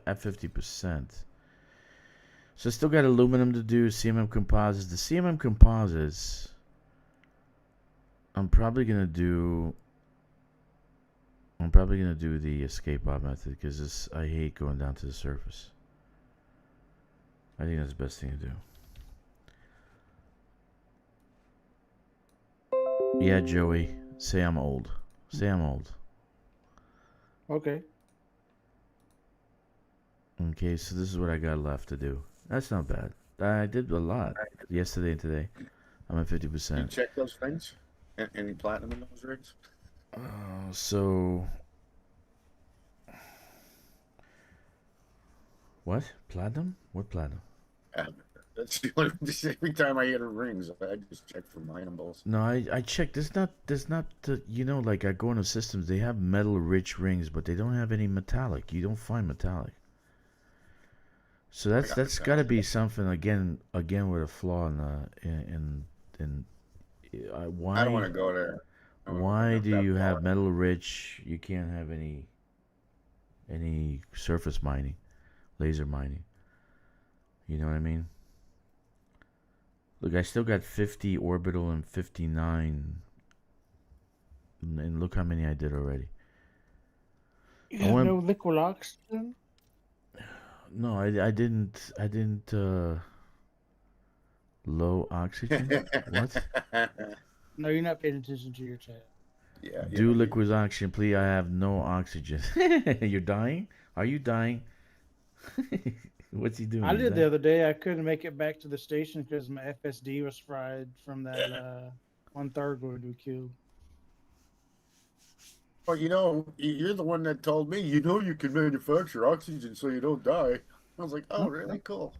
at 50%. So I still got aluminum to do. CMM composites. The CMM composites. I'm probably gonna do the escape pod method because I hate going down to the surface. I think that's the best thing to do. Yeah, Joey. Say I'm old. Say I'm old. Okay. Okay, so this is what I got left to do. That's not bad. I did a lot yesterday and today. I'm at 50%. You check those things? Any platinum in those rigs? So... What? Platinum? What platinum? That's the only, every time I hit her rings, I just check for mine-ables. No, I checked. There's not the, like I go into systems, they have metal rich rings, but they don't have any metallic. You don't find metallic. So that's got to be something again with a flaw in why I don't want to go there. Why do you have metal rich? You can't have any surface mining, laser mining. You know what I mean? Look, I still got 50 orbital and 59. And look how many I did already. You have no liquid oxygen? No, I didn't low oxygen? What? No, you're not paying attention to your chat. Yeah. Do liquid oxygen, please. I have no oxygen. You're dying? Are you dying? What's he doing? I did the other day. I couldn't make it back to the station because my FSD was fried from that 1/3 going to be killed. Well, you're the one that told me, you can manufacture oxygen so you don't die. I was like, oh, really? Cool.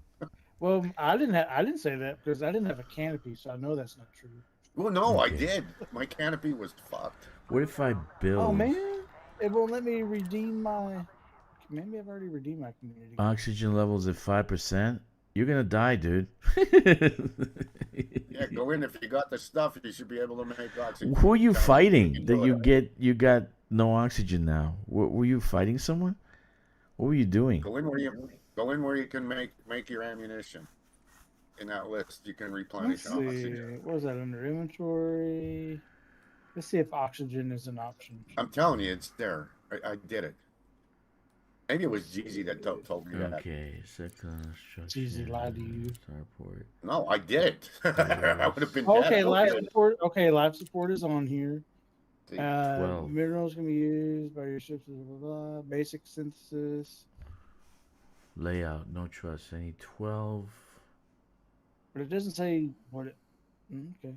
Well, I didn't say that because I didn't have a canopy, so I know that's not true. Well, no, Okay. I did. My canopy was fucked. What if I build Oh man, it won't let me redeem my. Maybe I've already redeemed my community. oxygen levels at 5%? You're gonna die, dude. Yeah, go in. If you got the stuff, you should be able to make oxygen. Who are you Down, fighting can that do it. you got no oxygen now? Were you fighting someone? What were you doing? Go in where you can make your ammunition. In that list, you can replenish Let's see. oxygen. What was that under inventory? Let's see if oxygen is an option. I'm telling you, it's there. I did it. Maybe it was Jeezy that told me that. Okay, second structure. Jeezy lied to you. Starport. No, I did it. I would have been Okay, dead. life support. Okay, life support is on here. See, 12. Minerals can be used by your ships. Blah, blah, blah. Basic synthesis. Layout, no trust. I need 12. But it doesn't say what it. Okay.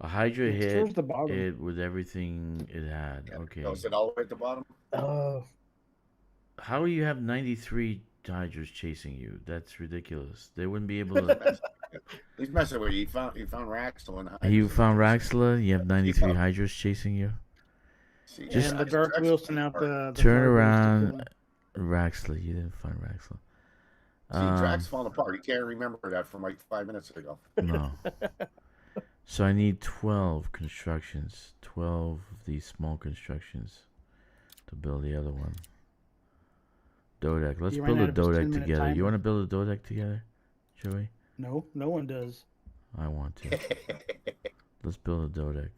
A Hydra It's hit towards the bottom. it with everything it had. Okay. Oh, is it all the way at the bottom? Oh. How do you have 93 Hydras chasing you? That's ridiculous. They wouldn't be able to. He's messing with you. He found Raxel and You found Raxla? You have 93 found- Hydras chasing you? See, Just- And the Dark Wheels sent out the Turn Dark Wheels to around. kill him. Raxla. You didn't find Raxla. See, Drax falling apart. You can't remember that from like 5 minutes ago. No. So I need 12 constructions. 12 of these small constructions to build the other one. Dodec. Let's You build ran a out of a Dodec 10-minute together. You timer. want to build a Dodec together, Joey? No, no one does. I want to. Let's build a Dodec.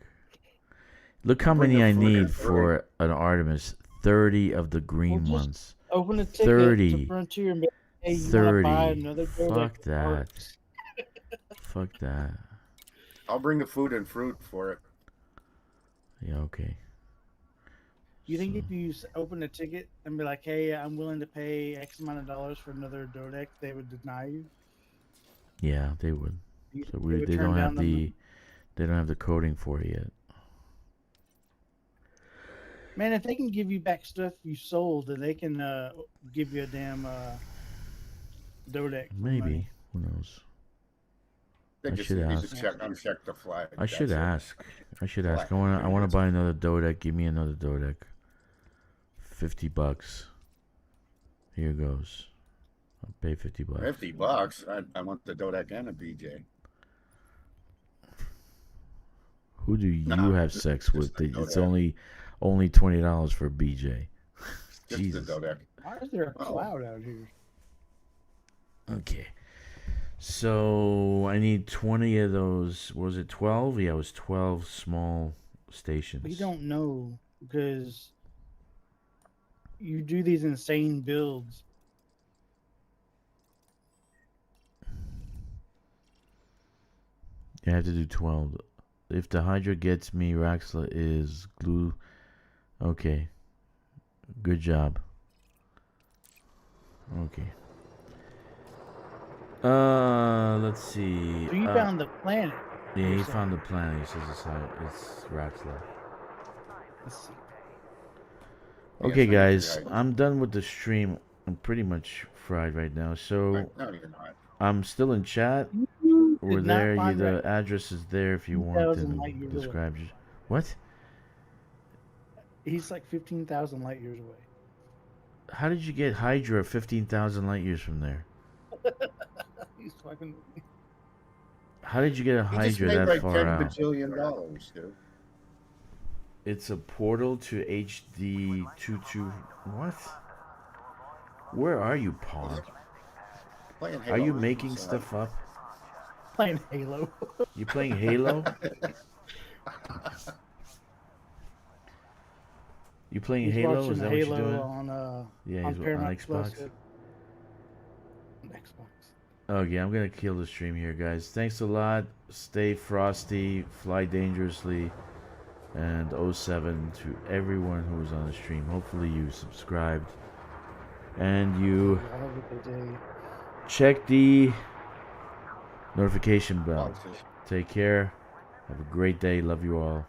Look how Bring many the I food need in for an Artemis. 30 of the green just ones. Open a ticket 30. to Frontier and be like, hey, you want to buy 30. another Dodex Fuck of that. parts? Fuck that. I'll bring the food and fruit for it. Yeah, okay. You think So- if you open a ticket and be like, hey, I'm willing to pay X amount of dollars for another Dodex, they would deny you? Yeah, they would. You So think we would they turn don't down have the money? they don't have the coding for it yet. Man, if they can give you back stuff you sold, then they can give you a damn Dodex for money. Maybe. Who knows? They I just should need to ask. uncheck the flag. I should that's it. ask. I should ask. I Flag. want to buy another Dodec. Give me another Dodec. $50. Here goes. I'll pay $50. $50. I want the Dodec and a BJ. Who do you Nah, have just- sex just with? the It's Dodec. only $20 for BJ. Just Jesus. the Dodec. Why is there a Oh. cloud out here? Okay. So I need 20 of those. Was it 12? Yeah, it was 12 small stations. We don't know because you do these insane builds. You have to do 12. If the Hydra gets me, Raxla is glue. Okay. Good job. Okay. Let's see. So you found the planet. Yeah, he yourself. found the planet. He says it's Raxla. Let's see. Okay, Yes, I guys, see. I'm done with the stream. I'm pretty much fried right now. So No, you're not. I'm still in chat. You We're did not there. find The that address is there if you want 15,000 light to years away. describe. What? He's like 15,000 light years away. How did you get Hydra 15,000 light years from there? He's fucking. How did you get a He just Hydra made that like far $10 out? bajillion, dude. It's a portal to HD 22. What? Where are you, Paul? Playing Are you Halo. making So, stuff up? Playing Halo. You playing Halo? You playing He's Halo? watching Is that Halo what you're doing? on Yeah, on he's on Paramount Xbox. Plus. On Xbox. Okay, I'm gonna kill the stream here, guys. Thanks a lot. Stay frosty, fly dangerously, and 07 to everyone who was on the stream. Hopefully you subscribed and you I have a good day. check the notification bell. Oh, Take care. Have a great day. Love you all.